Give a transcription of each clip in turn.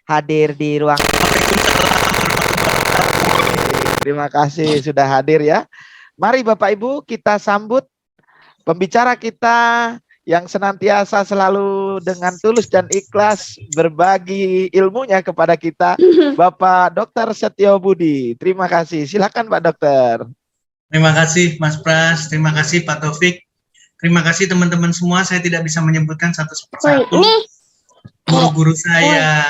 hadir di ruang. Terima kasih sudah hadir ya. Mari Bapak Ibu kita sambut pembicara kita yang senantiasa selalu dengan tulus dan ikhlas berbagi ilmunya kepada kita, Bapak Dr. Setio Budi. Terima kasih. Silakan Pak Dokter. Terima kasih Mas Pras, terima kasih Pak Taufik, terima kasih teman-teman semua. Saya tidak bisa menyebutkan satu persatu. Guru-guru saya,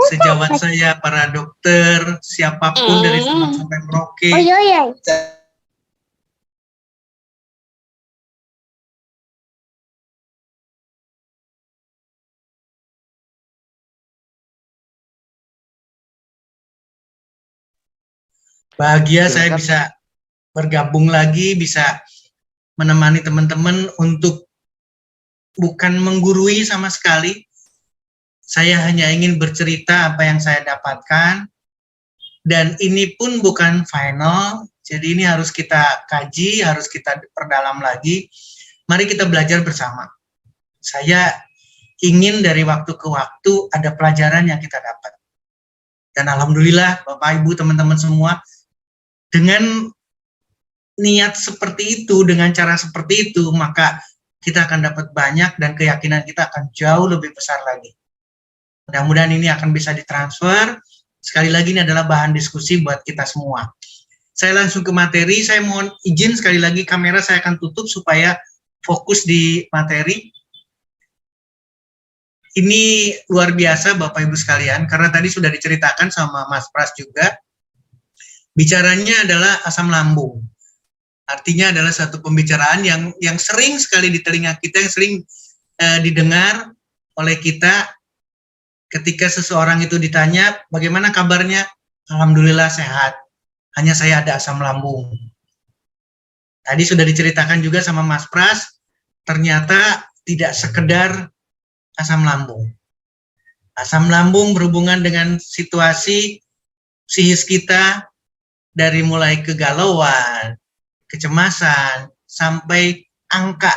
sejawat saya, para dokter, siapapun dari Sabang sampai Merauke. Bahagia saya bisa bergabung lagi, bisa menemani teman-teman untuk bukan menggurui sama sekali. Saya hanya ingin bercerita apa yang saya dapatkan, dan ini pun bukan final, jadi ini harus kita kaji, harus kita perdalam lagi. Mari kita belajar bersama. Saya ingin dari waktu ke waktu ada pelajaran yang kita dapat. Dan alhamdulillah Bapak Ibu teman-teman semua, dengan niat seperti itu, dengan cara seperti itu, maka kita akan dapat banyak dan keyakinan kita akan jauh lebih besar lagi. Mudah-mudahan ini akan bisa ditransfer. Sekali lagi ini adalah bahan diskusi buat kita semua. Saya langsung ke materi. Saya mohon izin sekali lagi, kamera saya akan tutup supaya fokus di materi. Ini luar biasa Bapak Ibu sekalian, karena tadi sudah diceritakan sama Mas Pras juga. Bicaranya adalah asam lambung. Artinya adalah satu pembicaraan yang sering sekali di telinga kita, yang sering didengar oleh kita. Ketika seseorang itu ditanya, bagaimana kabarnya? Alhamdulillah sehat, hanya saya ada asam lambung. Tadi sudah diceritakan juga sama Mas Pras, ternyata tidak sekedar asam lambung. Asam lambung berhubungan dengan situasi psikis kita, dari mulai kegalauan, kecemasan, sampai angka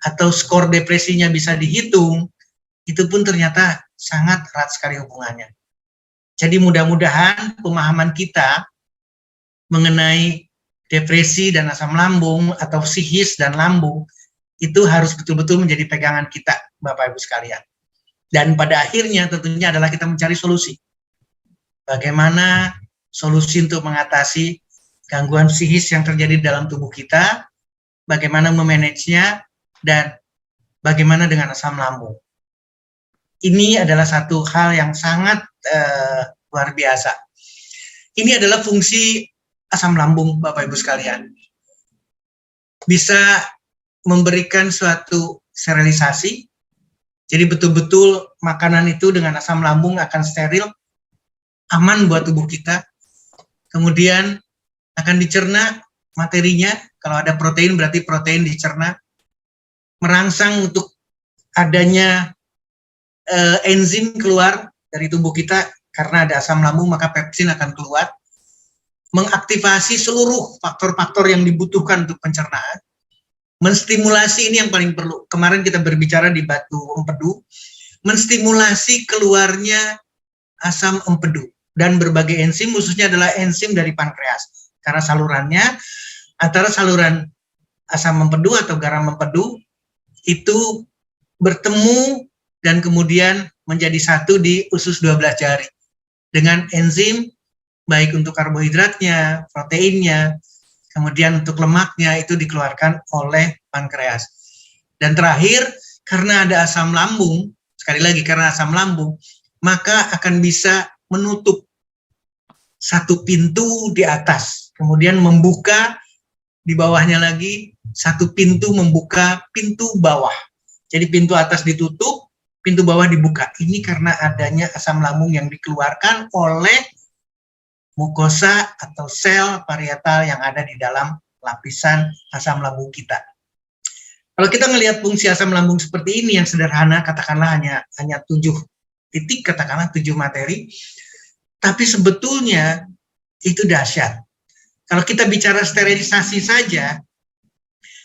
atau skor depresinya bisa dihitung, itu pun ternyata sangat erat sekali hubungannya. Jadi mudah-mudahan pemahaman kita mengenai depresi dan asam lambung atau psikis dan lambung itu harus betul-betul menjadi pegangan kita Bapak Ibu sekalian. Dan pada akhirnya tentunya adalah kita mencari solusi. Bagaimana solusi untuk mengatasi gangguan psikis yang terjadi dalam tubuh kita, bagaimana memanagenya, dan bagaimana dengan asam lambung. Ini adalah satu hal yang sangat luar biasa. Ini adalah fungsi asam lambung Bapak Ibu sekalian. Bisa memberikan suatu sterilisasi, jadi betul-betul makanan itu dengan asam lambung akan steril, aman buat tubuh kita. Kemudian akan dicerna materinya, kalau ada protein berarti protein dicerna, merangsang untuk adanya enzim keluar dari tubuh kita. Karena ada asam lambung maka pepsin akan keluar, mengaktifasi seluruh faktor-faktor yang dibutuhkan untuk pencernaan, menstimulasi, ini yang paling perlu. Kemarin kita berbicara di batu empedu, menstimulasi keluarnya asam empedu dan berbagai enzim, khususnya adalah enzim dari pankreas, karena salurannya antara saluran asam empedu atau garam empedu itu bertemu dan kemudian menjadi satu di usus 12 jari dengan enzim, baik untuk karbohidratnya, proteinnya, kemudian untuk lemaknya itu dikeluarkan oleh pankreas. Dan terakhir, karena ada asam lambung, sekali lagi karena asam lambung, maka akan bisa menutup satu pintu di atas, kemudian membuka di bawahnya lagi satu pintu, membuka pintu bawah. Jadi pintu atas ditutup, pintu bawah dibuka. Ini karena adanya asam lambung yang dikeluarkan oleh mukosa atau sel parietal yang ada di dalam lapisan asam lambung kita. Kalau kita melihat fungsi asam lambung seperti ini yang sederhana, katakanlah hanya 7 titik, katakanlah 7 materi, tapi sebetulnya itu dahsyat. Kalau kita bicara sterilisasi saja,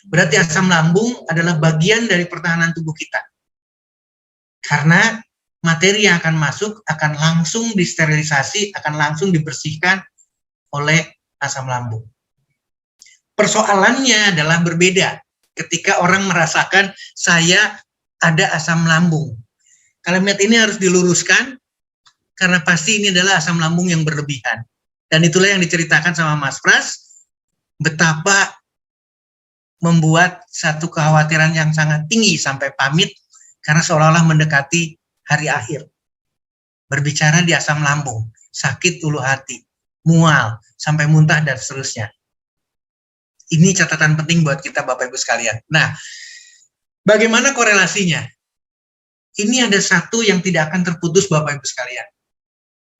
berarti asam lambung adalah bagian dari pertahanan tubuh kita. Karena materi yang akan masuk akan langsung disterilisasi, akan langsung dibersihkan oleh asam lambung. Persoalannya adalah berbeda ketika orang merasakan saya ada asam lambung. Kalimat ini harus diluruskan karena pasti ini adalah asam lambung yang berlebihan. Dan itulah yang diceritakan sama Mas Pras, betapa membuat satu kekhawatiran yang sangat tinggi sampai pamit karena seolah-olah mendekati hari akhir. Berbicara di asam lambung, sakit ulu hati, mual, sampai muntah dan seterusnya. Ini catatan penting buat kita Bapak Ibu sekalian. Nah, bagaimana korelasinya? Ini ada satu yang tidak akan terputus Bapak Ibu sekalian.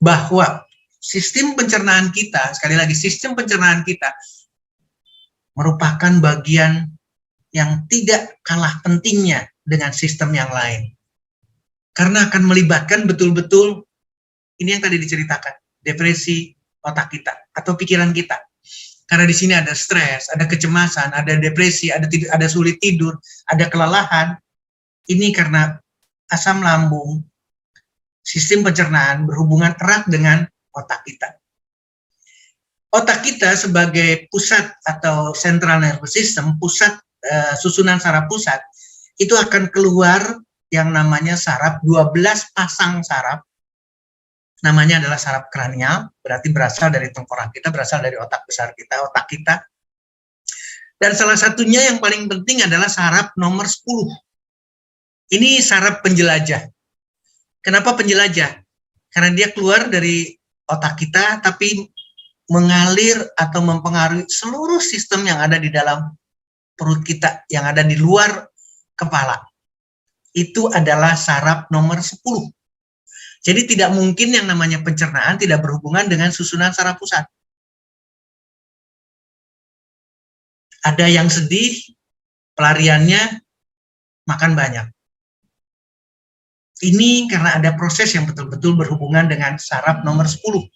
Bahwa sistem pencernaan kita, sekali lagi sistem pencernaan kita merupakan bagian yang tidak kalah pentingnya dengan sistem yang lain. Karena akan melibatkan betul-betul ini yang tadi diceritakan, depresi otak kita atau pikiran kita. Karena di sini ada stres, ada kecemasan, ada depresi, ada sulit tidur, ada kelelahan. Ini karena asam lambung, sistem pencernaan berhubungan erat dengan otak kita. Otak kita sebagai pusat atau central nervous system, pusat susunan saraf pusat, itu akan keluar yang namanya saraf, 12 pasang saraf. Namanya adalah saraf kranial, berarti berasal dari tengkorak kita, berasal dari otak besar kita, otak kita. Dan salah satunya yang paling penting adalah saraf nomor 10. Ini saraf penjelajah. Kenapa penjelajah? Karena dia keluar dari otak kita, tapi mengalir atau mempengaruhi seluruh sistem yang ada di dalam perut kita, yang ada di luar kepala. Itu adalah saraf nomor 10. Jadi tidak mungkin yang namanya pencernaan tidak berhubungan dengan susunan saraf pusat. Ada yang sedih, pelariannya makan banyak. Ini karena ada proses yang betul-betul berhubungan dengan saraf nomor 10.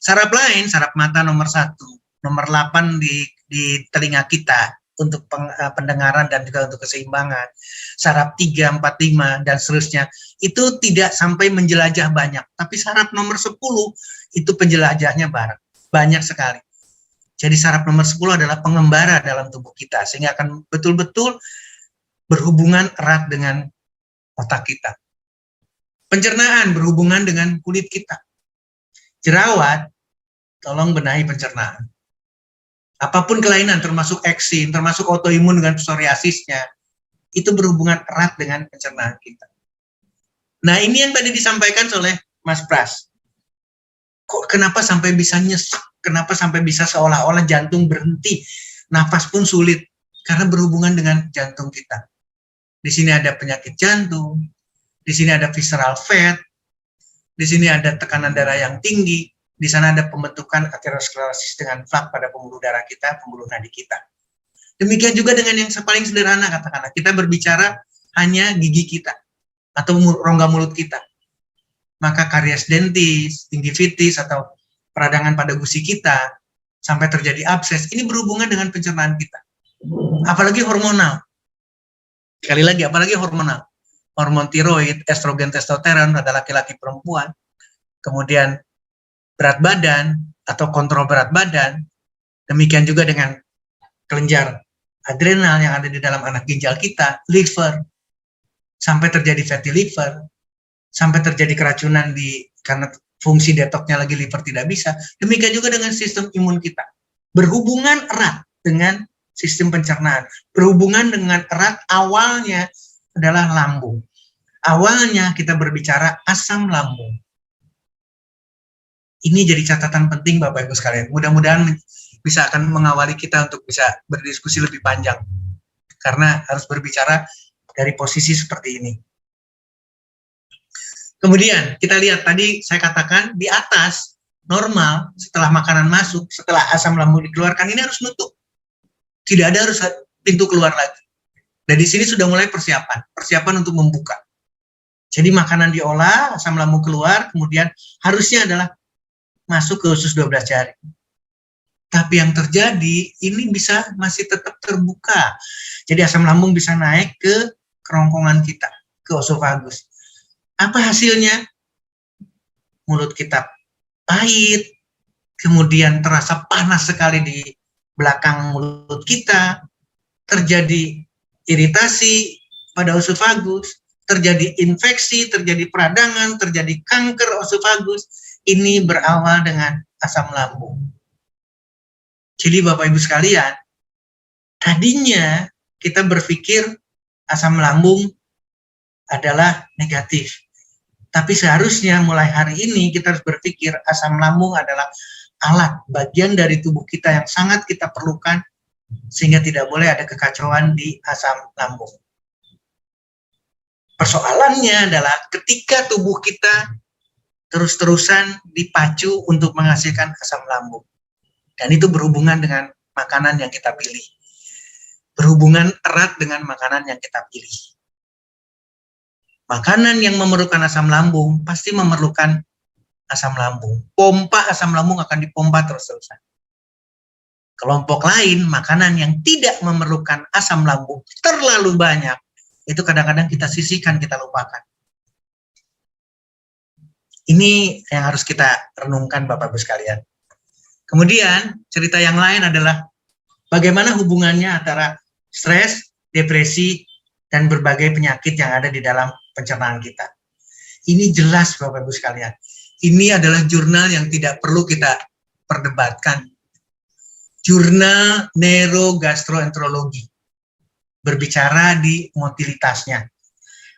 Saraf lain, saraf mata nomor 1, nomor 8 di telinga kita untuk pendengaran dan juga untuk keseimbangan, saraf 3, 4, 5, dan seterusnya, itu tidak sampai menjelajah banyak. Tapi saraf nomor 10 itu penjelajahnya banyak sekali. Jadi saraf nomor 10 adalah pengembara dalam tubuh kita, sehingga akan betul-betul berhubungan erat dengan otak kita. Pencernaan berhubungan dengan kulit kita. Jerawat, tolong benahi pencernaan. Apapun kelainan, termasuk eksim, termasuk autoimun dengan psoriasisnya, itu berhubungan erat dengan pencernaan kita. Nah, ini yang tadi disampaikan oleh Mas Pras. Kok kenapa sampai bisa nyesek? Kenapa sampai bisa seolah-olah jantung berhenti? Nafas pun sulit, karena berhubungan dengan jantung kita. Di sini ada penyakit jantung, di sini ada visceral fat, di sini ada tekanan darah yang tinggi, di sana ada pembentukan aterosklerosis dengan plak pada pembuluh darah kita, pembuluh nadi kita. Demikian juga dengan yang paling sederhana, katakanlah kita berbicara hanya gigi kita atau rongga mulut kita. Maka karies dentis, gingivitis atau peradangan pada gusi kita sampai terjadi abses, ini berhubungan dengan pencernaan kita. Apalagi hormonal. Sekali lagi, apalagi hormonal. Hormon tiroid, estrogen, testosteron pada laki-laki perempuan. Kemudian berat badan atau kontrol berat badan, demikian juga dengan kelenjar adrenal yang ada di dalam anak ginjal kita, liver, sampai terjadi fatty liver, sampai terjadi keracunan karena fungsi detoksnya lagi liver tidak bisa. Demikian juga dengan sistem imun kita. Berhubungan erat dengan sistem pencernaan. Berhubungan dengan erat awalnya adalah lambung. Awalnya kita berbicara asam lambung. Ini jadi catatan penting Bapak Ibu sekalian. Mudah-mudahan bisa akan mengawali kita untuk bisa berdiskusi lebih panjang. Karena harus berbicara dari posisi seperti ini. Kemudian kita lihat tadi saya katakan di atas normal setelah makanan masuk, setelah asam lambung dikeluarkan, ini harus nutup. Tidak ada harus pintu keluar lagi. Dan di sini sudah mulai persiapan untuk membuka. Jadi makanan diolah, asam lambung keluar, kemudian harusnya adalah masuk ke usus 12 jari. Tapi yang terjadi, ini bisa masih tetap terbuka. Jadi asam lambung bisa naik ke kerongkongan kita, ke osofagus. Apa hasilnya? Mulut kita pahit, kemudian terasa panas sekali di belakang mulut kita, terjadi iritasi pada osofagus, terjadi infeksi, terjadi peradangan, terjadi kanker osofagus. Ini berawal dengan asam lambung. Jadi Bapak Ibu sekalian, tadinya kita berpikir asam lambung adalah negatif. Tapi seharusnya mulai hari ini kita harus berpikir asam lambung adalah alat, bagian dari tubuh kita yang sangat kita perlukan, sehingga tidak boleh ada kekacauan di asam lambung. Persoalannya adalah ketika tubuh kita terus-terusan dipacu untuk menghasilkan asam lambung. Dan itu berhubungan dengan makanan yang kita pilih. Berhubungan erat dengan makanan yang kita pilih. Makanan yang memerlukan asam lambung pasti memerlukan asam lambung. Pompa asam lambung akan dipompa terus-terusan. Kelompok lain, makanan yang tidak memerlukan asam lambung terlalu banyak, itu kadang-kadang kita sisihkan, kita lupakan. Ini yang harus kita renungkan Bapak Ibu sekalian. Kemudian cerita yang lain adalah bagaimana hubungannya antara stres, depresi, dan berbagai penyakit yang ada di dalam pencernaan kita. Ini jelas Bapak Ibu sekalian. Ini adalah jurnal yang tidak perlu kita perdebatkan. Jurnal Neurogastroenterologi berbicara di motilitasnya.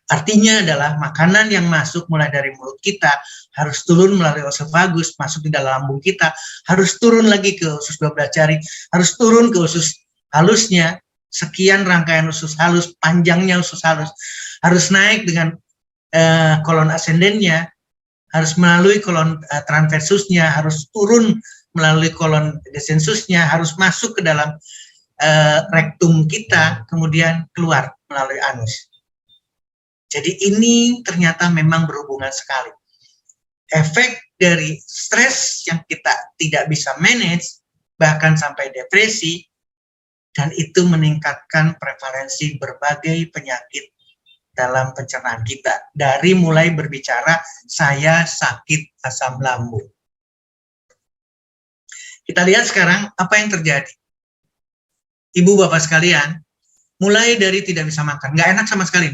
Artinya adalah makanan yang masuk mulai dari mulut kita harus turun melalui osofagus, masuk di dalam lambung kita, harus turun lagi ke usus 12 jari, harus turun ke usus halusnya, sekian rangkaian usus halus, panjangnya usus halus, harus naik dengan kolon ascendennya, harus melalui kolon transversusnya, harus turun melalui kolon descensusnya, harus masuk ke dalam rektum kita, kemudian keluar melalui anus. Jadi ini ternyata memang berhubungan sekali. Efek dari stres yang kita tidak bisa manage, bahkan sampai depresi, dan itu meningkatkan prevalensi berbagai penyakit dalam pencernaan kita. Dari mulai berbicara, saya sakit asam lambung. Kita lihat sekarang apa yang terjadi. Ibu bapak sekalian, mulai dari tidak bisa makan, nggak enak sama sekali.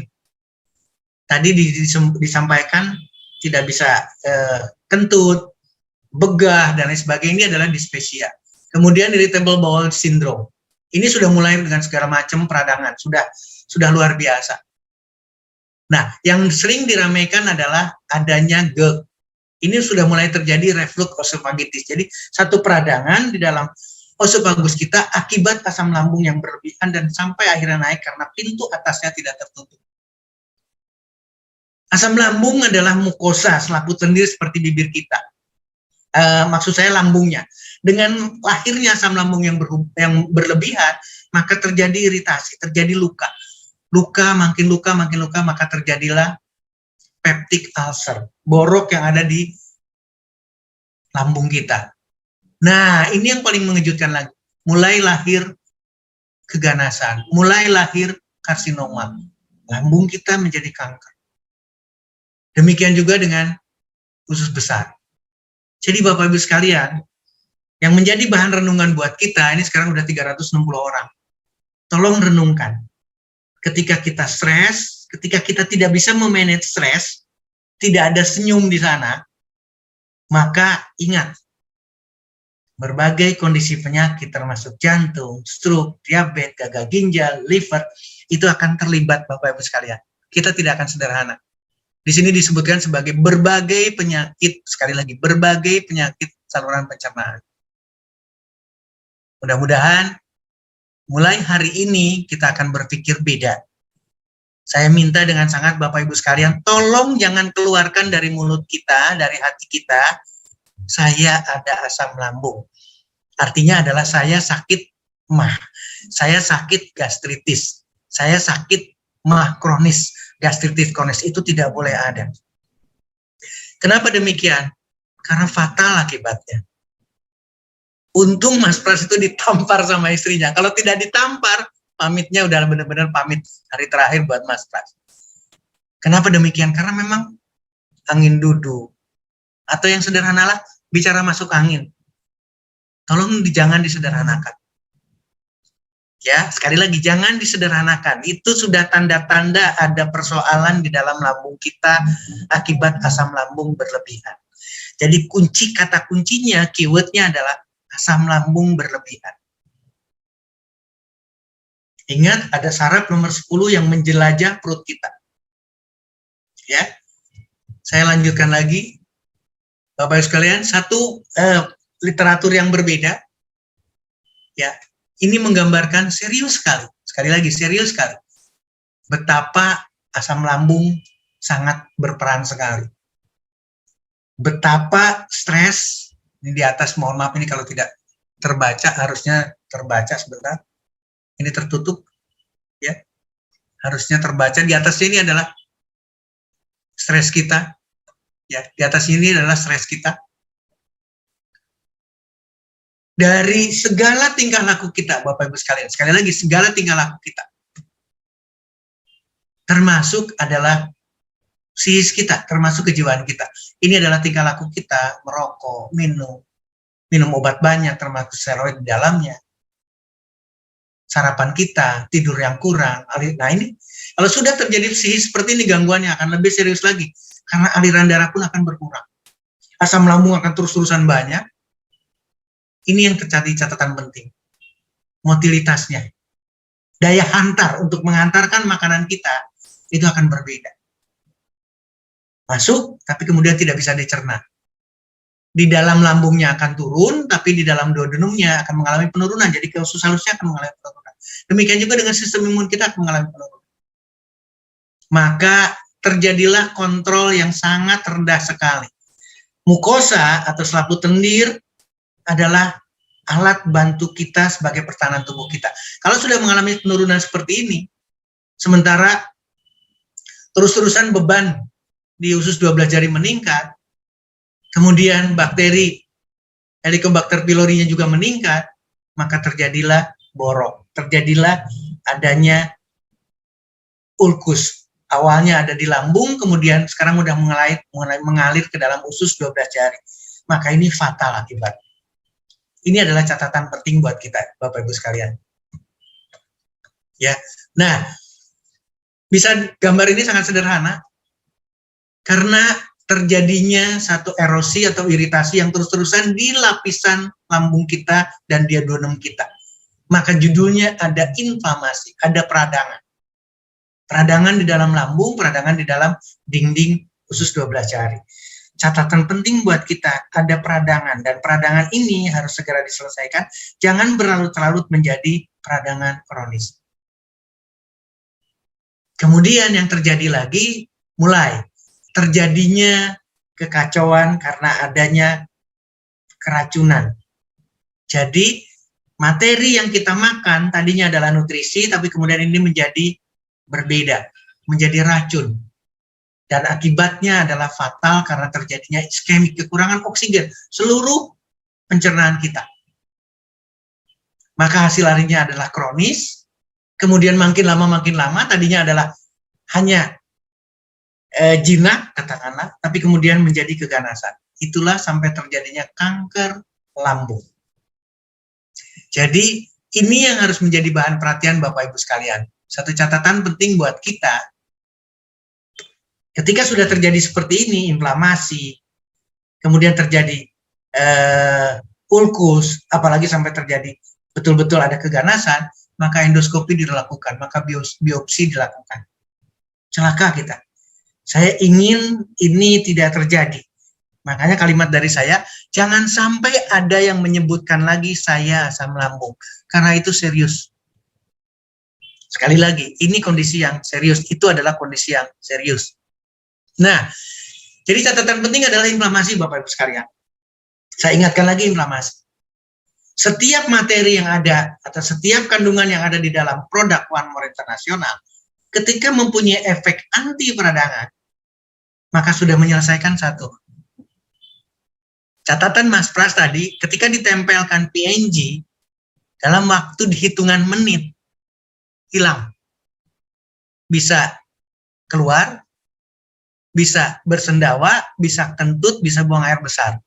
Tadi disampaikan tidak bisa kentut, begah, dan lain sebagainya. Ini adalah dispepsia. Kemudian irritable bowel syndrome. Ini sudah mulai dengan segala macam peradangan, sudah luar biasa. Nah, yang sering diramaikan adalah adanya GERD. Ini sudah mulai terjadi reflux esophagitis. Jadi satu peradangan di dalam osofagus kita akibat asam lambung yang berlebihan dan sampai akhirnya naik karena pintu atasnya tidak tertutup. Asam lambung adalah mukosa, selaput lendir seperti bibir kita. Maksud saya lambungnya. Dengan lahirnya asam lambung yang berlebihan, maka terjadi iritasi, terjadi luka. Makin luka, maka terjadilah peptic ulcer, borok yang ada di lambung kita. Nah, ini yang paling mengejutkan lagi. Mulai lahir keganasan, mulai lahir karsinoma. Lambung kita menjadi kanker. Demikian juga dengan usus besar. Jadi Bapak Ibu sekalian, yang menjadi bahan renungan buat kita, ini sekarang udah 360 orang. Tolong renungkan. Ketika kita stres, ketika kita tidak bisa memanage stres, tidak ada senyum di sana, maka ingat, berbagai kondisi penyakit termasuk jantung, stroke, diabetes, gagal ginjal, liver, itu akan terlibat Bapak Ibu sekalian. Kita tidak akan sederhana. Di sini disebutkan sebagai berbagai penyakit, sekali lagi, berbagai penyakit saluran pencernaan. Mudah-mudahan mulai hari ini kita akan berpikir beda. Saya minta dengan sangat Bapak Ibu sekalian, tolong jangan keluarkan dari mulut kita, dari hati kita, saya ada asam lambung. Artinya adalah saya sakit MAH, saya sakit gastritis, saya sakit MAH kronis, gastritis kronis, itu tidak boleh ada. Kenapa demikian? Karena fatal akibatnya. Untung Mas Pras itu ditampar sama istrinya. Kalau tidak ditampar, pamitnya udah benar-benar pamit hari terakhir buat Mas Pras. Kenapa demikian? Karena memang angin duduk. Atau yang sederhana lah, bicara masuk angin. Tolong jangan disederhanakan. Ya, sekali lagi jangan disederhanakan. Itu sudah tanda-tanda ada persoalan di dalam lambung kita akibat asam lambung berlebihan. Jadi kata kuncinya, keywordnya adalah asam lambung berlebihan. Ingat, ada saraf nomor 10 yang menjelajah perut kita. Ya, saya lanjutkan lagi. Bapak Ibu sekalian, satu literatur yang berbeda. Ya, ini menggambarkan serius sekali lagi serius sekali, betapa asam lambung sangat berperan sekali. Betapa stres, ini di atas, mohon maaf ini kalau tidak terbaca, harusnya terbaca sebentar. Ini tertutup, ya, harusnya terbaca. Di atas ini adalah stres kita, ya, di atas ini adalah stres kita. Dari segala tingkah laku kita, Bapak Ibu sekalian, sekali lagi segala tingkah laku kita, termasuk adalah psikis kita, termasuk kejiwaan kita. Ini adalah tingkah laku kita, merokok, minum obat banyak, termasuk steroid di dalamnya, sarapan kita, tidur yang kurang. Nah ini, kalau sudah terjadi psikis seperti ini, gangguannya akan lebih serius lagi, karena aliran darah pun akan berkurang. Asam lambung akan terus-terusan banyak. Ini yang terjadi catatan penting. Motilitasnya. Daya hantar untuk mengantarkan makanan kita itu akan berbeda. Masuk, tapi kemudian tidak bisa dicerna. Di dalam lambungnya akan turun, tapi di dalam duodenumnya akan mengalami penurunan. Jadi ke usus halusnya akan mengalami penurunan. Demikian juga dengan sistem imun kita akan mengalami penurunan. Maka terjadilah kontrol yang sangat rendah sekali. Mukosa atau selaput lendir adalah alat bantu kita sebagai pertahanan tubuh kita. Kalau sudah mengalami penurunan seperti ini, sementara terus-terusan beban di usus 12 jari meningkat, kemudian bakteri Helicobacter pylori-nya juga meningkat, maka terjadilah borok, terjadilah adanya ulkus. Awalnya ada di lambung, kemudian sekarang sudah mengalir ke dalam usus 12 jari. Maka ini fatal akibat. Ini adalah catatan penting buat kita, Bapak Ibu sekalian. Ya, nah, bisa gambar ini sangat sederhana, karena terjadinya satu erosi atau iritasi yang terus-terusan di lapisan lambung kita dan duodenum kita. Maka judulnya ada inflamasi, ada peradangan. Peradangan di dalam lambung, peradangan di dalam dinding usus 12 jari. Catatan penting buat kita, ada peradangan, dan peradangan ini harus segera diselesaikan, jangan berlarut-larut menjadi peradangan kronis. Kemudian yang terjadi lagi, mulai terjadinya kekacauan karena adanya keracunan. Jadi, materi yang kita makan tadinya adalah nutrisi, tapi kemudian ini menjadi berbeda, menjadi racun. Dan akibatnya adalah fatal karena terjadinya iskemik, kekurangan oksigen seluruh pencernaan kita. Maka hasil larinya adalah kronis, kemudian makin lama, tadinya adalah hanya jinak, katakanlah, tapi kemudian menjadi keganasan. Itulah sampai terjadinya kanker lambung. Jadi ini yang harus menjadi bahan perhatian Bapak Ibu sekalian. Satu catatan penting buat kita, ketika sudah terjadi seperti ini, inflamasi, kemudian terjadi ulkus, apalagi sampai terjadi betul-betul ada keganasan, maka endoskopi dilakukan, maka biopsi dilakukan. Celaka kita. Saya ingin ini tidak terjadi. Makanya kalimat dari saya, jangan sampai ada yang menyebutkan lagi saya asam lambung, karena itu serius. Sekali lagi, ini kondisi yang serius, itu adalah kondisi yang serius. Nah, jadi catatan penting adalah inflamasi Bapak Ibu sekalian. Saya ingatkan lagi inflamasi. Setiap materi yang ada atau setiap kandungan yang ada di dalam produk One More International, ketika mempunyai efek anti peradangan, maka sudah menyelesaikan satu. Catatan Mas Pras tadi, ketika ditempelkan PNG, dalam waktu hitungan menit, hilang. Bisa keluar, bisa bersendawa, bisa kentut, bisa buang air besar.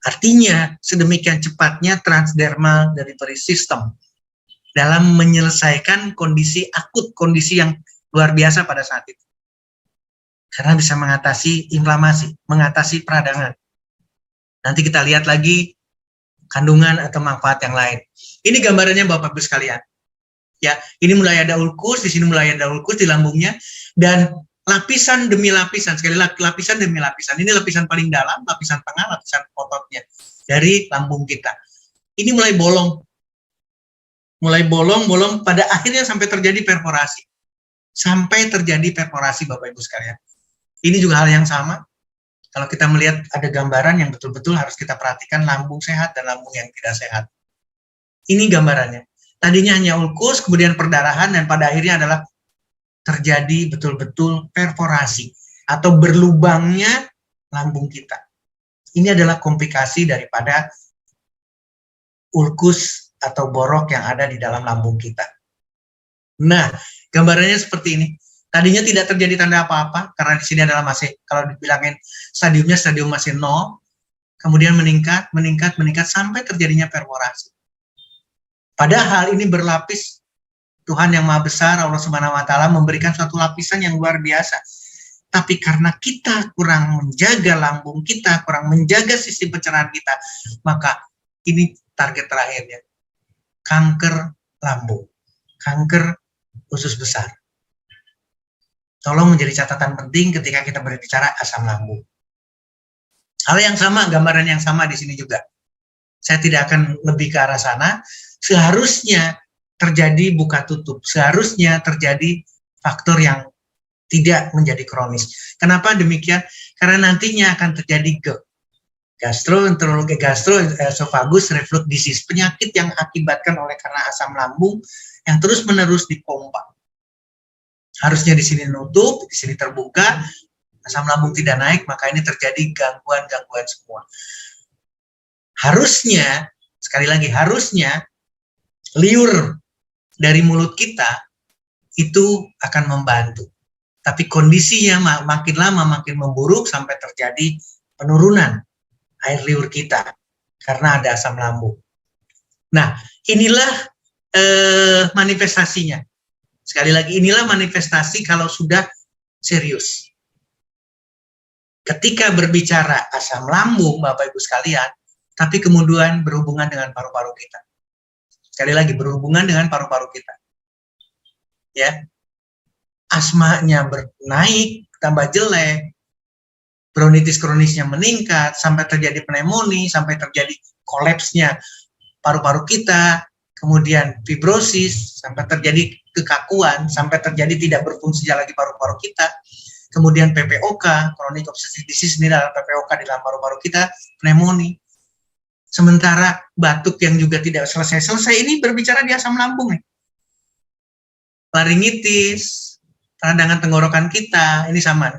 Artinya, sedemikian cepatnya transdermal delivery system dalam menyelesaikan kondisi akut, kondisi yang luar biasa pada saat itu. Karena bisa mengatasi inflamasi, mengatasi peradangan. Nanti kita lihat lagi kandungan atau manfaat yang lain. Ini gambarannya Bapak Ibu sekalian. Ya, ini mulai ada ulkus, di sini mulai ada ulkus di lambungnya, dan lapisan demi lapisan, sekali lagi lapisan demi lapisan. Ini lapisan paling dalam, lapisan tengah, lapisan ototnya dari lambung kita. Ini mulai bolong, pada akhirnya sampai terjadi perforasi. Sampai terjadi perforasi Bapak Ibu sekalian. Ini juga hal yang sama. Kalau kita melihat ada gambaran yang betul-betul harus kita perhatikan, lambung sehat dan lambung yang tidak sehat. Ini gambarannya. Tadinya hanya ulkus, kemudian perdarahan, dan pada akhirnya adalah terjadi betul-betul perforasi atau berlubangnya lambung kita. Ini adalah komplikasi daripada ulkus atau borok yang ada di dalam lambung kita. Nah, gambarannya seperti ini. Tadinya tidak terjadi tanda apa-apa, karena di sini adalah masih, kalau dibilangin stadiumnya stadium masih 0, kemudian meningkat, sampai terjadinya perforasi. Padahal ini berlapis. Tuhan yang Maha Besar, Allah Subhanahu wa Ta'ala, memberikan suatu lapisan yang luar biasa. Tapi karena kita kurang menjaga lambung kita, kurang menjaga sistem pencernaan kita, maka ini target terakhirnya. Kanker lambung, kanker usus besar. Tolong menjadi catatan penting ketika kita berbicara asam lambung. Hal yang sama, gambaran yang sama di sini juga. Saya tidak akan lebih ke arah sana. Seharusnya terjadi buka tutup, seharusnya terjadi faktor yang tidak menjadi kronis. Kenapa demikian? Karena nantinya akan terjadi gastroesophagus reflux disease, penyakit yang akibatkan oleh karena asam lambung yang terus-menerus dipompa. Harusnya di sini nutup, di sini terbuka, asam lambung tidak naik, maka ini terjadi gangguan-gangguan semua. Harusnya, sekali lagi, harusnya liur dari mulut kita itu akan membantu. Tapi kondisinya makin lama makin memburuk sampai terjadi penurunan air liur kita karena ada asam lambung. Nah, inilah manifestasinya. Sekali lagi, inilah manifestasi kalau sudah serius. Ketika berbicara asam lambung, Bapak Ibu sekalian, tapi kemudian berhubungan dengan paru-paru kita. Sekali lagi, berhubungan dengan paru-paru kita. Ya, asmanya naik, tambah jelek, bronkitis kronisnya meningkat, sampai terjadi pneumonia, sampai terjadi kolapsnya paru-paru kita, kemudian fibrosis, sampai terjadi kekakuan, sampai terjadi tidak berfungsinya lagi paru-paru kita, kemudian PPOK, chronic obstructive disease, ini adalah PPOK di dalam paru-paru kita, pneumonia. Sementara batuk yang juga tidak selesai-selesai, ini berbicara di asam lambung nih. Laringitis, peradangan tenggorokan kita, ini sama.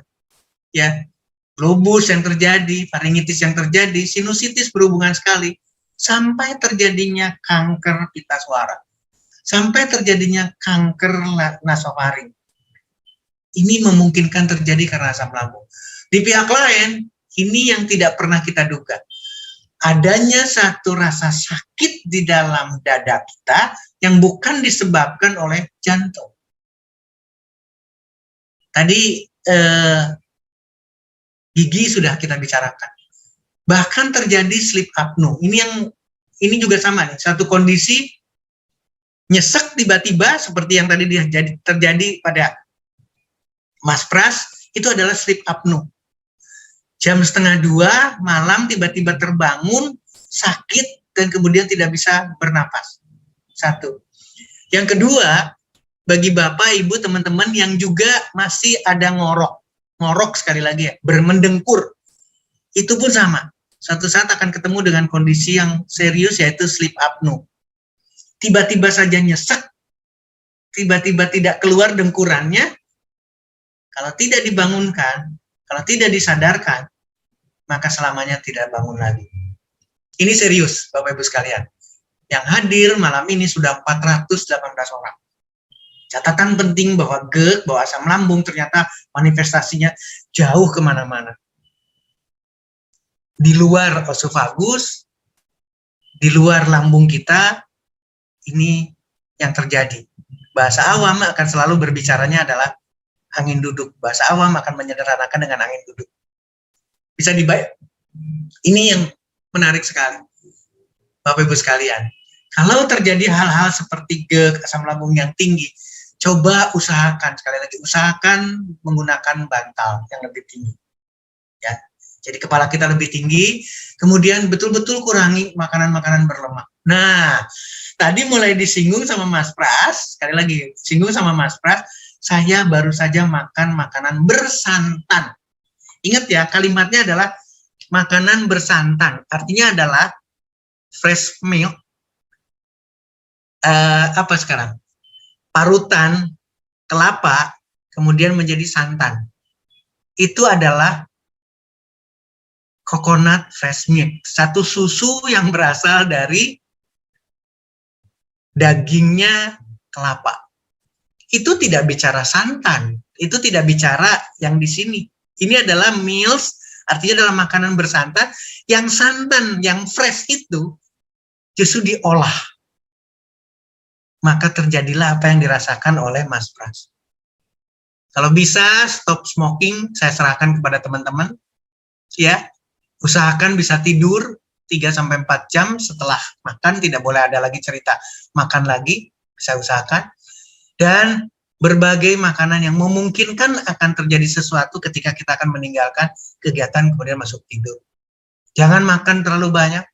Ya, globus yang terjadi, faringitis yang terjadi, sinusitis berhubungan sekali, sampai terjadinya kanker pita suara, sampai terjadinya kanker nasofaring. Ini memungkinkan terjadi karena asam lambung. Di pihak lain, ini yang tidak pernah kita duga. Adanya satu rasa sakit di dalam dada kita yang bukan disebabkan oleh jantung. Tadi gigi sudah kita bicarakan. Bahkan terjadi sleep apnea. Ini juga sama nih, satu kondisi nyesek tiba-tiba seperti yang tadi terjadi pada Mas Pras, itu adalah sleep apnea. Jam 1:30 malam tiba-tiba terbangun, sakit, dan kemudian tidak bisa bernapas. Satu. Yang kedua, bagi Bapak, Ibu, teman-teman yang juga masih ada ngorok sekali lagi ya, bermendengkur, itu pun sama. Suatu saat akan ketemu dengan kondisi yang serius, yaitu sleep apnea. Tiba-tiba saja nyesek, tiba-tiba tidak keluar dengkurannya, kalau tidak dibangunkan, kalau tidak disadarkan, maka selamanya tidak bangun lagi. Ini serius, Bapak Ibu sekalian. Yang hadir malam ini sudah 418 orang. Catatan penting bahwa GERD, bahwa asam lambung ternyata manifestasinya jauh kemana-mana. Di luar esofagus, di luar lambung kita, ini yang terjadi. Bahasa awam akan selalu berbicaranya adalah angin duduk. Bahasa awam akan menyederhanakan dengan angin duduk. Bisa dibayar. Ini yang menarik sekali, Bapak Ibu sekalian. Kalau terjadi hal-hal seperti GERD, asam lambung yang tinggi, coba usahakan, sekali lagi, usahakan menggunakan bantal yang lebih tinggi. Ya. Jadi kepala kita lebih tinggi, kemudian betul-betul kurangi makanan-makanan berlemak. Nah, tadi mulai disinggung sama Mas Pras, sekali lagi, singgung sama Mas Pras, saya baru saja makan makanan bersantan. Ingat ya, kalimatnya adalah makanan bersantan. Artinya adalah fresh milk, apa sekarang? Parutan kelapa, kemudian menjadi santan. Itu adalah coconut fresh milk, satu susu yang berasal dari dagingnya kelapa. Itu tidak bicara santan, itu tidak bicara yang di sini. Ini adalah meals, artinya adalah makanan bersantan, yang santan, yang fresh itu justru diolah. Maka terjadilah apa yang dirasakan oleh Mas Pras. Kalau bisa stop smoking, saya serahkan kepada teman-teman. Ya, usahakan bisa tidur 3-4 jam setelah makan, tidak boleh ada lagi cerita makan lagi, saya usahakan. Dan berbagai makanan yang memungkinkan akan terjadi sesuatu ketika kita akan meninggalkan kegiatan kemudian masuk tidur. Jangan makan terlalu banyak.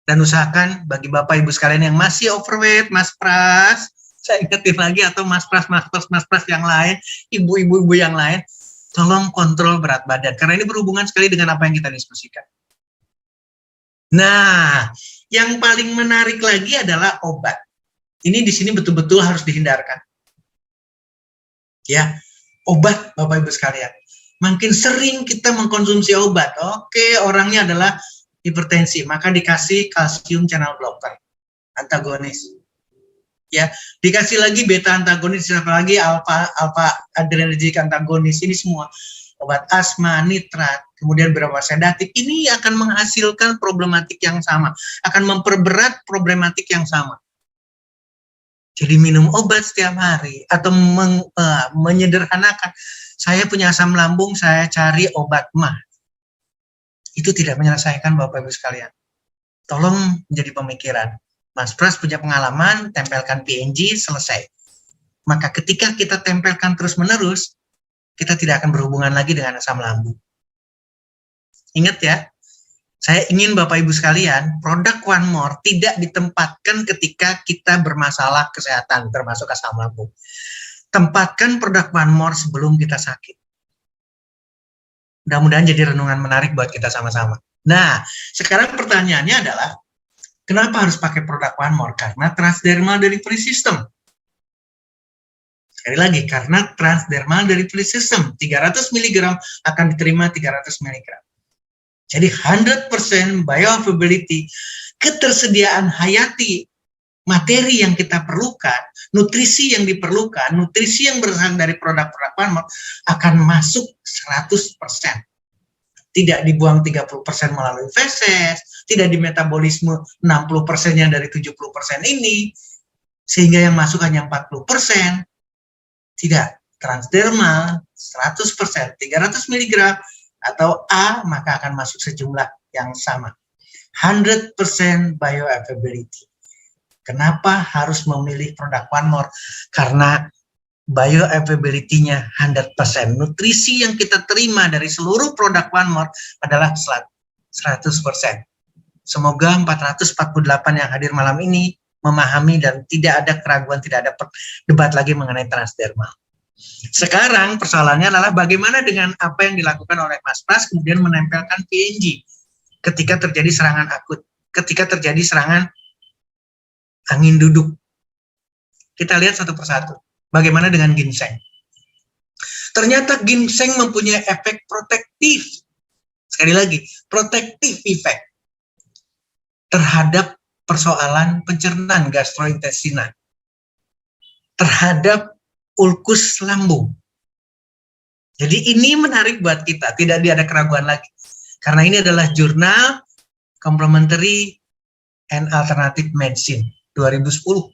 Dan usahakan bagi Bapak Ibu sekalian yang masih overweight, Mas Pras, saya ingetin lagi, atau Mas Pras yang lain, ibu-ibu yang lain, tolong kontrol berat badan. Karena ini berhubungan sekali dengan apa yang kita diskusikan. Nah, yang paling menarik lagi adalah obat. Ini di sini betul-betul harus dihindarkan. Ya, obat Bapak Ibu sekalian. Makin sering kita mengkonsumsi obat, oke, orangnya adalah hipertensi, maka dikasih kalsium channel blocker, antagonis. Ya, dikasih lagi beta antagonis, apalagi alfa adrenergic antagonis, ini semua obat asma, nitrat, kemudian beberapa sedatif, ini akan menghasilkan problematik yang sama, akan memperberat problematik yang sama. Jadi minum obat setiap hari atau menyederhanakan, saya punya asam lambung, saya cari obat mah. Itu tidak menyelesaikan Bapak Ibu sekalian. Tolong menjadi pemikiran. Mas Pras punya pengalaman, tempelkan PNG, selesai. Maka ketika kita tempelkan terus-menerus, kita tidak akan berhubungan lagi dengan asam lambung. Ingat ya, saya ingin Bapak Ibu sekalian, produk One More tidak ditempatkan ketika kita bermasalah kesehatan, termasuk asam lambung. Tempatkan produk One More sebelum kita sakit. Mudah-mudahan jadi renungan menarik buat kita sama-sama. Nah, sekarang pertanyaannya adalah, kenapa harus pakai produk One More? Karena transdermal delivery system. Sekali lagi, karena transdermal delivery system. 300 mg akan diterima 300 mg. Jadi 100% bioavailability, ketersediaan hayati, materi yang kita perlukan, nutrisi yang diperlukan, nutrisi yang berasal dari produk-produk One More akan masuk 100%. Tidak dibuang 30% melalui feses, tidak dimetabolisme 60%-nya dari 70% ini, sehingga yang masuk hanya 40%. Tidak, transdermal 100%, 300 mg atau A, maka akan masuk sejumlah yang sama. 100% bioavailability. Kenapa harus memilih produk One More? Karena bioavailability-nya 100%. Nutrisi yang kita terima dari seluruh produk One More adalah 100%. Semoga 448 yang hadir malam ini memahami dan tidak ada keraguan, tidak ada debat lagi mengenai transdermal. Sekarang persoalannya adalah bagaimana dengan apa yang dilakukan oleh Mas Pras kemudian menempelkan PNG ketika terjadi serangan akut, ketika terjadi serangan angin duduk. Kita lihat satu persatu. Bagaimana dengan ginseng? Ternyata ginseng mempunyai efek protektif. Sekali lagi, protektif effect terhadap persoalan pencernaan gastrointestinal, terhadap ulkus lambung. Jadi ini menarik buat kita, tidak ada keraguan lagi. Karena ini adalah jurnal Complementary and Alternative Medicine 2010.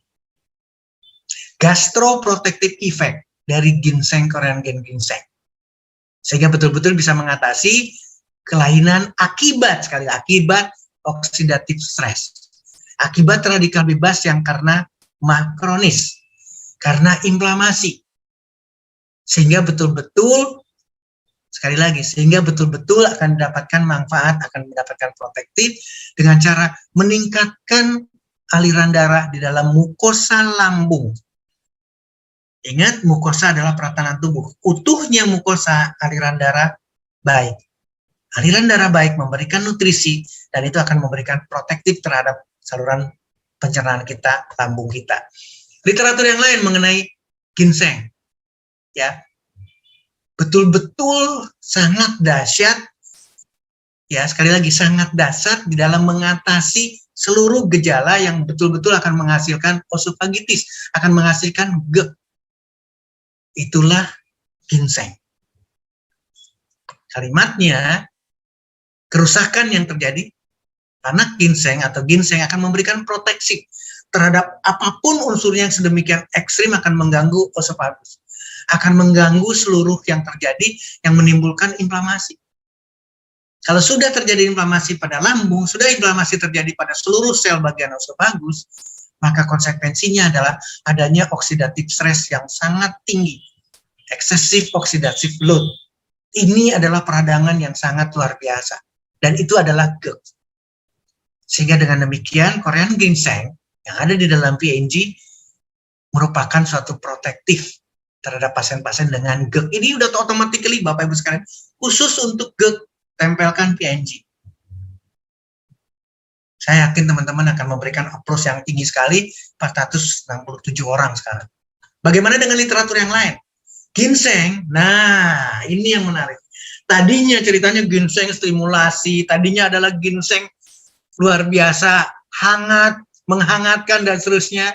Gastroprotective effect dari ginseng, Korean ginseng. Sehingga betul-betul bisa mengatasi kelainan akibat, sekali akibat oksidatif stres. Akibat radikal bebas yang karena kronis, karena inflamasi. Sehingga betul-betul, sekali lagi, sehingga betul-betul akan mendapatkan manfaat, akan mendapatkan protektif dengan cara meningkatkan aliran darah di dalam mukosa lambung. Ingat, mukosa adalah peratanan tubuh. Utuhnya mukosa, aliran darah baik. Aliran darah baik memberikan nutrisi, dan itu akan memberikan protektif terhadap saluran pencernaan kita, lambung kita. Literatur yang lain mengenai ginseng, ya, betul-betul sangat dahsyat, ya, sekali lagi sangat dahsyat di dalam mengatasi seluruh gejala yang betul-betul akan menghasilkan osofagitis, akan menghasilkan GERD. Itulah ginseng. Kalimatnya, kerusakan yang terjadi karena ginseng atau ginseng akan memberikan proteksi terhadap apapun unsurnya yang sedemikian ekstrim akan mengganggu osofagus, akan mengganggu seluruh yang terjadi yang menimbulkan inflamasi. Kalau sudah terjadi inflamasi pada lambung, sudah inflamasi terjadi pada seluruh sel bagian osofagus, maka konsekuensinya adalah adanya oksidatif stres yang sangat tinggi, excessive oxidative load. Ini adalah peradangan yang sangat luar biasa, dan itu adalah GERD. Sehingga dengan demikian, Korean ginseng yang ada di dalam PNG merupakan suatu protektif terhadap pasien-pasien dengan GERD. Ini udah automatically, Bapak Ibu sekalian, khusus untuk GERD, tempelkan PNG. Saya yakin teman-teman akan memberikan approach yang tinggi sekali, 467 orang sekarang. Bagaimana dengan literatur yang lain? Ginseng, nah ini yang menarik. Tadinya ceritanya ginseng stimulasi, tadinya adalah ginseng luar biasa, hangat, menghangatkan dan seterusnya.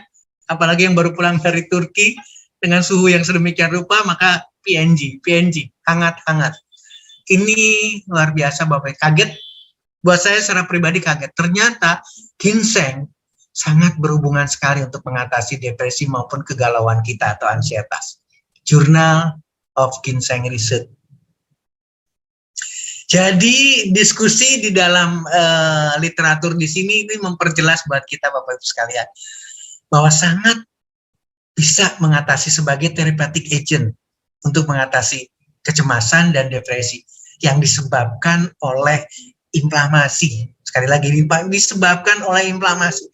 Apalagi yang baru pulang dari Turki dengan suhu yang sedemikian rupa, maka PNG, hangat-hangat. Ini luar biasa Bapak, kaget. Buat saya secara pribadi kaget. Ternyata ginseng sangat berhubungan sekali untuk mengatasi depresi maupun kegalauan kita atau ansietas. Journal of Ginseng Research. Jadi diskusi di dalam literatur di sini ini memperjelas buat kita Bapak Ibu sekalian bahwa sangat bisa mengatasi sebagai therapeutic agent untuk mengatasi kecemasan dan depresi yang disebabkan oleh inflamasi. Sekali lagi, disebabkan oleh inflamasi.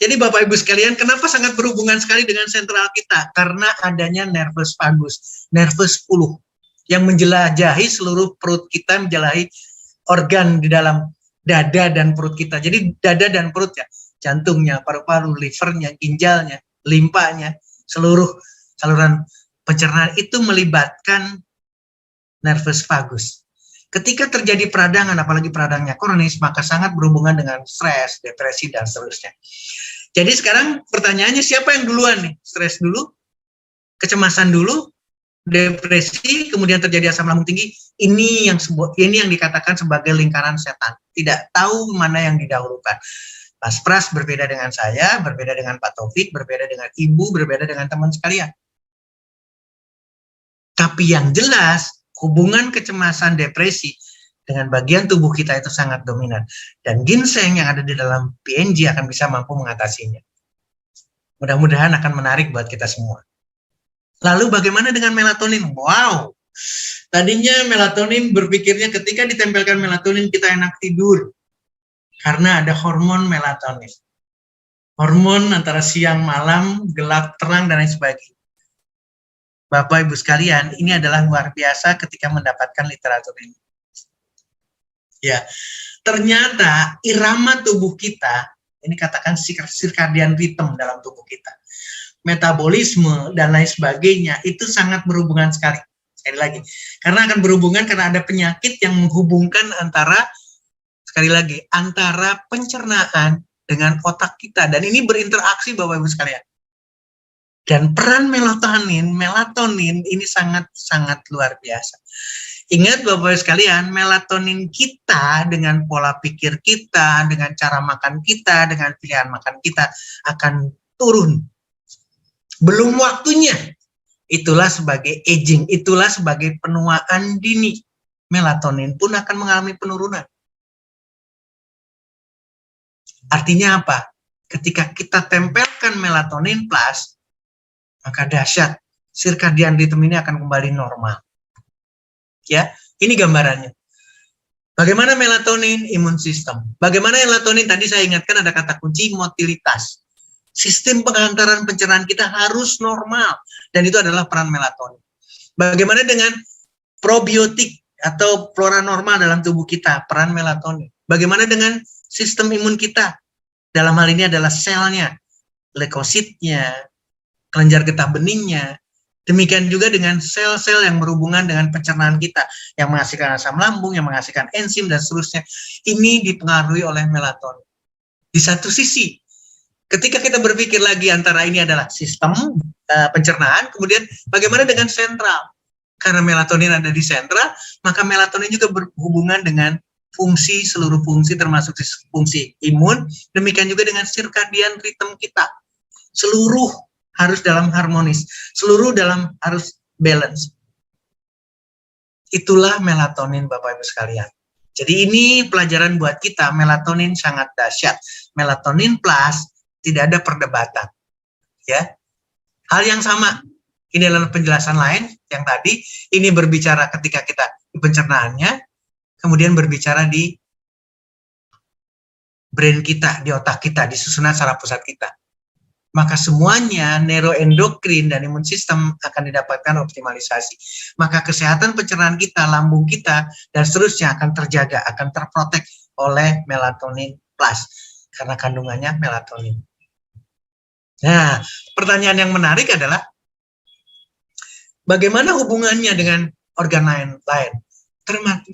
Jadi Bapak Ibu sekalian, kenapa sangat berhubungan sekali dengan sentral kita? Karena adanya nervus vagus, nervus 10, yang menjelajahi seluruh perut kita, menjelajahi organ di dalam dada dan perut kita. Jadi dada dan perut ya, jantungnya, paru-paru, livernya, ginjalnya, limpanya, seluruh saluran pencernaan itu melibatkan nervus vagus. Ketika terjadi peradangan, apalagi peradangannya kronis, maka sangat berhubungan dengan stres, depresi, dan seterusnya. Jadi sekarang pertanyaannya, siapa yang duluan nih? Stres dulu, kecemasan dulu, depresi, kemudian terjadi asam lambung tinggi. Ini yang dikatakan sebagai lingkaran setan. Tidak tahu mana yang didahulukan. Mas Pras berbeda dengan saya, berbeda dengan Pak Taufik, berbeda dengan Ibu, berbeda dengan teman sekalian. Tapi yang jelas, hubungan kecemasan depresi dengan bagian tubuh kita itu sangat dominan. Dan ginseng yang ada di dalam PNG akan bisa mampu mengatasinya. Mudah-mudahan akan menarik buat kita semua. Lalu bagaimana dengan melatonin? Wow, tadinya melatonin berpikirnya ketika ditempelkan melatonin kita enak tidur. Karena ada hormon melatonin. Hormon antara siang, malam, gelap, terang, dan lain sebagainya. Bapak Ibu sekalian, ini adalah luar biasa ketika mendapatkan literatur ini. Ya, ternyata irama tubuh kita, ini katakan circadian rhythm dalam tubuh kita, metabolisme dan lain sebagainya itu sangat berhubungan sekali. Sekali lagi, karena akan berhubungan karena ada penyakit yang menghubungkan antara, sekali lagi, antara pencernaan dengan otak kita, dan ini berinteraksi Bapak Ibu sekalian. Dan peran melatonin ini sangat-sangat luar biasa. Ingat Bapak-Ibu sekalian, melatonin kita dengan pola pikir kita, dengan cara makan kita, dengan pilihan makan kita akan turun. Belum waktunya. Itulah sebagai aging, itulah sebagai penuaan dini. Melatonin pun akan mengalami penurunan. Artinya apa? Ketika kita tempelkan melatonin plus, maka dahsyat, circadian rhythm ini akan kembali normal. Ya, ini gambarannya. Bagaimana melatonin? Imun sistem. Bagaimana melatonin? Tadi saya ingatkan ada kata kunci motilitas. Sistem penghantaran pencernaan kita harus normal, dan itu adalah peran melatonin. Bagaimana dengan probiotik atau flora normal dalam tubuh kita? Peran melatonin. Bagaimana dengan sistem imun kita? Dalam hal ini adalah selnya, leukositnya, kelenjar getah beningnya. Demikian juga dengan sel-sel yang berhubungan dengan pencernaan kita, yang menghasilkan asam lambung, yang menghasilkan enzim, dan seterusnya. Ini dipengaruhi oleh melatonin. Di satu sisi, ketika kita berpikir lagi antara ini adalah sistem pencernaan, kemudian bagaimana dengan sentral? Karena melatonin ada di sentral, maka melatonin juga berhubungan dengan fungsi, seluruh fungsi termasuk fungsi imun, demikian juga dengan circadian rhythm kita. Seluruh harus dalam harmonis, seluruh dalam harus balance. Itulah melatonin Bapak Ibu sekalian. Jadi ini pelajaran buat kita, melatonin sangat dahsyat. Melatonin plus tidak ada perdebatan. Ya. Hal yang sama, ini adalah penjelasan lain yang tadi, ini berbicara ketika kita di pencernaannya, kemudian berbicara di brain kita, di otak kita, di susunan saraf pusat kita. Maka semuanya neuroendokrin dan imun sistem akan didapatkan optimalisasi. Maka kesehatan pencernaan kita, lambung kita, dan seterusnya akan terjaga, akan terprotek oleh melatonin plus. Karena kandungannya melatonin. Nah, pertanyaan yang menarik adalah, bagaimana hubungannya dengan organ lain?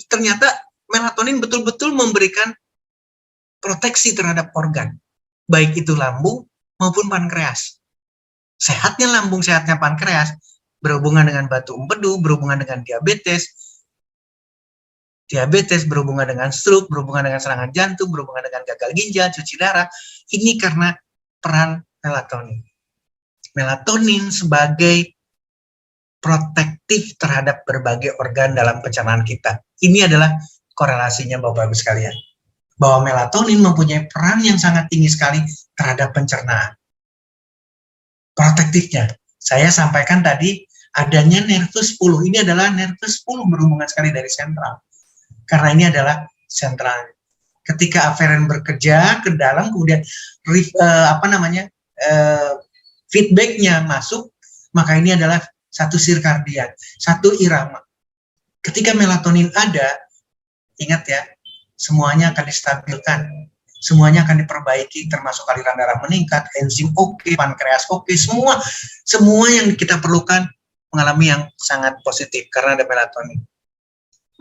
Ternyata melatonin betul-betul memberikan proteksi terhadap organ, baik itu lambung maupun pankreas. Sehatnya lambung, sehatnya pankreas berhubungan dengan batu empedu, berhubungan dengan diabetes berhubungan dengan stroke, berhubungan dengan serangan jantung, berhubungan dengan gagal ginjal, cuci darah. Ini karena peran melatonin. Melatonin sebagai protektif terhadap berbagai organ dalam pencernaan kita. Ini adalah korelasinya Bapak-Ibu sekalian. Bahwa melatonin mempunyai peran yang sangat tinggi sekali terhadap pencernaan. Protektifnya. Saya sampaikan tadi adanya nervus 10. Ini adalah nervus 10 berhubungan sekali dari sentral. Karena ini adalah sentral. Ketika aferen bekerja ke dalam, kemudian feedbacknya masuk, maka ini adalah satu sirkadian, satu irama. Ketika melatonin ada, ingat ya, semuanya akan distabilkan, semuanya akan diperbaiki, termasuk aliran darah meningkat, enzim oke, pankreas oke, semua yang kita perlukan mengalami yang sangat positif karena ada melatonin.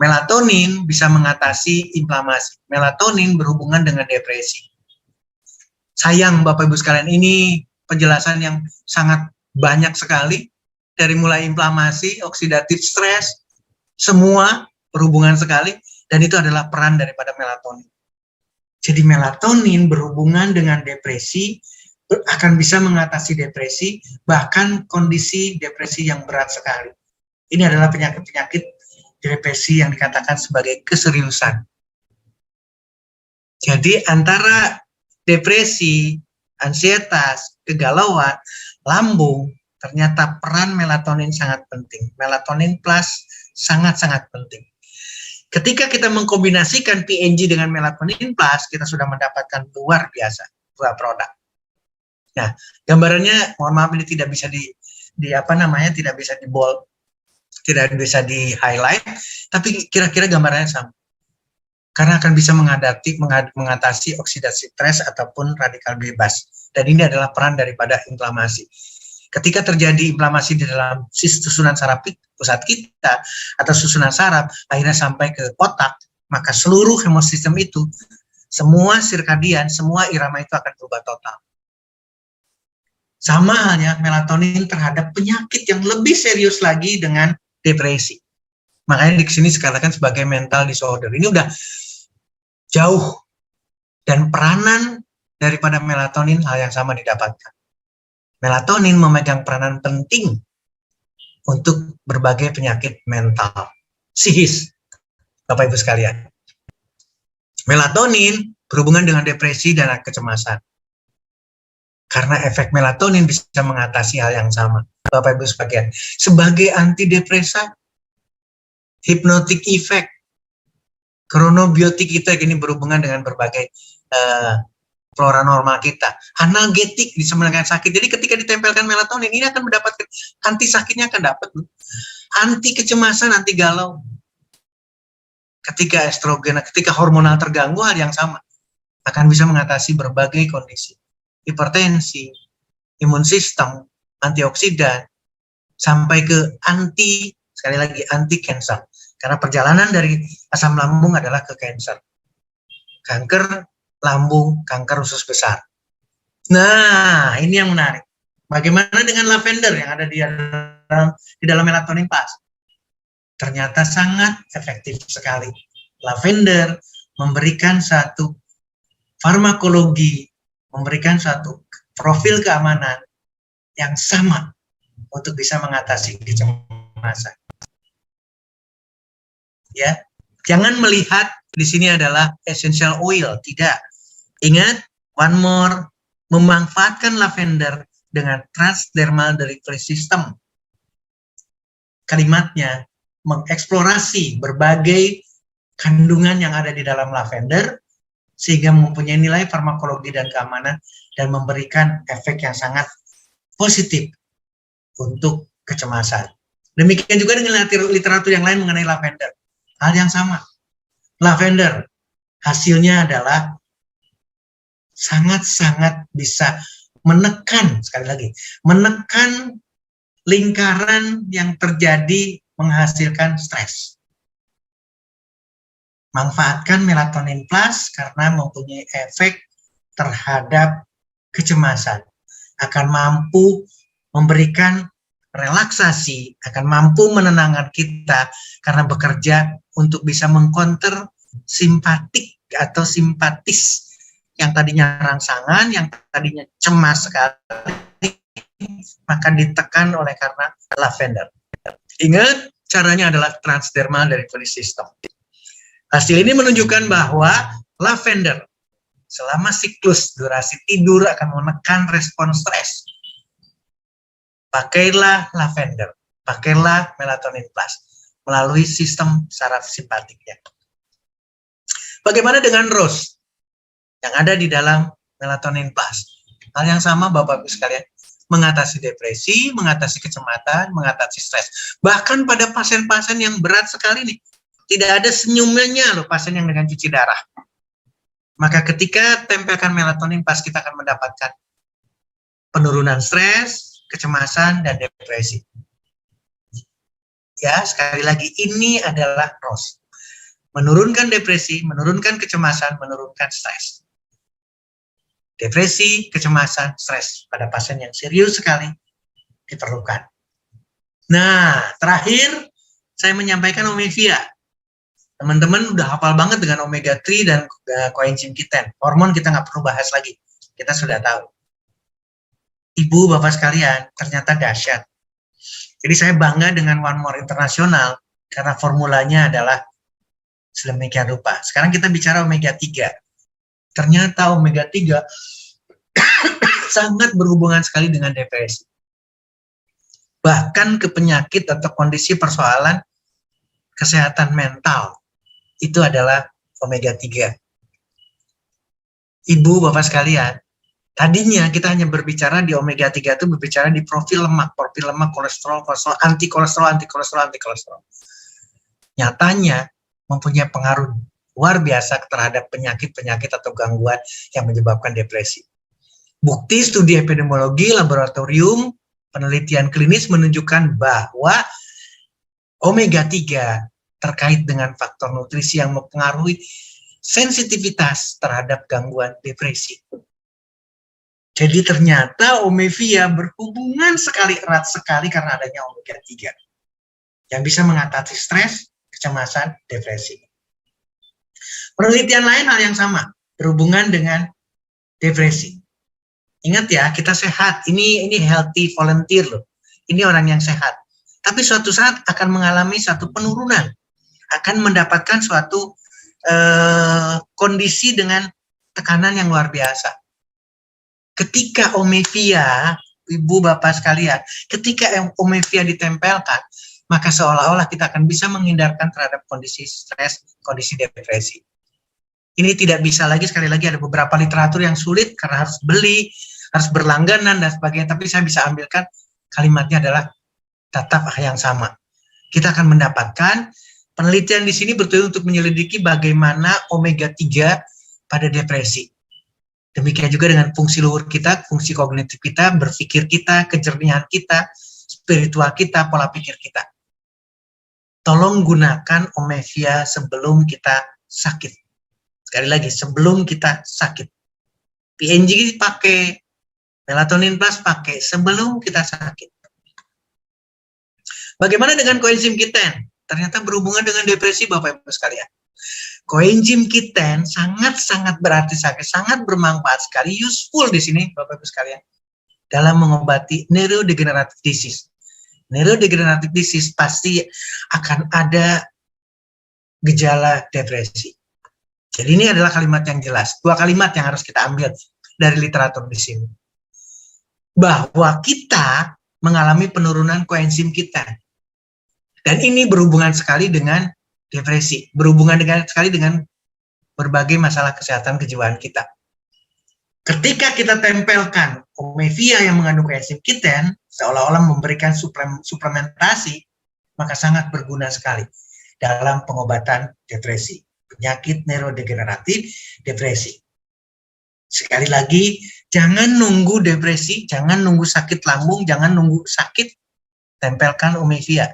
Melatonin bisa mengatasi inflamasi. Melatonin berhubungan dengan depresi. Sayang Bapak Ibu sekalian, ini penjelasan yang sangat banyak sekali. Dari mulai inflamasi, oksidatif stres, semua berhubungan sekali, dan itu adalah peran daripada melatonin. Jadi melatonin berhubungan dengan depresi, akan bisa mengatasi depresi, bahkan kondisi depresi yang berat sekali. Ini adalah penyakit-penyakit depresi yang dikatakan sebagai keseriusan. Jadi antara depresi, ansietas, kegalauan, lambung, ternyata peran melatonin sangat penting. Melatonin plus sangat-sangat penting. Ketika kita mengkombinasikan PNG dengan melatonin plus, kita sudah mendapatkan luar biasa dua produk. Nah, gambarannya, mohon maaf ini tidak bisa tidak bisa di bold, tidak bisa di highlight, tapi kira-kira gambarannya sama. Karena akan bisa mengatasi oksidasi stres ataupun radikal bebas. Dan ini adalah peran daripada inflamasi. Ketika terjadi inflamasi di dalam susunan saraf pusat kita atau susunan saraf akhirnya sampai ke otak, maka seluruh hemosistem itu, semua sirkadian, semua irama itu akan berubah total. Sama halnya melatonin terhadap penyakit yang lebih serius lagi dengan depresi. Makanya di sini dikatakan sebagai mental disorder. Ini udah jauh, dan peranan daripada melatonin hal yang sama didapatkan. Melatonin memegang peranan penting untuk berbagai penyakit mental, psikis, Bapak Ibu sekalian. Melatonin berhubungan dengan depresi dan kecemasan. Karena efek melatonin bisa mengatasi hal yang sama, Bapak Ibu sekalian. Sebagai antidepresan, hypnotic effect, chronobiotik kita ini berhubungan dengan berbagai flora normal kita. Analgetik bisa menangani sakit. Jadi ketika ditempelkan melatonin, ini akan mendapatkan anti sakitnya akan dapat. Anti kecemasan, anti galau. Ketika estrogen, ketika hormonal terganggu, hal yang sama. Akan bisa mengatasi berbagai kondisi. Hipertensi, imun sistem, antioksidan, sampai ke sekali lagi anti cancer. Karena perjalanan dari asam lambung adalah ke cancer. Kanker lambung, kanker usus besar. Nah, ini yang menarik. Bagaimana dengan lavender yang ada di dalam melatonin plus? Ternyata sangat efektif sekali. Lavender memberikan satu farmakologi, memberikan suatu profil keamanan yang sama untuk bisa mengatasi kecemasan. Ya, jangan melihat di sini adalah essential oil, tidak. Ingat, one more, memanfaatkan lavender dengan transdermal delivery system. Kalimatnya mengeksplorasi berbagai kandungan yang ada di dalam lavender sehingga mempunyai nilai farmakologi dan keamanan dan memberikan efek yang sangat positif untuk kecemasan. Demikian juga dengan literatur yang lain mengenai lavender. Hal yang sama. Lavender hasilnya adalah sangat-sangat bisa menekan, sekali lagi, menekan lingkaran yang terjadi menghasilkan stres. Manfaatkan melatonin plus karena mempunyai efek terhadap kecemasan. Akan mampu memberikan relaksasi, akan mampu menenangkan kita karena bekerja untuk bisa mengcounter simpatik atau simpatis yang tadinya rangsangan, yang tadinya cemas sekali, maka ditekan oleh karena lavender. Ingat, caranya adalah transdermal delivery system. Hasil ini menunjukkan bahwa lavender selama siklus durasi tidur akan menekan respon stres. Pakailah lavender, pakailah melatonin plus melalui sistem saraf simpatiknya. Bagaimana dengan rose yang ada di dalam melatonin plus? Hal yang sama Bapak Ibu sekalian, mengatasi depresi, mengatasi kecemasan, mengatasi stres. Bahkan pada pasien-pasien yang berat sekali nih, tidak ada senyumnya loh pasien yang dengan cuci darah. Maka ketika tempelkan melatonin plus kita akan mendapatkan penurunan stres, kecemasan, dan depresi. Ya, sekali lagi ini adalah rose. Menurunkan depresi, menurunkan kecemasan, menurunkan stres. Depresi, kecemasan, stres pada pasien yang serius sekali diperlukan. Nah, terakhir saya menyampaikan omega. Teman-teman udah hafal banget dengan omega 3 dan coenzyme Q10. Hormon kita nggak perlu bahas lagi. Kita sudah tahu. Ibu, Bapak sekalian, ternyata dahsyat. Jadi saya bangga dengan One More International karena formulanya adalah sedemikian rupa. Sekarang kita bicara omega 3. Ternyata omega 3 sangat berhubungan sekali dengan depresi. Bahkan ke penyakit atau kondisi persoalan kesehatan mental. Itu adalah omega 3. Ibu, Bapak sekalian, tadinya kita hanya berbicara di omega 3 itu berbicara di profil lemak, kolesterol, anti kolesterol. Nyatanya mempunyai pengaruh luar biasa terhadap penyakit-penyakit atau gangguan yang menyebabkan depresi. Bukti studi epidemiologi laboratorium penelitian klinis menunjukkan bahwa omega 3 terkait dengan faktor nutrisi yang mempengaruhi sensitivitas terhadap gangguan depresi. Jadi ternyata omega berhubungan sekali erat sekali karena adanya omega 3 yang bisa mengatasi stres, kecemasan, depresi. Penelitian lain hal yang sama, berhubungan dengan depresi. Ingat ya, kita sehat. Ini healthy volunteer loh. Ini orang yang sehat. Tapi suatu saat akan mengalami satu penurunan, akan mendapatkan suatu kondisi dengan tekanan yang luar biasa. Ketika omega, ibu bapak sekalian, ketika omega ditempelkan, maka seolah-olah kita akan bisa menghindarkan terhadap kondisi stres, kondisi depresi. Ini tidak bisa lagi, sekali lagi ada beberapa literatur yang sulit karena harus beli, harus berlangganan dan sebagainya, tapi saya bisa ambilkan kalimatnya adalah tetap yang sama. Kita akan mendapatkan penelitian di sini betul untuk menyelidiki bagaimana omega 3 pada depresi. Demikian juga dengan fungsi luhur kita, fungsi kognitif kita, berpikir kita, kejernihan kita, spiritual kita, pola pikir kita. Tolong gunakan omega sebelum kita sakit. Sekali lagi, sebelum kita sakit. PNG pakai, melatonin plus pakai sebelum kita sakit. Bagaimana dengan koenzim Q10? Ternyata berhubungan dengan depresi, Bapak Ibu sekalian. Koenzim Q10 sangat-sangat berarti sekali, sangat bermanfaat sekali, useful di sini, Bapak Ibu sekalian, dalam mengobati neurodegenerative disease. Neurodegenerative disease pasti akan ada gejala depresi. Jadi ini adalah kalimat yang jelas. Dua kalimat yang harus kita ambil dari literatur di sini. Bahwa kita mengalami penurunan koenzim Q10. Dan ini berhubungan sekali dengan depresi, berhubungan sekali dengan berbagai masalah kesehatan kejiwaan kita. Ketika kita tempelkan omega yang mengandung koenzim Q10, seolah-olah memberikan suplementasi, maka sangat berguna sekali dalam pengobatan depresi, penyakit neurodegeneratif, depresi. Sekali lagi, jangan nunggu depresi, jangan nunggu sakit lambung, jangan nunggu sakit, tempelkan omega.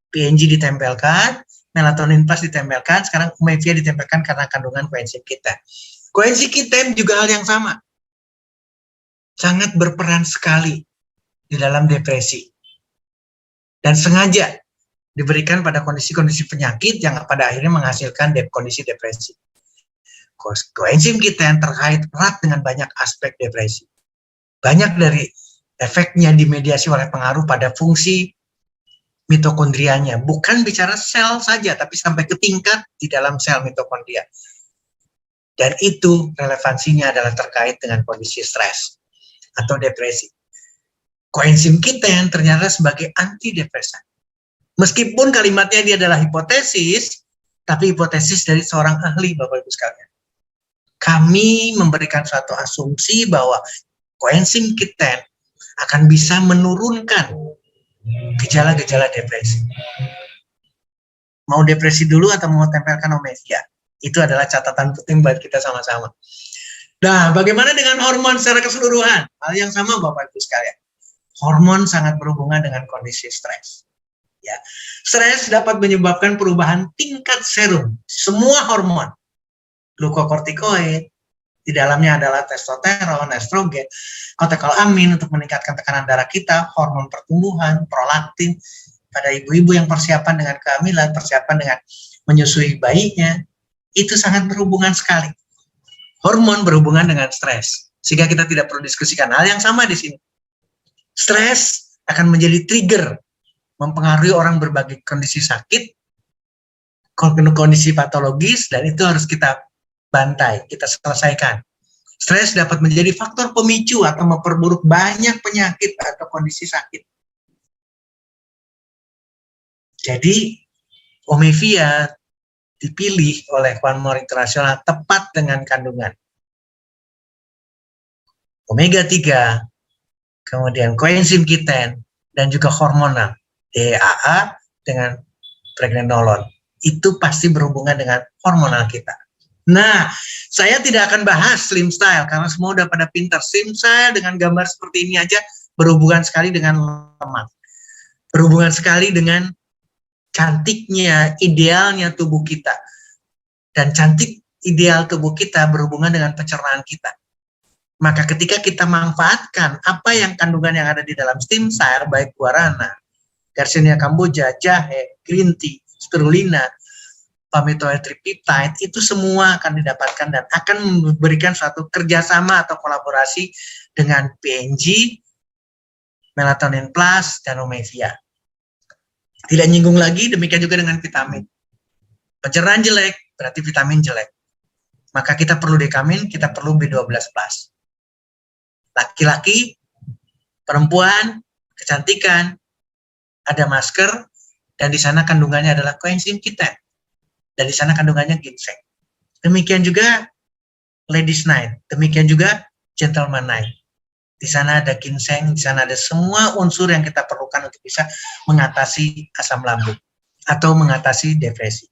PNG ditempelkan, melatonin plus ditempelkan, sekarang omega ditempelkan karena kandungan koenzim Q10. Koenzim Q10 juga hal yang sama. Sangat berperan sekali di dalam depresi. Dan sengaja diberikan pada kondisi-kondisi penyakit yang pada akhirnya menghasilkan kondisi depresi. Koenzim Q10 terkait erat dengan banyak aspek depresi. Banyak dari efeknya dimediasi oleh pengaruh pada fungsi mitokondrianya, bukan bicara sel saja, tapi sampai ke tingkat di dalam sel mitokondria. Dan itu relevansinya adalah terkait dengan kondisi stres atau depresi. Koenzim Q10 ternyata sebagai antidepresan. Meskipun kalimatnya dia adalah hipotesis, tapi hipotesis dari seorang ahli, Bapak Ibu sekalian. Kami memberikan suatu asumsi bahwa koenzim Q10 akan bisa menurunkan gejala-gejala depresi. Mau depresi dulu atau mau tempelkan omega? Itu adalah catatan penting buat kita sama-sama. Nah, bagaimana dengan hormon secara keseluruhan? Hal yang sama, Bapak Ibu sekalian. Hormon sangat berhubungan dengan kondisi stres. Ya, stres dapat menyebabkan perubahan tingkat serum. Semua hormon, glukokortikoid, di dalamnya adalah testosteron, estrogen, katecholamin untuk meningkatkan tekanan darah kita, hormon pertumbuhan, prolaktin pada ibu-ibu yang persiapan dengan kehamilan, persiapan dengan menyusui bayinya, itu sangat berhubungan sekali. Hormon berhubungan dengan stres, sehingga kita tidak perlu diskusikan hal yang sama di sini. Stres akan menjadi trigger, mempengaruhi orang berbagai kondisi sakit, kondisi patologis, dan itu harus kita bantai, kita selesaikan. Stres dapat menjadi faktor pemicu atau memperburuk banyak penyakit atau kondisi sakit. Jadi, omega dipilih oleh One More International tepat dengan kandungan omega 3, kemudian koenzim Q10, dan juga hormonal DHA dengan pregnenolon. Itu pasti berhubungan dengan hormonal kita. Nah, saya tidak akan bahas slim style karena semua udah pada pintar. Slim style dengan gambar seperti ini aja berhubungan sekali dengan lemak. Berhubungan sekali dengan cantiknya, idealnya tubuh kita. Dan cantik ideal tubuh kita berhubungan dengan pencernaan kita. Maka ketika kita manfaatkan apa yang kandungan yang ada di dalam stem cell, baik guarana, Garcinia cambogia, jahe, green tea, spirulina, palmitoyl tripeptide, itu semua akan didapatkan dan akan memberikan suatu kerjasama atau kolaborasi dengan PNG, melatonin plus, dan omega. Tidak nyinggung lagi, demikian juga dengan vitamin. Pencernaan jelek, berarti vitamin jelek. Maka kita perlu dekamin, kita perlu B12+. Laki-laki, perempuan, kecantikan, ada masker, dan di sana kandungannya adalah koenzim Q10. Dan di sana kandungannya ginseng. Demikian juga ladies night, demikian juga gentleman night. Di sana ada ginseng, di sana ada semua unsur yang kita perlukan untuk bisa mengatasi asam lambung atau mengatasi depresi.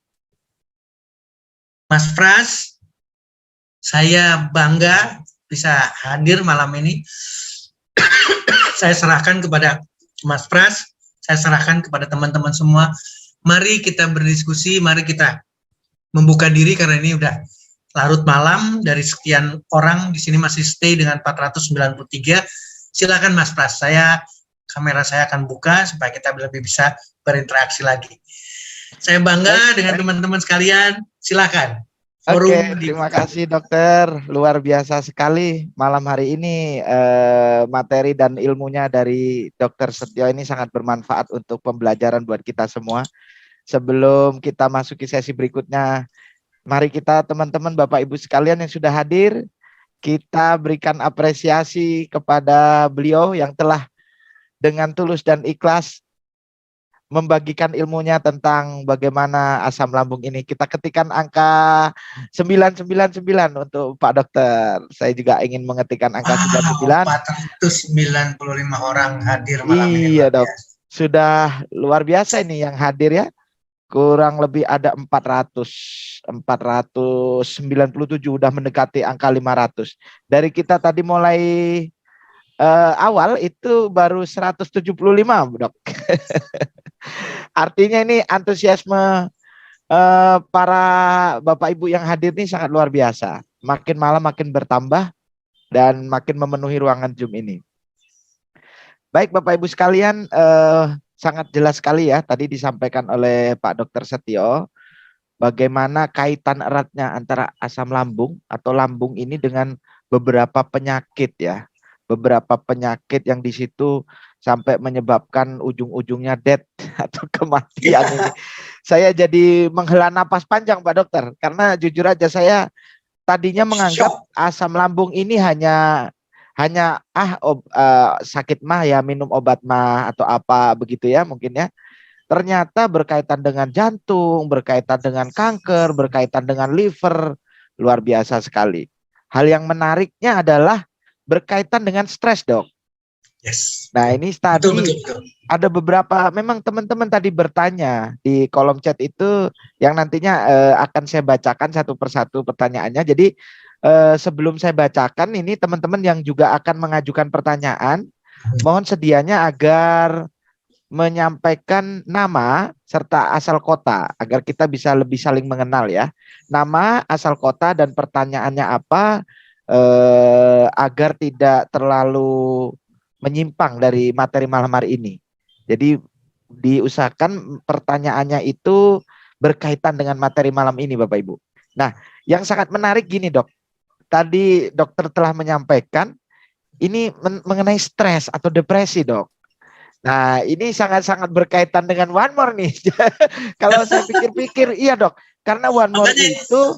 Mas Pras, saya bangga bisa hadir malam ini. Saya serahkan kepada Mas Pras, saya serahkan kepada teman-teman semua. Mari kita berdiskusi, mari kita membuka diri karena ini udah larut malam, dari sekian orang di sini masih stay dengan 493. Silakan Mas Pras, kamera saya akan buka supaya kita lebih bisa berinteraksi lagi. Saya bangga dengan teman-teman sekalian. Silakan. Oke, terima kasih dokter, luar biasa sekali malam hari ini, materi dan ilmunya dari Dokter Setio ini sangat bermanfaat untuk pembelajaran buat kita semua. Sebelum kita masuki sesi berikutnya, mari kita teman-teman Bapak Ibu sekalian yang sudah hadir, kita berikan apresiasi kepada beliau yang telah dengan tulus dan ikhlas membagikan ilmunya tentang bagaimana asam lambung ini. Kita ketikkan angka 999 untuk Pak Dokter. Saya juga ingin mengetikkan angka 99. 495 orang hadir malam ini. Iya dok, sudah luar biasa ini yang hadir ya. Kurang lebih ada 497, udah mendekati angka 500. Dari kita tadi mulai awal itu baru 175 dok. Artinya ini antusiasme para Bapak Ibu yang hadir ini sangat luar biasa. Makin malam makin bertambah dan makin memenuhi ruangan Zoom ini. Baik Bapak Ibu sekalian, sangat jelas sekali ya tadi disampaikan oleh Pak Dokter Setio bagaimana kaitan eratnya antara asam lambung atau lambung ini dengan beberapa penyakit ya. Beberapa penyakit yang di situ sampai menyebabkan ujung-ujungnya death atau kematian ini. Saya jadi menghela napas panjang Pak Dokter, karena jujur aja saya tadinya menganggap asam lambung ini hanya sakit mah ya, minum obat mah atau apa begitu ya mungkin ya. Ternyata berkaitan dengan jantung, berkaitan dengan kanker, berkaitan dengan liver, luar biasa sekali. Hal yang menariknya adalah berkaitan dengan stres dok. Yes. Nah ini tadi betul. Ada beberapa, memang teman-teman tadi bertanya di kolom chat itu yang nantinya akan saya bacakan satu persatu pertanyaannya. Jadi sebelum saya bacakan ini teman-teman yang juga akan mengajukan pertanyaan, mohon sedianya agar menyampaikan nama serta asal kota agar kita bisa lebih saling mengenal ya. Nama, asal kota dan pertanyaannya apa, agar tidak terlalu menyimpang dari materi malam hari ini. Jadi diusahakan pertanyaannya itu berkaitan dengan materi malam ini Bapak Ibu. Nah, yang sangat menarik gini dok, tadi dokter telah menyampaikan ini mengenai stres atau depresi dok. Nah ini sangat-sangat berkaitan dengan One More nih. Kalau saya pikir-pikir iya dok, karena One More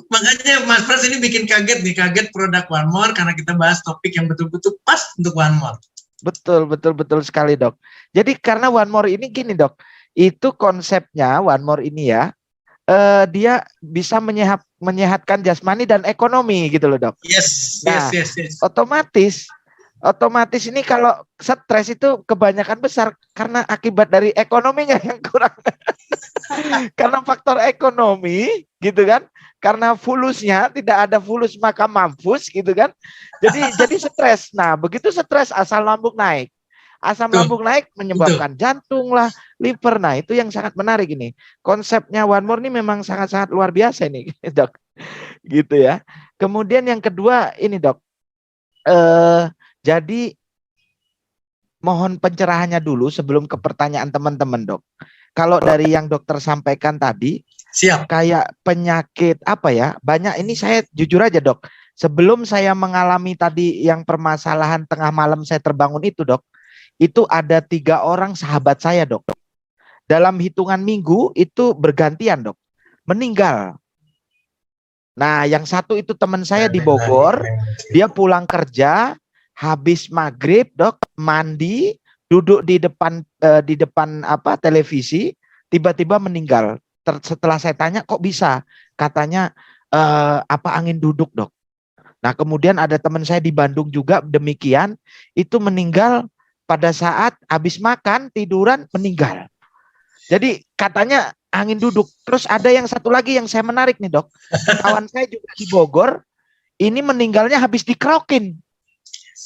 makanya Mas Pras ini bikin kaget produk One More karena kita bahas topik yang betul-betul pas untuk One More. Betul sekali dok. Jadi karena One More ini gini dok, itu konsepnya One More ini ya, dia bisa menyehatkan jasmani dan ekonomi gitu loh dok. Yes. Otomatis ini kalau stres itu kebanyakan besar karena akibat dari ekonominya yang kurang. Karena faktor ekonomi gitu kan, karena fulusnya tidak ada fulus maka mampus gitu kan. Jadi stres. Nah, begitu stres asam lambung naik. Asam lambung naik menyebabkan jantung lah, liver. Nah, itu yang sangat menarik ini. Konsepnya One More ini memang sangat-sangat luar biasa ini, Dok. Gitu ya. Kemudian yang kedua ini, Dok. Jadi mohon pencerahannya dulu sebelum ke pertanyaan teman-teman, Dok. Kalau dari yang dokter sampaikan tadi, Siap. kayak penyakit apa ya? Banyak ini saya jujur aja, Dok. Sebelum saya mengalami tadi yang permasalahan tengah malam saya terbangun itu, Dok, itu ada 3 orang sahabat saya, Dok. Dalam hitungan minggu itu bergantian, Dok, meninggal. Nah, yang satu itu teman saya di Bogor, dia pulang kerja, habis maghrib, Dok, mandi, duduk di depan apa televisi, tiba-tiba meninggal. Setelah saya tanya kok bisa, katanya apa angin duduk, Dok. Nah, kemudian ada teman saya di Bandung juga demikian, itu meninggal pada saat habis makan, tiduran, meninggal. Jadi katanya angin duduk. Terus ada yang satu lagi yang saya menarik nih, Dok. Kawan saya juga di Bogor, ini meninggalnya habis dikerokin.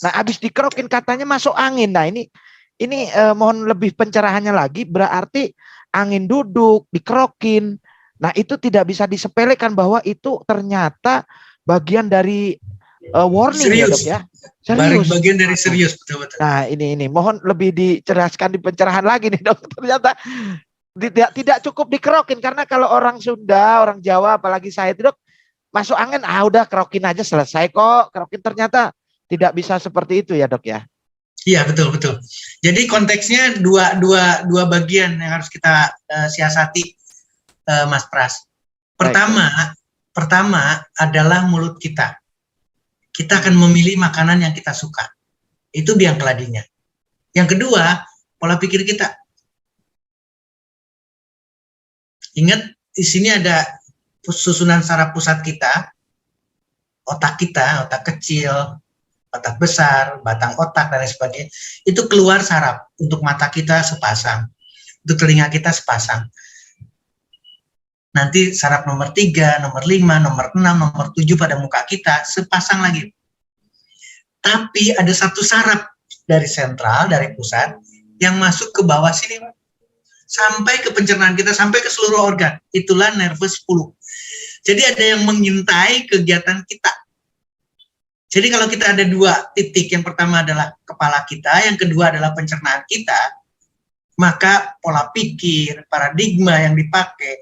Nah, habis dikerokin katanya masuk angin. Nah, ini mohon lebih pencerahannya lagi, berarti angin duduk, dikerokin. Nah, itu tidak bisa disepelekan bahwa itu ternyata bagian dari warning, Serius. ya, Dok ya. Serius. Bagian dari serius, betul-betul. Nah, ini mohon lebih diceraskan di pencerahan lagi nih, Dok. Ternyata tidak cukup dikerokin, karena kalau orang Sunda, orang Jawa, apalagi saya itu, Dok, masuk angin, udah kerokin aja selesai kok. Kerokin ternyata tidak bisa seperti itu ya, Dok ya. Iya, betul. Jadi konteksnya dua bagian yang harus kita siasati, Mas Pras. Pertama adalah mulut kita. Kita akan memilih makanan yang kita suka. Itu biang keladinya. Yang kedua, pola pikir kita. Ingat, di sini ada susunan saraf pusat kita, otak kecil, otak besar, batang otak, dan lain sebagainya. Itu keluar saraf. Untuk mata kita sepasang, untuk telinga kita sepasang. Nanti saraf nomor 3, nomor 5, nomor 6, nomor 7 pada muka kita sepasang lagi. Tapi ada satu saraf dari sentral, dari pusat, yang masuk ke bawah sini, sampai ke pencernaan kita, sampai ke seluruh organ. Itulah nervus 10. Jadi ada yang mengintai kegiatan kita. Jadi kalau kita ada 2 titik, yang pertama adalah kepala kita, yang kedua adalah pencernaan kita, maka pola pikir, paradigma yang dipakai,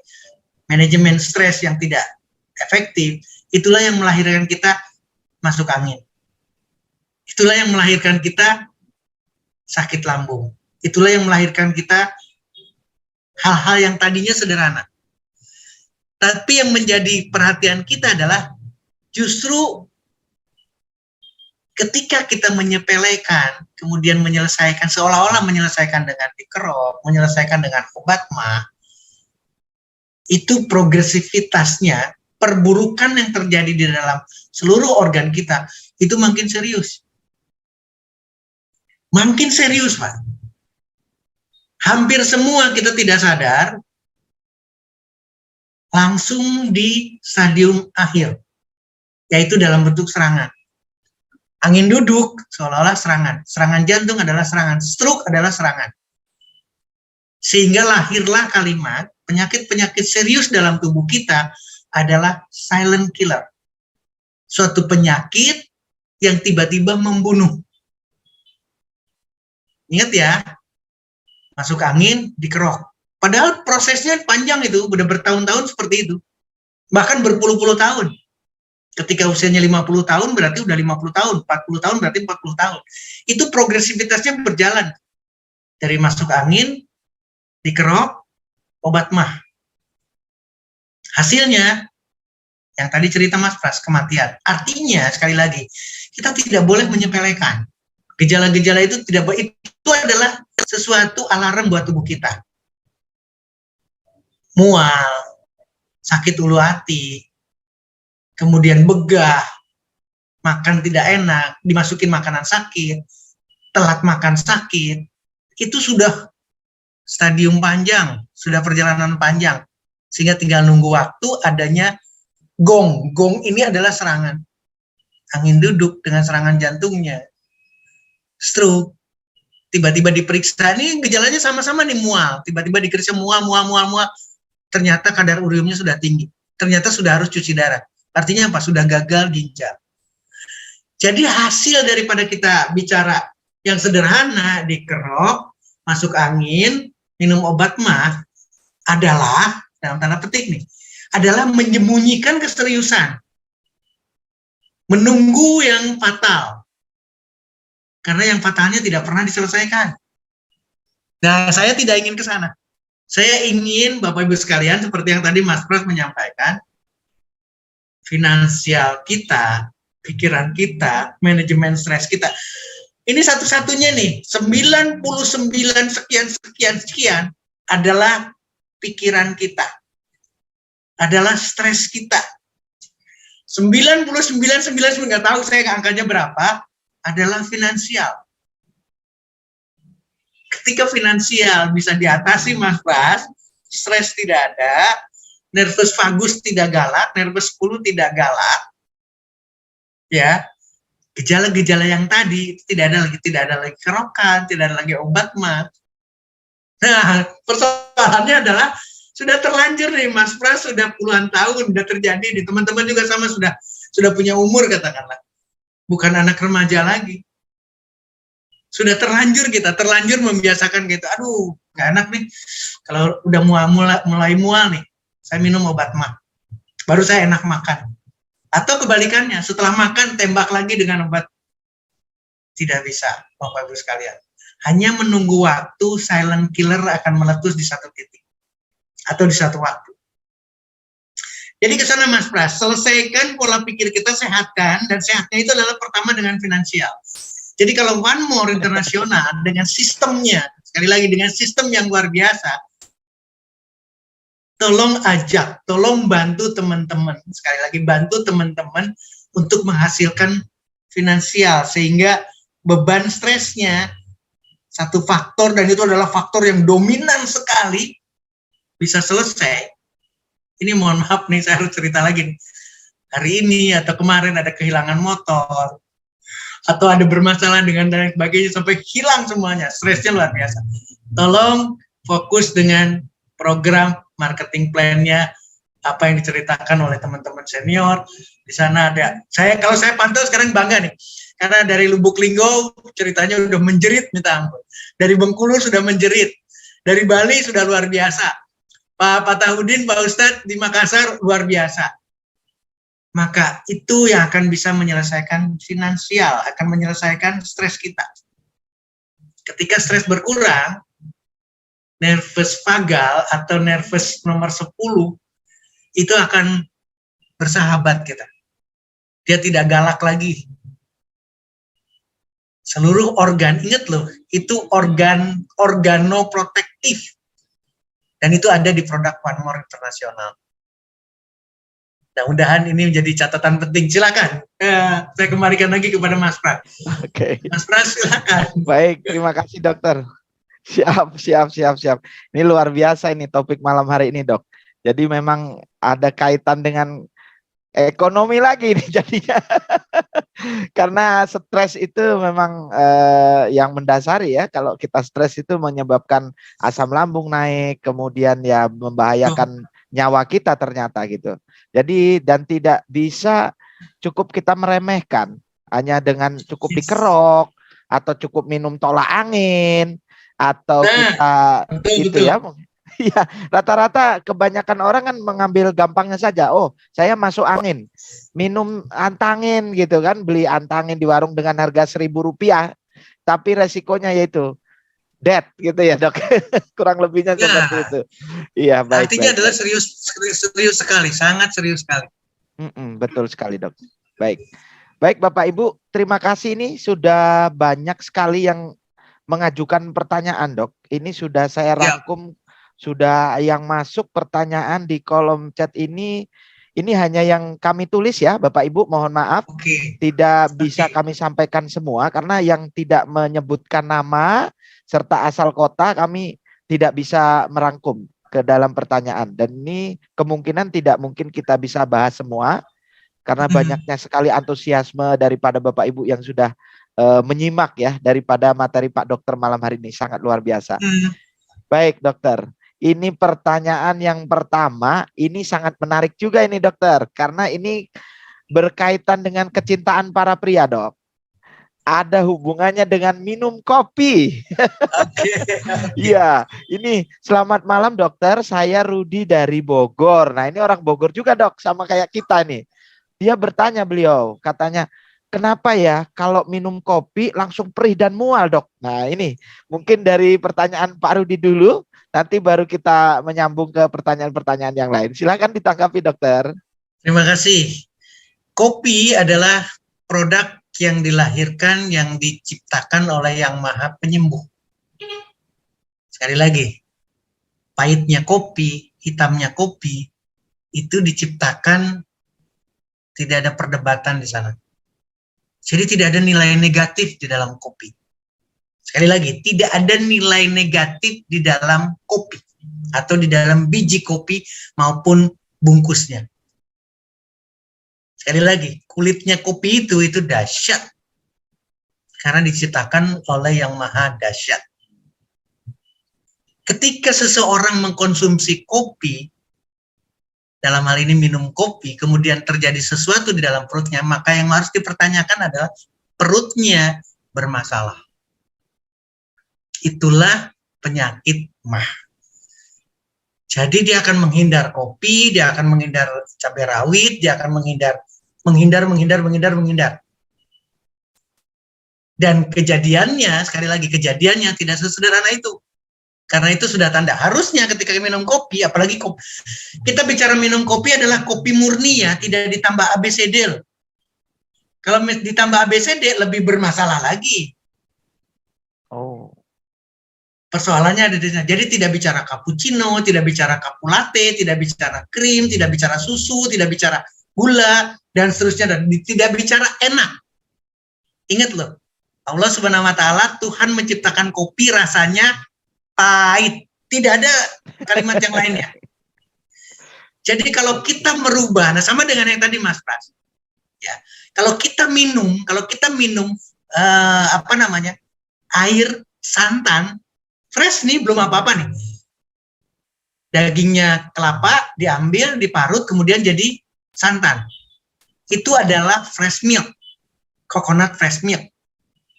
manajemen stres yang tidak efektif, itulah yang melahirkan kita masuk angin. Itulah yang melahirkan kita sakit lambung. Itulah yang melahirkan kita hal-hal yang tadinya sederhana. Tapi yang menjadi perhatian kita adalah justru ketika kita menyepelekan, kemudian menyelesaikan, seolah-olah menyelesaikan dengan dikerok, menyelesaikan dengan obat mah, itu progresivitasnya, perburukan yang terjadi di dalam seluruh organ kita, itu makin serius. Makin serius, Pak. Hampir semua kita tidak sadar, langsung di stadium akhir, yaitu dalam bentuk serangan. Angin duduk seolah-olah serangan. Serangan jantung adalah serangan. Stroke adalah serangan. Sehingga lahirlah kalimat, penyakit-penyakit serius dalam tubuh kita adalah silent killer. Suatu penyakit yang tiba-tiba membunuh. Ingat ya, masuk angin, dikerok. Padahal prosesnya panjang itu, udah bertahun-tahun seperti itu. Bahkan berpuluh-puluh tahun. Ketika usianya 50 tahun berarti udah 50 tahun, 40 tahun berarti 40 tahun. Itu progresivitasnya berjalan. Dari masuk angin, dikerok, obat mah. Hasilnya, yang tadi cerita Mas Pras, kematian. Artinya, sekali lagi, kita tidak boleh menyepelekan. Gejala-gejala itu itu adalah sesuatu alarm buat tubuh kita. Mual, sakit ulu hati, kemudian begah, makan tidak enak, dimasukin makanan sakit, telat makan sakit, itu sudah stadium panjang, sudah perjalanan panjang, sehingga tinggal nunggu waktu adanya gong. Gong ini adalah serangan. Angin duduk dengan serangan jantungnya. Stroke, tiba-tiba diperiksa, ini gejalanya sama-sama nih mual, tiba-tiba diperiksa mual, ternyata kadar uriumnya sudah tinggi, ternyata sudah harus cuci darah. Artinya apa? Sudah gagal ginjal. Jadi hasil daripada kita bicara yang sederhana, dikerok, masuk angin, minum obat mah, adalah, dalam tanda petik nih, adalah menyembunyikan keseriusan. Menunggu yang fatal. Karena yang fatalnya tidak pernah diselesaikan. Nah, saya tidak ingin ke sana. Saya ingin Bapak Ibu sekalian, seperti yang tadi Mas Pras menyampaikan, finansial kita, pikiran kita, manajemen stres kita. Ini satu-satunya nih, 99 sekian adalah pikiran kita. Adalah stres kita. 99 nggak tahu saya angkanya berapa, adalah finansial. Ketika finansial bisa diatasi, Mas Pras, stres tidak ada, nervus vagus tidak galak, nervus 10 tidak galak, ya, gejala-gejala yang tadi tidak ada lagi kerokan, tidak ada lagi obat mah. Nah, persoalannya adalah sudah terlanjur nih, Mas Pras, sudah puluhan tahun sudah terjadi, di teman-teman juga sama, sudah punya umur katakanlah, bukan anak remaja lagi. Sudah terlanjur membiasakan gitu. Aduh, nggak enak nih. Kalau udah mulai mual nih, saya minum obat mah. Baru saya enak makan. Atau kebalikannya, setelah makan tembak lagi dengan obat. Tidak bisa, Bapak Ibu sekalian. Hanya menunggu waktu silent killer akan meletus di satu titik. Atau di satu waktu. Jadi ke sana Mas Pras, selesaikan pola pikir kita, sehatkan, dan sehatnya itu adalah pertama dengan finansial. Jadi kalau One More Internasional dengan sistemnya, sekali lagi dengan sistem yang luar biasa, tolong bantu teman-teman, sekali lagi bantu teman-teman untuk menghasilkan finansial, sehingga beban stresnya, satu faktor, dan itu adalah faktor yang dominan sekali, bisa selesai. Ini mohon maaf nih, saya harus cerita lagi nih. Hari ini atau kemarin ada kehilangan motor, atau ada bermasalah dengan dan sebagainya, sampai hilang semuanya, stresnya luar biasa. Tolong fokus dengan program marketing plan-nya, apa yang diceritakan oleh teman-teman senior. Di sana ada, kalau saya pantau sekarang bangga nih, karena dari Lubuk Linggau ceritanya udah menjerit minta ampun, dari Bengkulu sudah menjerit, dari Bali sudah luar biasa, Pak Fatahudin, Pak Ustadz di Makassar luar biasa. Maka itu yang akan bisa menyelesaikan finansial, akan menyelesaikan stres kita. Ketika stres berkurang, nervus vagal atau nervus nomor 10 itu akan bersahabat kita. Dia tidak galak lagi. Seluruh organ, ingat loh, itu organoprotektif. Dan itu ada di produk One More Internasional. Mudah-mudahan ini menjadi catatan penting. Silakan, saya kembalikan lagi kepada Mas Pras. Oke. Mas Pras, silakan. Baik, terima kasih dokter. Siap. Ini luar biasa ini topik malam hari ini, Dok. Jadi memang ada kaitan dengan ekonomi lagi nih jadinya. Karena stres itu memang yang mendasari ya. Kalau kita stres itu menyebabkan asam lambung naik, kemudian ya membahayakan nyawa kita ternyata gitu. Jadi dan tidak bisa cukup kita meremehkan hanya dengan cukup dikerok atau cukup minum tolak angin atau kita gitu ya. Iya, rata-rata kebanyakan orang kan mengambil gampangnya saja. Oh, saya masuk angin, minum antangin gitu kan, beli antangin di warung dengan harga Rp1.000, tapi resikonya yaitu dead gitu ya, Dok. Kurang lebihnya seperti itu. Iya, baik. Artinya adalah serius sekali, sangat serius sekali. Betul sekali, Dok. Baik, Bapak Ibu, terima kasih, ini sudah banyak sekali yang mengajukan pertanyaan, Dok. Ini sudah saya rangkum, sudah yang masuk pertanyaan di kolom chat ini hanya yang kami tulis ya, Bapak Ibu, mohon maaf. Tidak bisa kami sampaikan semua karena yang tidak menyebutkan nama serta asal kota kami tidak bisa merangkum ke dalam pertanyaan, dan ini kemungkinan tidak mungkin kita bisa bahas semua karena banyaknya sekali antusiasme daripada Bapak Ibu yang sudah menyimak ya daripada materi Pak Dokter malam hari ini, sangat luar biasa. Baik Dokter, ini pertanyaan yang pertama ini sangat menarik juga ini Dokter, karena ini berkaitan dengan kecintaan para pria, Dok. Ada hubungannya dengan minum kopi. Oke. Iya, ini selamat malam dokter, saya Rudi dari Bogor. Nah ini orang Bogor juga dok, sama kayak kita nih. Dia bertanya beliau, katanya, kenapa ya kalau minum kopi langsung perih dan mual dok? Nah ini mungkin dari pertanyaan Pak Rudi dulu, nanti baru kita menyambung ke pertanyaan-pertanyaan yang lain. Silakan ditanggapi dokter. Terima kasih. Kopi adalah produk yang dilahirkan, yang diciptakan oleh Yang Maha Penyembuh. Sekali lagi, pahitnya kopi, hitamnya kopi, itu diciptakan, tidak ada perdebatan di sana. Jadi tidak ada nilai negatif di dalam kopi. Sekali lagi, tidak ada nilai negatif di dalam kopi, atau di dalam biji kopi maupun bungkusnya. Sekali lagi, kulitnya kopi itu dahsyat. Karena diciptakan oleh Yang Maha Dahsyat. Ketika seseorang mengkonsumsi kopi, dalam hal ini minum kopi, kemudian terjadi sesuatu di dalam perutnya, maka yang harus dipertanyakan adalah perutnya bermasalah. Itulah penyakit mah. Jadi dia akan menghindar kopi, dia akan menghindar cabai rawit, dia akan menghindar. Dan kejadiannya, sekali lagi kejadiannya tidak sesederhana itu. Karena itu sudah tanda. Harusnya ketika minum kopi, apalagi kopi, kita bicara minum kopi adalah kopi murni ya, tidak ditambah ABCD. Kalau ditambah ABCD lebih bermasalah lagi. Oh. Persoalannya ada di sana. Jadi tidak bicara cappuccino, tidak bicara capu latte, tidak bicara krim, tidak bicara susu, tidak bicara gula, dan seterusnya, dan tidak bicara enak. Ingat loh, Allah Subhanahu wa Ta'ala, Tuhan menciptakan kopi rasanya pahit. Tidak ada kalimat yang lainnya. Jadi kalau kita merubah, nah sama dengan yang tadi Mas Pras, ya, kalau kita minum air santan fresh nih, belum apa-apa nih, dagingnya kelapa diambil, diparut, kemudian jadi santan. Itu adalah fresh milk, coconut fresh milk.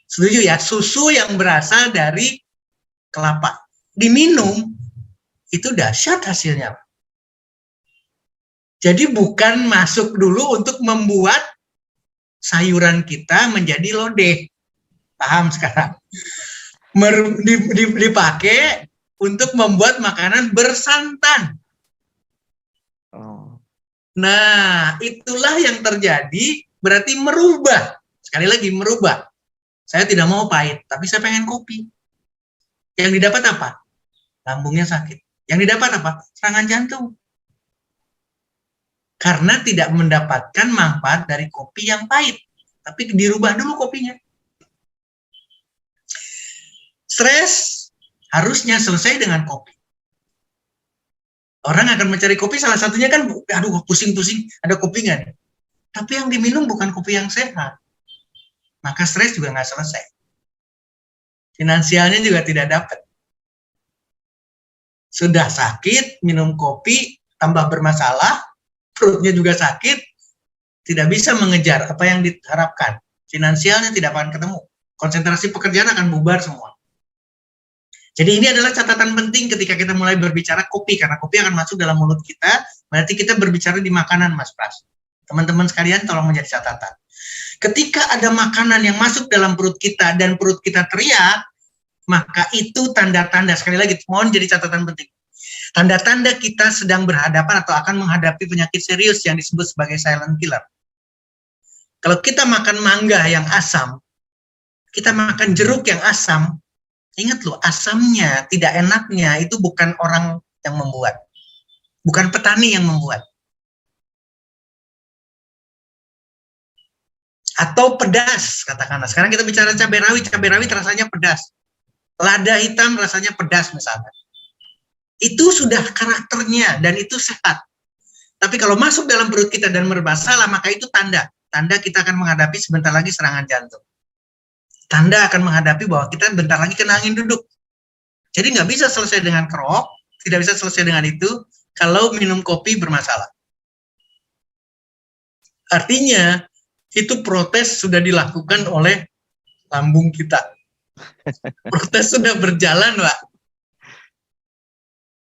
Setuju ya? Susu yang berasal dari kelapa. Diminum, itu dahsyat hasilnya. Jadi bukan masuk dulu untuk membuat sayuran kita menjadi lodeh. Paham sekarang? Dipakai untuk membuat makanan bersantan. Nah, itulah yang terjadi, berarti merubah. Sekali lagi, merubah. Saya tidak mau pahit, tapi saya pengen kopi. Yang didapat apa? Lambungnya sakit. Yang didapat apa? Serangan jantung. Karena tidak mendapatkan manfaat dari kopi yang pahit. Tapi dirubah dulu kopinya. Stres harusnya selesai dengan kopi. Orang akan mencari kopi, salah satunya kan, aduh pusing-pusing, ada kopi nggak nih? Tapi yang diminum bukan kopi yang sehat. Maka stres juga nggak selesai. Finansialnya juga tidak dapat. Sudah sakit, minum kopi, tambah bermasalah, perutnya juga sakit, tidak bisa mengejar apa yang diharapkan. Finansialnya tidak akan ketemu. Konsentrasi pekerjaan akan bubar semua. Jadi ini adalah catatan penting ketika kita mulai berbicara kopi, karena kopi akan masuk dalam mulut kita, berarti kita berbicara di makanan, Mas Pras. Teman-teman sekalian tolong menjadi catatan. Ketika ada makanan yang masuk dalam perut kita dan perut kita teriak, maka itu tanda-tanda, sekali lagi mohon jadi catatan penting. Tanda-tanda kita sedang berhadapan atau akan menghadapi penyakit serius yang disebut sebagai silent killer. Kalau kita makan mangga yang asam, kita makan jeruk yang asam, ingat loh, asamnya, tidak enaknya itu bukan orang yang membuat. Bukan petani yang membuat. Atau pedas, katakanlah. Sekarang kita bicara cabai rawit rasanya pedas. Lada hitam rasanya pedas misalnya. Itu sudah karakternya dan itu sehat. Tapi kalau masuk dalam perut kita dan bermasalah, maka itu tanda. Tanda kita akan menghadapi sebentar lagi serangan jantung. Tanda akan menghadapi bahwa kita bentar lagi kena angin duduk. Jadi nggak bisa selesai dengan kerok, tidak bisa selesai dengan itu kalau minum kopi bermasalah. Artinya itu protes sudah dilakukan oleh lambung kita. Protes sudah berjalan, Pak.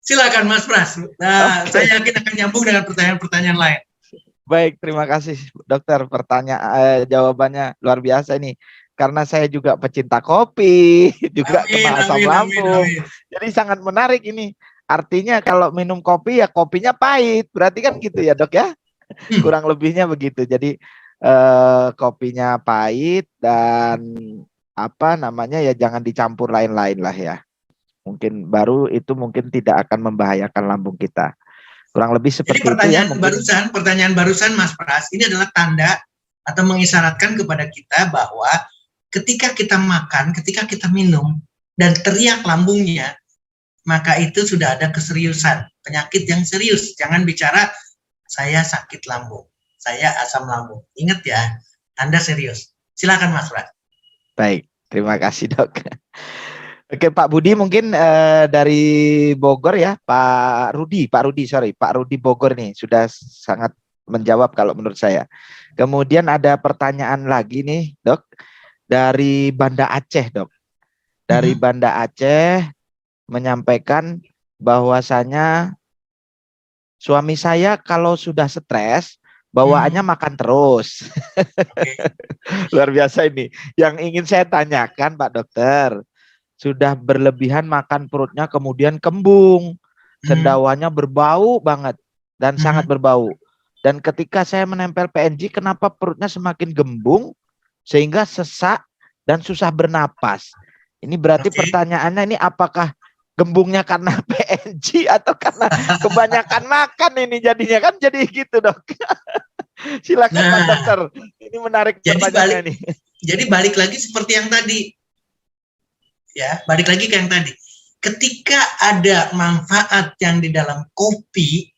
Silakan Mas Pras. Nah, saya yakin akan nyambung dengan pertanyaan-pertanyaan lain. Baik, terima kasih dokter. Jawabannya luar biasa ini. Karena saya juga pecinta kopi, juga kena asam lambung. Jadi sangat menarik ini. Artinya kalau minum kopi ya kopinya pahit. Berarti kan gitu ya dok ya? Kurang lebihnya begitu. Jadi kopinya pahit dan apa namanya ya jangan dicampur lain-lain lah ya. Mungkin baru itu mungkin tidak akan membahayakan lambung kita. Kurang lebih seperti itu ya. Pertanyaan barusan Mas Pras, ini adalah tanda atau mengisyaratkan kepada kita bahwa ketika kita makan, ketika kita minum dan teriak lambungnya, maka itu sudah ada keseriusan, penyakit yang serius. Jangan bicara saya sakit lambung, saya asam lambung. Ingat ya, Anda serius. Silakan Mas Pras. Baik, terima kasih dok. Oke Pak Budi mungkin dari Bogor ya, Pak Rudi Bogor nih sudah sangat menjawab kalau menurut saya. Kemudian ada pertanyaan lagi nih dok, dari Banda Aceh dok. Dari Banda Aceh menyampaikan bahwasanya suami saya kalau sudah stres bawaannya makan terus. Luar biasa ini. Yang ingin saya tanyakan Pak Dokter, sudah berlebihan makan perutnya kemudian kembung, cendawannya berbau banget dan sangat berbau. Dan ketika saya menempel PNG, kenapa perutnya semakin gembung sehingga sesak dan susah bernapas? Ini berarti pertanyaannya ini apakah gembungnya karena PNG atau karena kebanyakan makan ini jadinya kan jadi gitu dok. Silakan Pak Dokter. Ini menarik pertanyaannya nih. Jadi balik lagi seperti yang tadi. Ya, balik lagi ke yang tadi. Ketika ada manfaat yang di dalam kopi,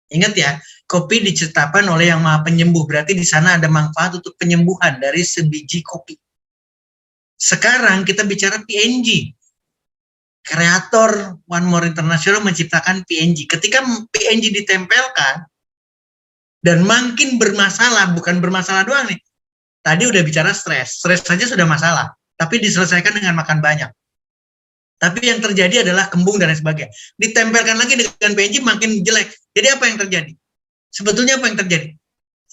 ingat ya, kopi diciptakan oleh Yang Maha Penyembuh. Berarti di sana ada manfaat untuk penyembuhan dari sebiji kopi. Sekarang kita bicara PNG. Kreator One More International menciptakan PNG. Ketika PNG ditempelkan dan makin bermasalah, bukan bermasalah doang nih. Tadi udah bicara stres. Stres saja sudah masalah, tapi diselesaikan dengan makan banyak. Tapi yang terjadi adalah kembung dan lain sebagainya. Ditempelkan lagi dengan PNG makin jelek. Jadi apa yang terjadi? Sebetulnya apa yang terjadi?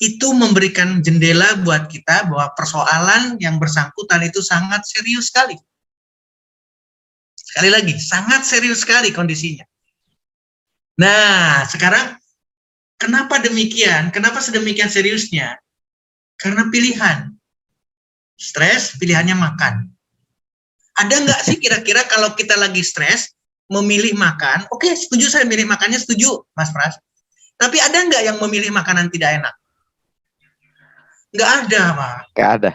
Itu memberikan jendela buat kita bahwa persoalan yang bersangkutan itu sangat serius sekali. Sekali lagi, sangat serius sekali kondisinya. Nah, sekarang kenapa demikian? Kenapa sedemikian seriusnya? Karena pilihan. Stres, pilihannya makan. Ada nggak sih kira-kira kalau kita lagi stres, memilih makan? Oke, setuju saya milih makannya, setuju Mas Pras. Tapi ada nggak yang memilih makanan tidak enak? Nggak ada, Pak. Nggak ada.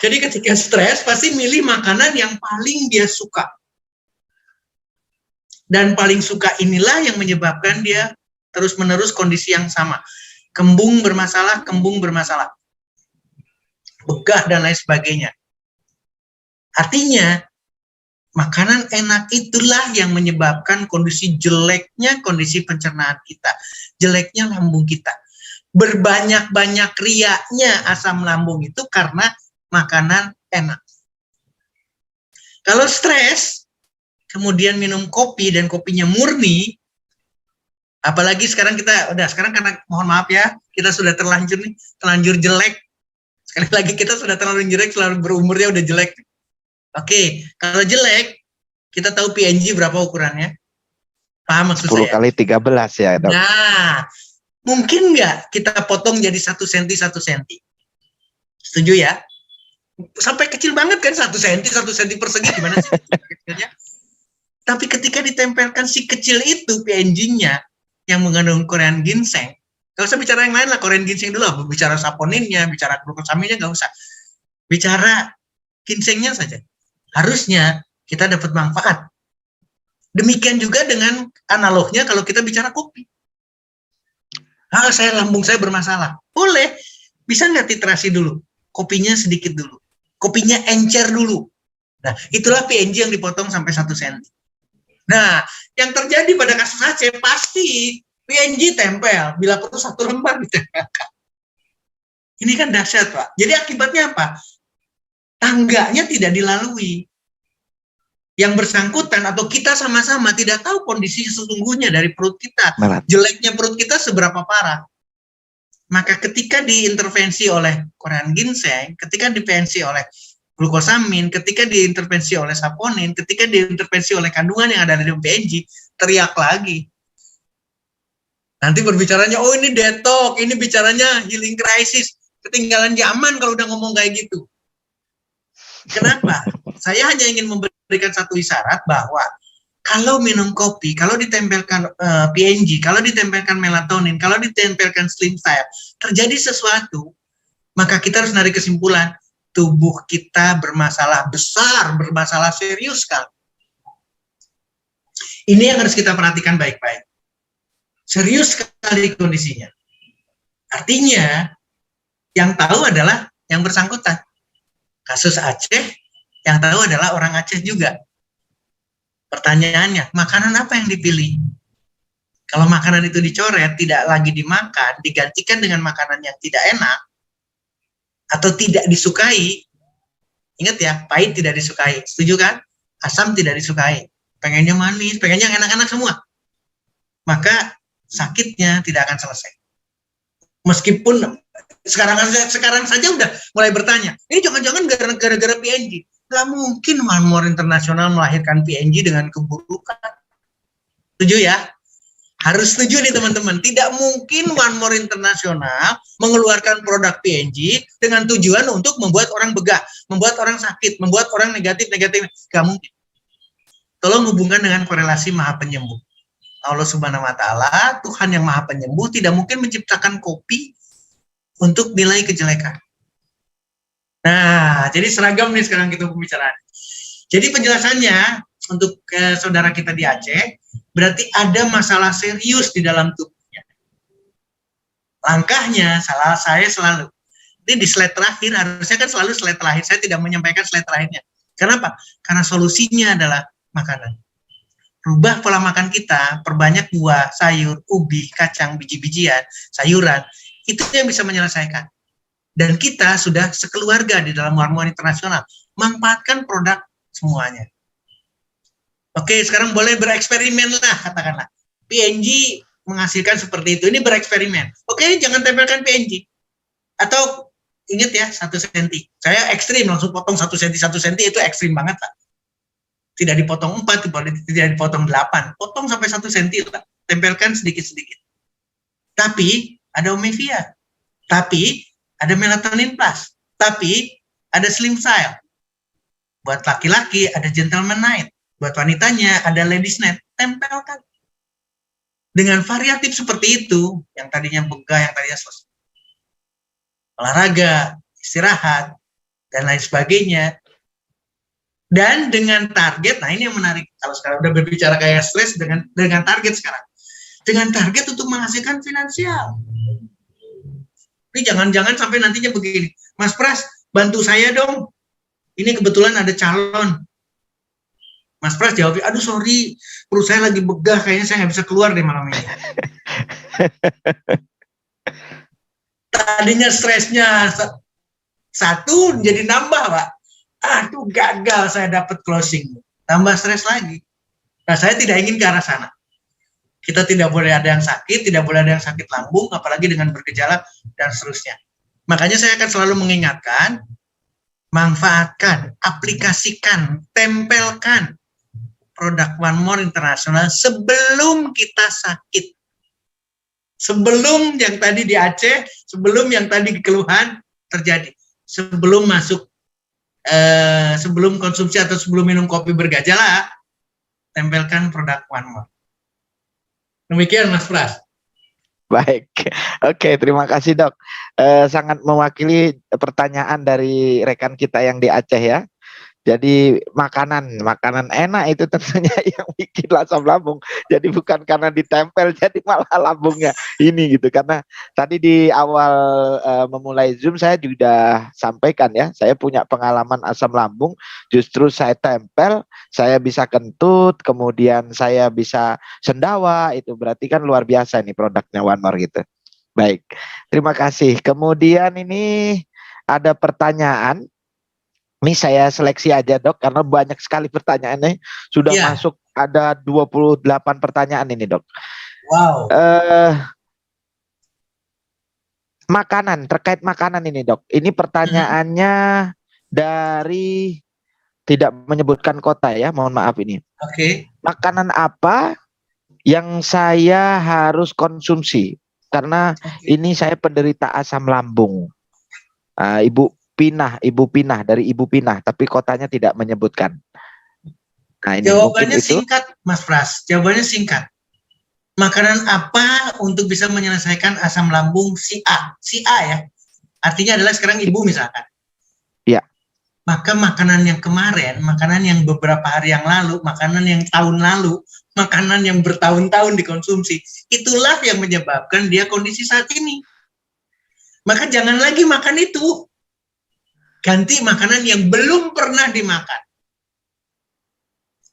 Jadi ketika stres, pasti milih makanan yang paling dia suka. Dan paling suka inilah yang menyebabkan dia terus-menerus kondisi yang sama. Kembung bermasalah, begah dan lain sebagainya. Artinya, makanan enak itulah yang menyebabkan kondisi jeleknya kondisi pencernaan kita. Jeleknya lambung kita. Berbanyak-banyak riaknya asam lambung itu karena makanan enak. Kalau stres, kemudian minum kopi dan kopinya murni, apalagi sekarang sekarang karena mohon maaf ya, kita sudah terlanjur jelek. Sekali lagi kita sudah terlalu jelek, selalu berumurnya udah jelek. Oke, kalau jelek, kita tahu PNG berapa ukurannya? Paham maksud 10 saya? 10 kali 13 ya dok. Nah, mungkin nggak kita potong jadi 1 cm 1 cm? Setuju ya? Sampai kecil banget kan 1 cm persegi gimana sih kecilnya? Tapi ketika ditempelkan si kecil itu PNG-nya yang mengandung Korean ginseng, nggak usah bicara yang lain lah, Korean ginseng dulu, bicara saponinnya, bicara glukosaminnya nggak usah, bicara ginsengnya saja. Harusnya kita dapat manfaat. Demikian juga dengan analognya kalau kita bicara kopi. Lambung saya bermasalah. Boleh, bisa nggak titrasi dulu? Kopinya sedikit dulu. Kopinya encer dulu. Nah, itulah PNG yang dipotong sampai 1 cm. Nah, yang terjadi pada kasus Aceh pasti PNG tempel, bila perlu 1 lembar ditempelkan. Ini kan dahsyat, Pak. Jadi akibatnya apa? Tangganya tidak dilalui. Yang bersangkutan atau kita sama-sama tidak tahu kondisi sesungguhnya dari perut kita. Jeleknya perut kita seberapa parah. Maka ketika diintervensi oleh Korean ginseng, ketika diintervensi oleh glukosamin, ketika diintervensi oleh saponin, ketika diintervensi oleh kandungan yang ada di PNG, teriak lagi. Nanti berbicaranya, oh ini detox, ini bicaranya healing crisis. Ketinggalan zaman kalau udah ngomong kayak gitu. Kenapa? Saya hanya ingin memberikan satu isyarat bahwa kalau minum kopi, kalau ditempelkan PNG, kalau ditempelkan melatonin, kalau ditempelkan slim style, terjadi sesuatu, maka kita harus narik kesimpulan, tubuh kita bermasalah besar, bermasalah serius sekali. Ini yang harus kita perhatikan baik-baik. Serius sekali kondisinya. Artinya, yang tahu adalah yang bersangkutan. Kasus Aceh, yang tahu adalah orang Aceh juga. Pertanyaannya, makanan apa yang dipilih? Kalau makanan itu dicoret, tidak lagi dimakan, digantikan dengan makanan yang tidak enak, atau tidak disukai, ingat ya, pahit tidak disukai, setuju kan? Asam tidak disukai, pengennya manis, pengennya enak-enak semua. Maka sakitnya tidak akan selesai. Meskipun sekarang saja udah mulai bertanya, ini jangan-jangan gara-gara PNG. Gak mungkin One More International melahirkan PNG dengan keburukan. Setuju ya? Harus setuju nih teman-teman. Tidak mungkin One More International mengeluarkan produk PNG dengan tujuan untuk membuat orang begah, membuat orang sakit, membuat orang negatif-negatif. Gak mungkin. Tolong hubungkan dengan korelasi Maha Penyembuh. Allah Subhanahu wa Ta'ala, Tuhan yang Maha Penyembuh, tidak mungkin menciptakan kopi untuk nilai kejelekan. Nah, jadi seragam nih sekarang kita pembicaraan. Jadi penjelasannya untuk saudara kita di Aceh, berarti ada masalah serius di dalam tubuhnya. Langkahnya, saya selalu, ini di slide terakhir, harusnya kan selalu slide terakhir, saya tidak menyampaikan slide terakhirnya. Kenapa? Karena solusinya adalah makanan. Rubah pola makan kita, perbanyak buah, sayur, ubi, kacang, biji-bijian, sayuran, itu yang bisa menyelesaikan. Dan kita sudah sekeluarga di dalam One More International manfaatkan produk semuanya. Oke, sekarang boleh bereksperimen lah, katakanlah. PNG menghasilkan seperti itu, ini bereksperimen. Oke, jangan tempelkan PNG. Atau ingat ya, 1 senti. Saya ekstrim, langsung potong 1 senti, 1 senti itu ekstrim banget lah. Tidak dipotong 4, tidak dipotong 8. Potong sampai 1 senti lah. Tempelkan sedikit-sedikit. Tapi ada Omevia. Tapi ada melatonin plus. Tapi ada slim style. Buat laki-laki ada gentleman night. Buat wanitanya ada ladies night. Tempelkan. Dengan variatif seperti itu, yang tadinya begah, yang tadinya selesai. Olahraga, istirahat, dan lain sebagainya. Dan dengan target, nah ini yang menarik. Kalau sekarang udah berbicara kayak stres dengan target sekarang. Dengan target untuk menghasilkan finansial. Ini jangan-jangan sampai nantinya begini. Mas Pras, bantu saya dong. Ini kebetulan ada calon. Mas Pras jawab, aduh sorry, perut saya lagi begah, kayaknya saya nggak bisa keluar deh malam ini. Tadinya stresnya 1 jadi nambah, Pak. Aduh gagal saya dapat closing. Tambah stres lagi. Nah saya tidak ingin ke arah sana. Kita tidak boleh ada yang sakit, tidak boleh ada yang sakit lambung, apalagi dengan bergejala dan seterusnya. Makanya saya akan selalu mengingatkan, manfaatkan, aplikasikan, tempelkan produk One More International sebelum kita sakit. Sebelum yang tadi di Aceh, sebelum yang tadi keluhan terjadi. Sebelum masuk, sebelum konsumsi atau sebelum minum kopi bergejala, tempelkan produk One More. Demikian Mas Pras. Baik, oke, terima kasih Dok. Sangat mewakili pertanyaan dari rekan kita yang di Aceh ya. Jadi makanan enak itu tentunya yang bikin asam lambung. Jadi bukan karena ditempel, jadi malah lambungnya ini gitu. Karena tadi di awal memulai Zoom saya juga sampaikan ya, saya punya pengalaman asam lambung. Justru saya tempel, saya bisa kentut, kemudian saya bisa sendawa. Itu berarti kan luar biasa nih produknya One More gitu. Baik, terima kasih. Kemudian ini ada pertanyaan. Ini saya seleksi aja dok, karena banyak sekali pertanyaannya. Sudah Iya. masuk ada 28 pertanyaan ini dok. Wow. Makanan, terkait makanan ini dok. Ini pertanyaannya dari tidak menyebutkan kota ya, mohon maaf ini. Oke. Makanan apa yang saya harus konsumsi? Karena ini saya penderita asam lambung. Ibu Pinah dari Ibu Pinah, tapi kotanya tidak menyebutkan. Nah, ini Jawabannya itu. singkat, Mas Pras. Jawabannya singkat. Makanan apa untuk bisa menyelesaikan asam lambung si A? Si A ya. Artinya adalah sekarang ibu misalkan. Ya. Maka makanan yang kemarin, makanan yang beberapa hari yang lalu, makanan yang tahun lalu, makanan yang bertahun-tahun dikonsumsi, itulah yang menyebabkan dia kondisi saat ini. Maka jangan lagi makan itu. Ganti makanan yang belum pernah dimakan.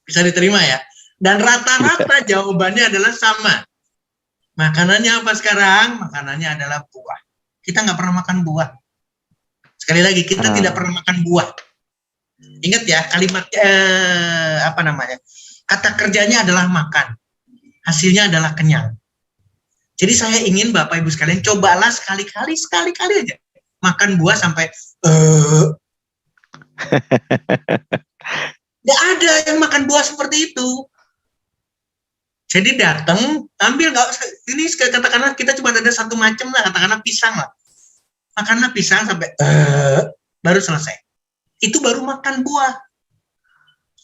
Bisa diterima ya? Dan rata-rata jawabannya adalah sama. Makanannya apa sekarang? Makanannya adalah buah. Kita nggak pernah makan buah. Sekali lagi, kita tidak pernah makan buah. Ingat ya, kalimat kata kerjanya adalah makan. Hasilnya adalah kenyang. Jadi saya ingin Bapak Ibu sekalian cobalah sekali-kali aja makan buah sampai nggak ada yang makan buah seperti itu. Jadi datang, ambil, nggak usah, ini katakanlah kita cuma ada satu macam lah, katakanlah pisang lah. Makanlah pisang sampai baru selesai. Itu baru makan buah.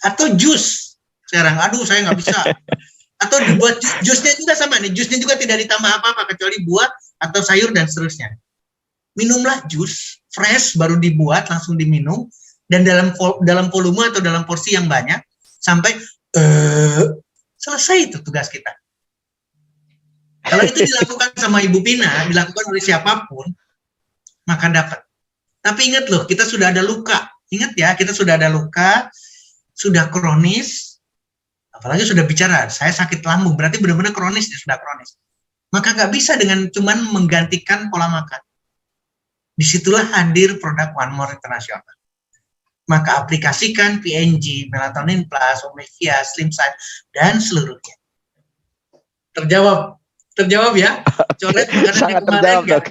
Atau jus. Sekarang, aduh saya nggak bisa. Atau dibuat jusnya juga sama nih, jusnya juga tidak ditambah apa-apa kecuali buah atau sayur dan seterusnya. Minumlah jus fresh baru dibuat langsung diminum dan dalam volume atau dalam porsi yang banyak sampai selesai itu tugas kita. Kalau itu dilakukan sama Ibu Pina, dilakukan oleh siapapun, maka dapat. Tapi ingat loh, kita sudah ada luka. Ingat ya, kita sudah ada luka, sudah kronis, apalagi sudah bicara, saya sakit lambung, berarti benar-benar kronis, sudah kronis. Maka nggak bisa dengan cuman menggantikan pola makan. Disitulah hadir produk One More International. Maka aplikasikan PNG, Melatonin Plus, Omega, Slim Side, dan seluruhnya. Terjawab ya? Coret sangat terjawab dok.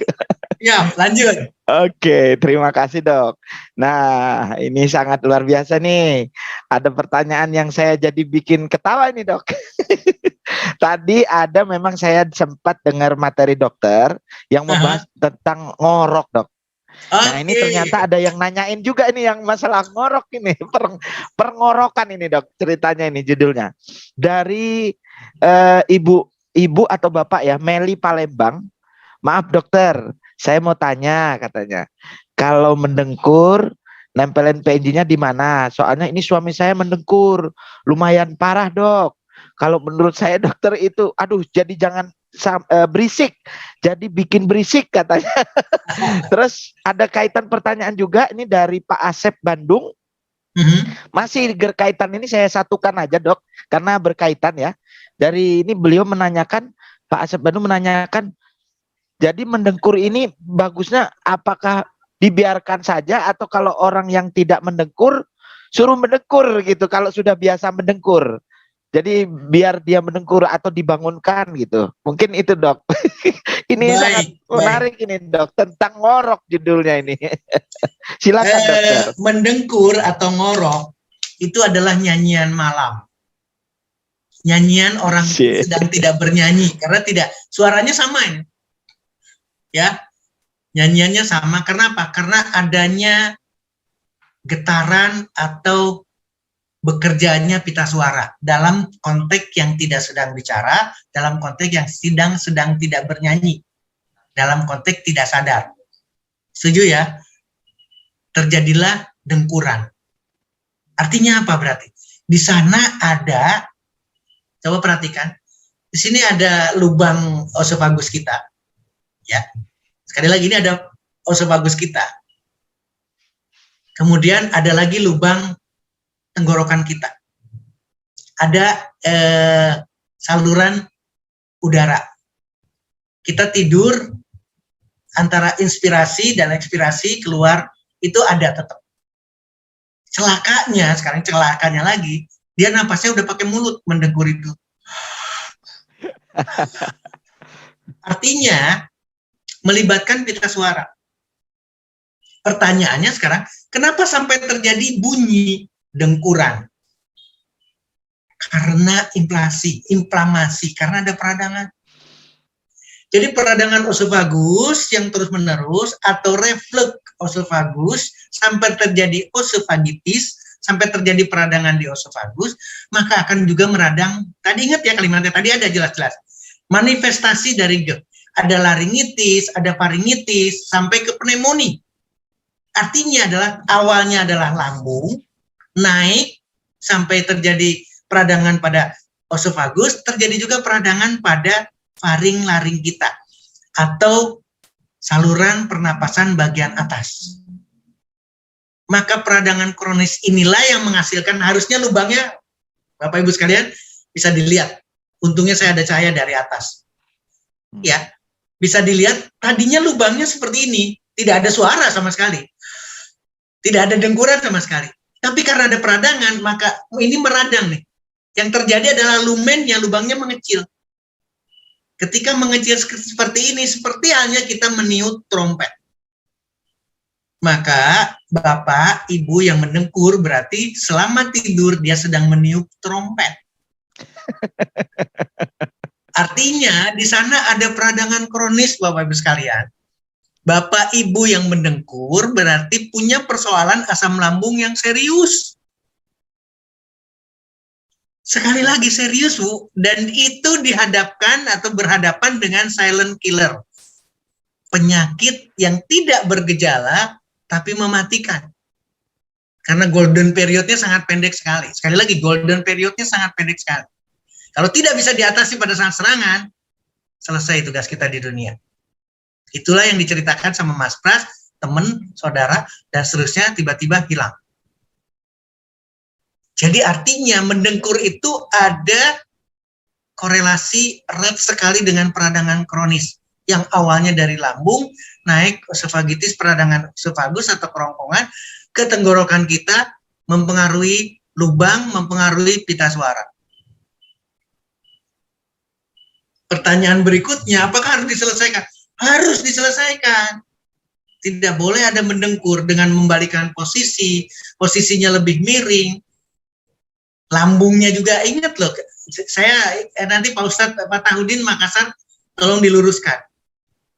Ya, lanjut. Oke, terima kasih dok. Nah, ini sangat luar biasa nih. Ada pertanyaan yang saya jadi bikin ketawa ini dok. Tadi ada memang saya sempat dengar materi dokter yang membahas tentang ngorok dok. Nah ini ternyata ada yang nanyain juga ini yang masalah ngorok ini, perngorokan ini dok, ceritanya ini judulnya. Dari ibu atau bapak ya, Meli Palembang. Maaf dokter, saya mau tanya katanya, kalau mendengkur nempelin PNG-nya di mana? Soalnya ini suami saya mendengkur, lumayan parah dok. Kalau menurut saya dokter itu, aduh jadi jangan berisik, jadi bikin berisik katanya. Terus ada kaitan pertanyaan juga ini dari Pak Asep Bandung. Masih berkaitan, ini saya satukan aja dok, karena berkaitan ya. Dari ini beliau menanyakan, Pak Asep Bandung menanyakan, jadi mendengkur ini bagusnya apakah dibiarkan saja atau kalau orang yang tidak mendengkur suruh mendengkur gitu kalau sudah biasa mendengkur. Jadi biar dia mendengkur atau dibangunkan gitu. Mungkin itu dok. Ini sangat menarik ini dok, tentang ngorok judulnya ini. Silakan dokter. Mendengkur atau ngorok itu adalah nyanyian malam. Nyanyian orang sedang tidak bernyanyi karena tidak, suaranya sama ini. Ya. Nyanyiannya sama, karena apa? Karena adanya getaran atau bekerjanya pita suara dalam konteks yang tidak sedang bicara, dalam konteks yang sedang tidak bernyanyi, dalam konteks tidak sadar. Setuju ya? Terjadilah dengkuran. Artinya apa berarti? Di sana ada, coba perhatikan, di sini ada lubang osofagus kita, ya. Sekali lagi ini ada osofagus kita. Kemudian ada lagi lubang tenggorokan kita. Ada saluran udara. Kita tidur antara inspirasi dan ekspirasi keluar itu ada tetap. Sekarang celakanya lagi, dia napasnya udah pakai mulut mendengkur itu. Artinya melibatkan pita suara. Pertanyaannya sekarang, kenapa sampai terjadi bunyi dengkuran? Karena inflamasi, karena ada peradangan. Jadi peradangan osofagus yang terus-menerus atau reflux osofagus sampai terjadi osofagitis, sampai terjadi peradangan di osofagus, maka akan juga meradang. Tadi ingat ya kalimatnya, tadi ada jelas-jelas. Manifestasi dari GERD. Ada laringitis, ada faringitis, sampai ke pneumonia. Artinya adalah awalnya adalah lambung, naik sampai terjadi peradangan pada osofagus, terjadi juga peradangan pada faring-laring kita atau saluran pernapasan bagian atas. Maka peradangan kronis inilah yang menghasilkan, harusnya lubangnya, Bapak Ibu sekalian, bisa dilihat. Untungnya saya ada cahaya dari atas. Ya, bisa dilihat tadinya lubangnya seperti ini, tidak ada suara sama sekali. Tidak ada dengkuran sama sekali. Tapi karena ada peradangan, maka ini meradang nih. Yang terjadi adalah lumennya, lubangnya mengecil. Ketika mengecil seperti ini, seperti halnya kita meniup trompet. Maka Bapak, Ibu yang mendengkur berarti selama tidur dia sedang meniup trompet. Artinya di sana ada peradangan kronis, Bapak Ibu sekalian. Bapak Ibu yang mendengkur berarti punya persoalan asam lambung yang serius. Sekali lagi serius, Bu, dan itu dihadapkan atau berhadapan dengan silent killer. Penyakit yang tidak bergejala tapi mematikan. Karena golden periodnya sangat pendek sekali. Sekali lagi, golden periodnya sangat pendek sekali. Kalau tidak bisa diatasi pada saat serangan, selesai tugas kita di dunia. Itulah yang diceritakan sama Mas Pras, teman, saudara, dan seterusnya tiba-tiba hilang. Jadi artinya mendengkur itu ada korelasi erat sekali dengan peradangan kronis. Yang awalnya dari lambung, naik osofagitis, peradangan osofagus atau kerongkongan, ke tenggorokan kita, mempengaruhi lubang, mempengaruhi pita suara. Pertanyaan berikutnya, apakah harus diselesaikan? Harus diselesaikan. Tidak boleh ada mendengkur dengan membalikan posisi, posisinya lebih miring. Lambungnya juga, ingat loh, saya nanti Pak Ustadz Pak Tahudin Makassar, tolong diluruskan.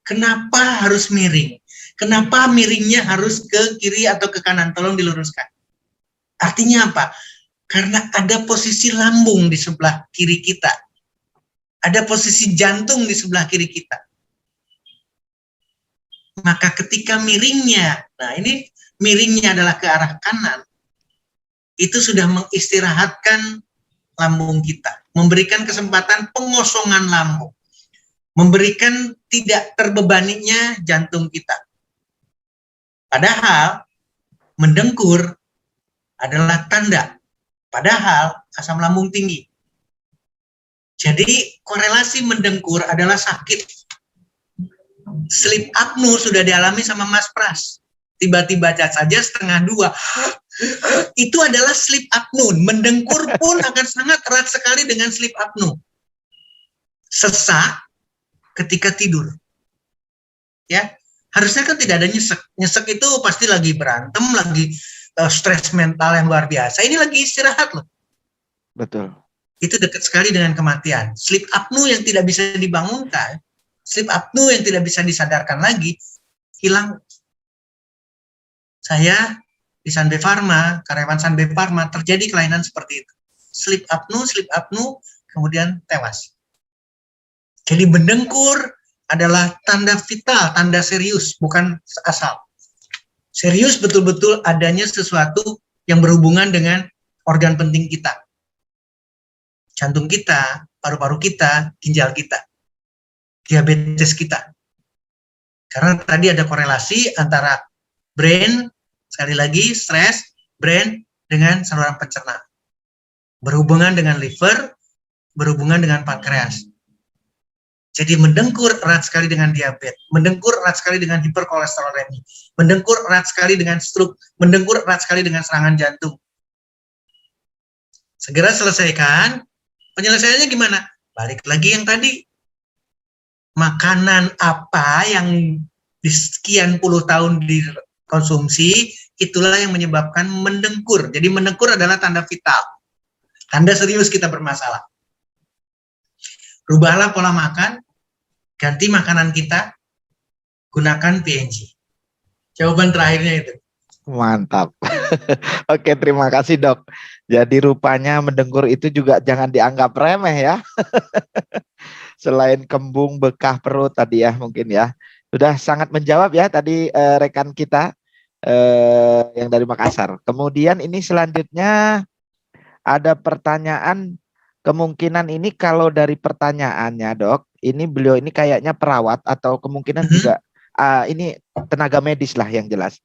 Kenapa harus miring? Kenapa miringnya harus ke kiri atau ke kanan? Tolong diluruskan. Artinya apa? Karena ada posisi lambung di sebelah kiri kita. Ada posisi jantung di sebelah kiri kita. Maka ketika miringnya, nah ini miringnya adalah ke arah kanan, itu sudah mengistirahatkan lambung kita, memberikan kesempatan pengosongan lambung, memberikan tidak terbebaninya jantung kita. Padahal mendengkur adalah tanda, padahal asam lambung tinggi. Jadi korelasi mendengkur adalah sakit. Sleep apnea sudah dialami sama Mas Pras. Tiba-tiba saja 1:30. Itu adalah sleep apnea. Mendengkur pun akan sangat erat sekali dengan sleep apnea. Sesak ketika tidur. Ya, harusnya kan tidak ada nyesek. Nyesek itu pasti lagi berantem, lagi stres mental yang luar biasa. Ini lagi istirahat loh. Betul. Itu dekat sekali dengan kematian. Sleep apnea yang tidak bisa dibangunkan, sleep apnea yang tidak bisa disadarkan lagi, hilang. Saya di Sanbe Pharma, karyawan Sanbe Pharma, terjadi kelainan seperti itu. Sleep apnea, kemudian tewas. Jadi mendengkur adalah tanda vital, tanda serius, bukan asal. Serius betul-betul adanya sesuatu yang berhubungan dengan organ penting kita. Jantung kita, paru-paru kita, ginjal kita, diabetes kita. Karena tadi ada korelasi antara brain, sekali lagi, stres, brain dengan saluran pencernaan. Berhubungan dengan liver, berhubungan dengan pankreas. Jadi mendengkur erat sekali dengan diabetes, mendengkur erat sekali dengan hiperkolesterolemi, mendengkur erat sekali dengan stroke, mendengkur erat sekali dengan serangan jantung. Segera selesaikan. Penyelesaiannya gimana? Balik lagi yang tadi. Makanan apa yang di sekian puluh tahun dikonsumsi, itulah yang menyebabkan mendengkur. Jadi mendengkur adalah tanda vital. Tanda serius kita bermasalah. Rubahlah pola makan, ganti makanan kita, gunakan PNG. Jawaban terakhirnya itu. Mantap. Oke, terima kasih dok. Jadi rupanya mendengkur itu juga jangan dianggap remeh ya. Selain kembung, bekah perut tadi ya mungkin ya. Sudah sangat menjawab ya tadi rekan kita yang dari Makassar. Kemudian ini selanjutnya ada pertanyaan, kemungkinan ini kalau dari pertanyaannya dok, ini beliau ini kayaknya perawat atau kemungkinan juga ini tenaga medis lah yang jelas.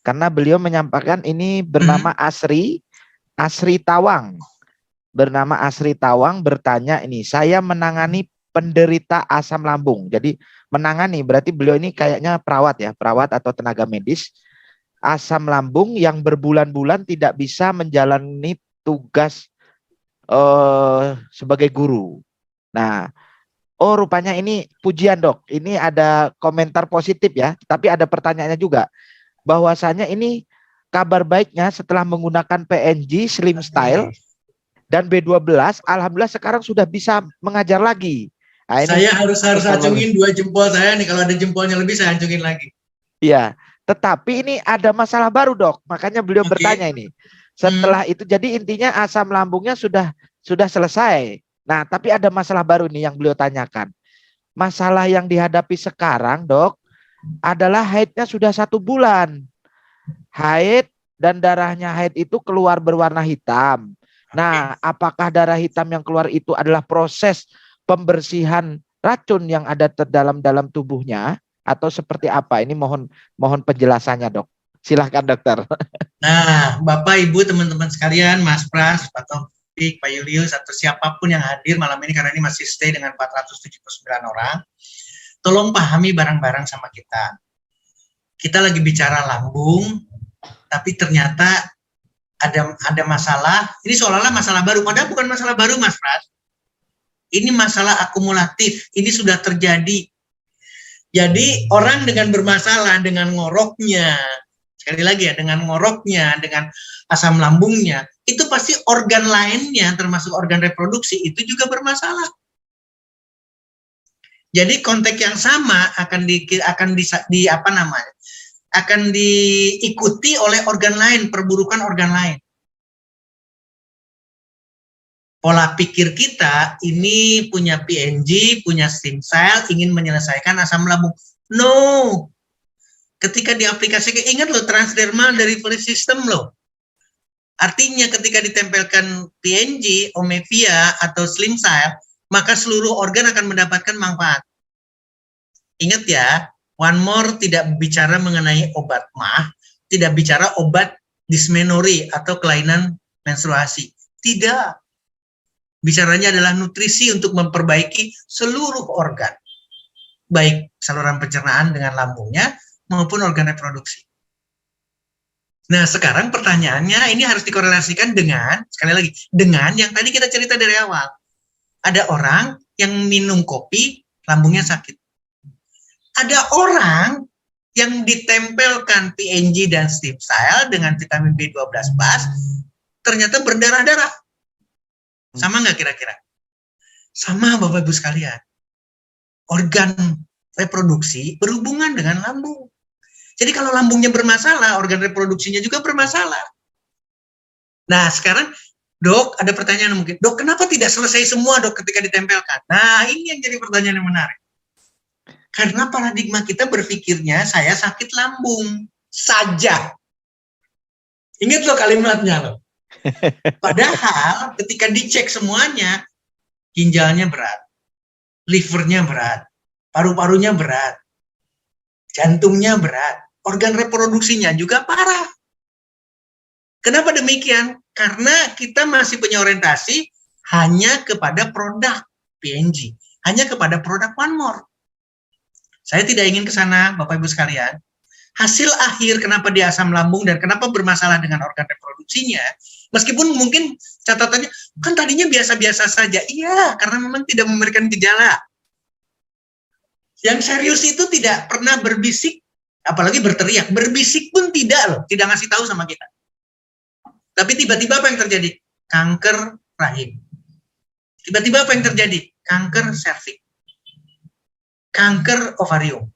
Karena beliau menyampaikan ini bernama Asri Tawang. Bernama Asri Tawang bertanya ini, saya menangani penderita asam lambung. Jadi menangani berarti beliau ini kayaknya perawat ya, perawat atau tenaga medis. Asam lambung yang berbulan-bulan tidak bisa menjalani tugas sebagai guru. Nah, oh rupanya ini pujian dok. Ini ada komentar positif ya, tapi ada pertanyaannya juga. Bahwasanya ini kabar baiknya setelah menggunakan PNG Slim Style dan B12, alhamdulillah sekarang sudah bisa mengajar lagi. Nah, saya harus acungin 2 jempol saya nih, kalau ada jempolnya lebih saya acungin lagi. Iya, tetapi ini ada masalah baru dok, makanya beliau bertanya ini. Setelah itu jadi intinya asam lambungnya sudah selesai. Nah, tapi ada masalah baru nih yang beliau tanyakan. Masalah yang dihadapi sekarang dok adalah haidnya sudah 1 bulan. Haid dan darahnya haid itu keluar berwarna hitam. Nah, apakah darah hitam yang keluar itu adalah proses pembersihan racun yang ada dalam tubuhnya atau seperti apa? Ini mohon penjelasannya dok. Silahkan dokter. Nah, Bapak, Ibu, teman-teman sekalian, Mas Pras, Pak Taufik, Pak Julius, atau siapapun yang hadir malam ini, karena ini masih stay dengan 479 orang, tolong pahami bareng-bareng sama kita. Kita lagi bicara lambung, tapi ternyata ada masalah, ini seolah-olah masalah baru, padahal bukan masalah baru, Mas Pras. Ini masalah akumulatif, ini sudah terjadi. Jadi orang dengan bermasalah, dengan ngoroknya, sekali lagi ya, dengan ngoroknya, dengan asam lambungnya, itu pasti organ lainnya, termasuk organ reproduksi, itu juga bermasalah. Jadi konteks yang sama akan diikuti oleh organ lain, perburukan organ lain. Pola pikir kita ini punya PNG, punya stem cell, ingin menyelesaikan asam lambung. No. Ketika diaplikasikan, ingat loh, transdermal delivery system loh. Artinya ketika ditempelkan PNG, Omevia, atau slim cell, maka seluruh organ akan mendapatkan manfaat. Ingat ya, one more tidak bicara mengenai obat mah, tidak bicara obat dysmenorrhea atau kelainan menstruasi. Tidak. Bicaranya adalah nutrisi untuk memperbaiki seluruh organ. Baik saluran pencernaan dengan lambungnya, maupun organ reproduksi. Nah, sekarang pertanyaannya ini harus dikorelasikan dengan, sekali lagi, dengan yang tadi kita cerita dari awal. Ada orang yang minum kopi, lambungnya sakit. Ada orang yang ditempelkan PNG dan stem cell dengan vitamin B12 plus, ternyata berdarah-darah. Sama nggak kira-kira? Sama, Bapak Ibu sekalian. Organ reproduksi berhubungan dengan lambung. Jadi kalau lambungnya bermasalah, organ reproduksinya juga bermasalah. Nah, sekarang, dok, ada pertanyaan mungkin. Dok, kenapa tidak selesai semua, dok, ketika ditempelkan? Nah, ini yang jadi pertanyaan yang menarik. Karena paradigma kita berpikirnya, saya sakit lambung saja. Ingat loh kalimatnya loh. Padahal ketika dicek semuanya, ginjalnya berat, livernya berat, paru-parunya berat, jantungnya berat, organ reproduksinya juga parah. Kenapa demikian? Karena kita masih punya orientasi hanya kepada produk PNG, hanya kepada produk One More. Saya tidak ingin ke sana, Bapak Ibu sekalian. Hasil akhir kenapa dia asam lambung dan kenapa bermasalah dengan organ reproduksinya, meskipun mungkin catatannya, kan tadinya biasa-biasa saja. Iya, karena memang tidak memberikan gejala. Yang serius itu tidak pernah berbisik, apalagi berteriak. Berbisik pun tidak loh, tidak ngasih tahu sama kita. Tapi tiba-tiba apa yang terjadi? Kanker rahim. Tiba-tiba apa yang terjadi? Kanker serviks. Kanker ovarium.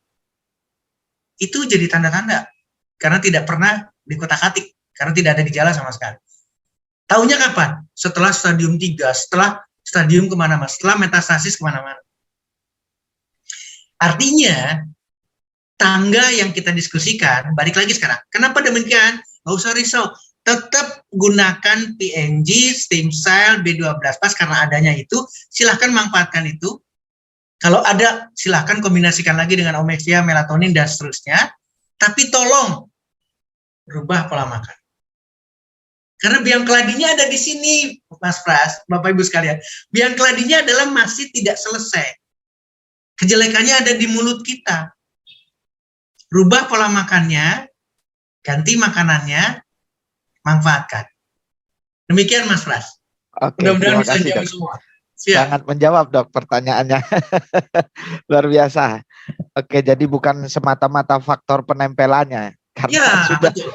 Itu jadi tanda-tanda. Karena tidak pernah dikotak-atik. Karena tidak ada gejala sama sekali. Taunya kapan? Setelah stadium 3, setelah stadium kemana-mana, setelah metastasis kemana-mana. Artinya, tangga yang kita diskusikan, balik lagi sekarang. Kenapa demikian? Nggak usah risau. Tetap gunakan PNG, stem cell, B12 pas karena adanya itu, silahkan manfaatkan itu. Kalau ada, silahkan kombinasikan lagi dengan omega, melatonin, dan seterusnya. Tapi tolong, rubah pola makan. Karena biang keladinya ada di sini, Mas Pras, Bapak Ibu sekalian. Biang keladinya adalah masih tidak selesai. Kejelekannya ada di mulut kita. Rubah pola makannya, ganti makanannya, manfaatkan. Demikian Mas Pras. Oke, Mudah-mudahan terima bisa kasih jawab Dok. semua. Sangat menjawab Dok pertanyaannya. Luar biasa. Oke, jadi bukan semata-mata faktor penempelannya, karena Ya, betul.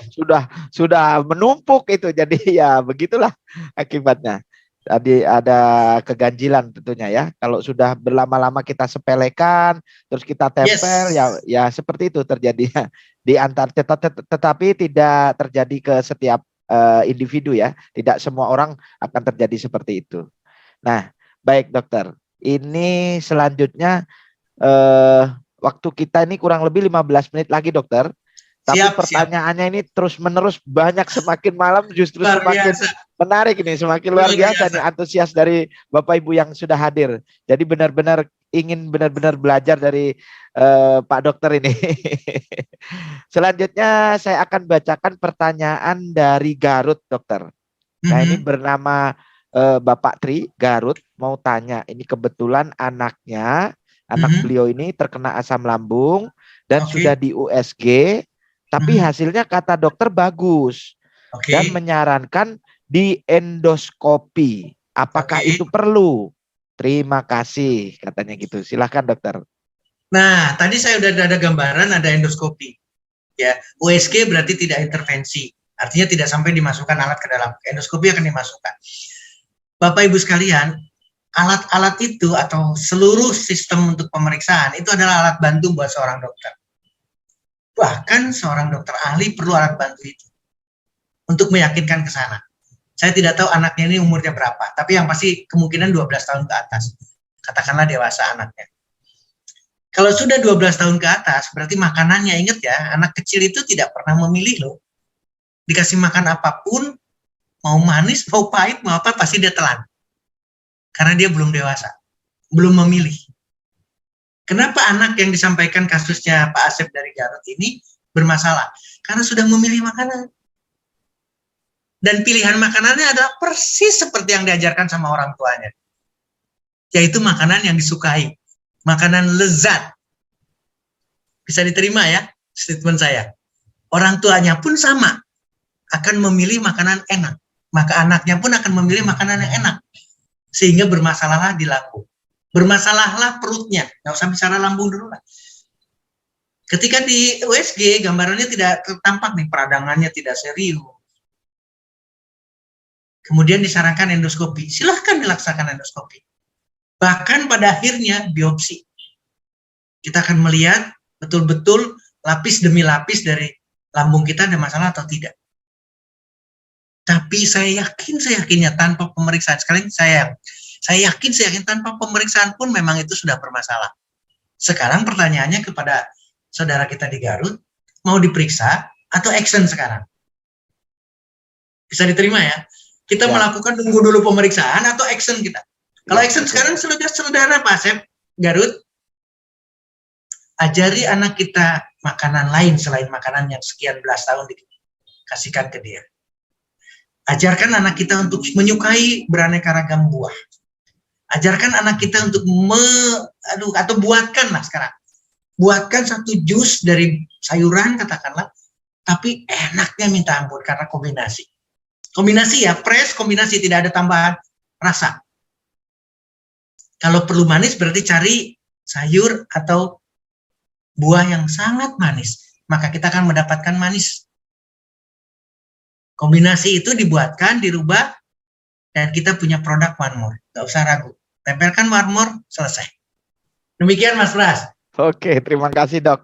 sudah menumpuk itu. Jadi ya begitulah akibatnya. Tadi ada keganjilan tentunya ya. Kalau sudah berlama-lama kita sepelekan, terus kita tempel, ya seperti itu terjadinya di antar tetapi tidak terjadi ke setiap individu ya. Tidak semua orang akan terjadi seperti itu. Nah, baik dokter. Ini selanjutnya waktu kita ini kurang lebih 15 menit lagi dokter. Tapi pertanyaannya ini terus-menerus banyak, semakin malam justru semakin menarik ini, semakin luar biasa nih antusias dari Bapak Ibu yang sudah hadir. Jadi benar-benar ingin benar-benar belajar dari Pak Dokter ini. Selanjutnya saya akan bacakan pertanyaan dari Garut, Dokter. Nah, ini bernama Bapak Tri Garut, mau tanya, ini kebetulan anak beliau ini terkena asam lambung dan sudah di USG. Tapi hasilnya kata dokter bagus dan menyarankan di endoskopi. Apakah itu perlu? Terima kasih, katanya gitu. Silahkan dokter. Nah, tadi saya udah ada gambaran, ada endoskopi. Ya, USG berarti tidak intervensi. Artinya tidak sampai dimasukkan alat ke dalam. Endoskopi akan dimasukkan. Bapak Ibu sekalian, alat-alat itu atau seluruh sistem untuk pemeriksaan itu adalah alat bantu buat seorang dokter. Bahkan seorang dokter ahli perlu alat bantu itu untuk meyakinkan ke sana. Saya tidak tahu anaknya ini umurnya berapa, tapi yang pasti kemungkinan 12 tahun ke atas. Katakanlah dewasa anaknya. Kalau sudah 12 tahun ke atas, berarti makanannya, ingat ya, anak kecil itu tidak pernah memilih loh. Dikasih makan apapun, mau manis, mau pahit, mau apa, pasti dia telan. Karena dia belum dewasa, belum memilih. Kenapa anak yang disampaikan kasusnya Pak Asep dari Garut ini bermasalah? Karena sudah memilih makanan. Dan pilihan makanannya adalah persis seperti yang diajarkan sama orang tuanya. Yaitu makanan yang disukai. Makanan lezat. Bisa diterima ya statement saya. Orang tuanya pun sama. Akan memilih makanan enak. Maka anaknya pun akan memilih makanan yang enak. Sehingga bermasalahlah di lambung. Bermasalahlah perutnya, nggak usah bicara lambung dulu lah. Ketika di USG, gambarannya tidak tampak nih, peradangannya tidak serius. Kemudian disarankan endoskopi, silahkan dilaksanakan endoskopi. Bahkan pada akhirnya biopsi. Kita akan melihat betul-betul lapis demi lapis dari lambung kita ada masalah atau tidak. Tapi saya yakinnya tanpa pemeriksaan, sekali saya yakin tanpa pemeriksaan pun memang itu sudah bermasalah. Sekarang pertanyaannya kepada saudara kita di Garut, mau diperiksa atau action sekarang? Bisa diterima ya? Kita Ya. melakukan tunggu dulu pemeriksaan atau action kita. Kalau Ya, action betul. sekarang sudah sederhana Pak Asep, Garut, ajari anak kita makanan lain selain makanan yang sekian belas tahun dikasihkan ke dia. Ajarkan anak kita untuk menyukai beraneka ragam buah. Ajarkan anak kita untuk atau buatkanlah sekarang. Buatkan satu jus dari sayuran katakanlah, tapi enaknya minta ampun karena kombinasi. Kombinasi ya, fresh kombinasi, tidak ada tambahan rasa. Kalau perlu manis berarti cari sayur atau buah yang sangat manis, maka kita akan mendapatkan manis. Kombinasi itu dibuatkan, dirubah, dan kita punya produk One More. Gak usah ragu. Tempelkan One More, selesai. Demikian Mas Pras. Oke, terima kasih dok.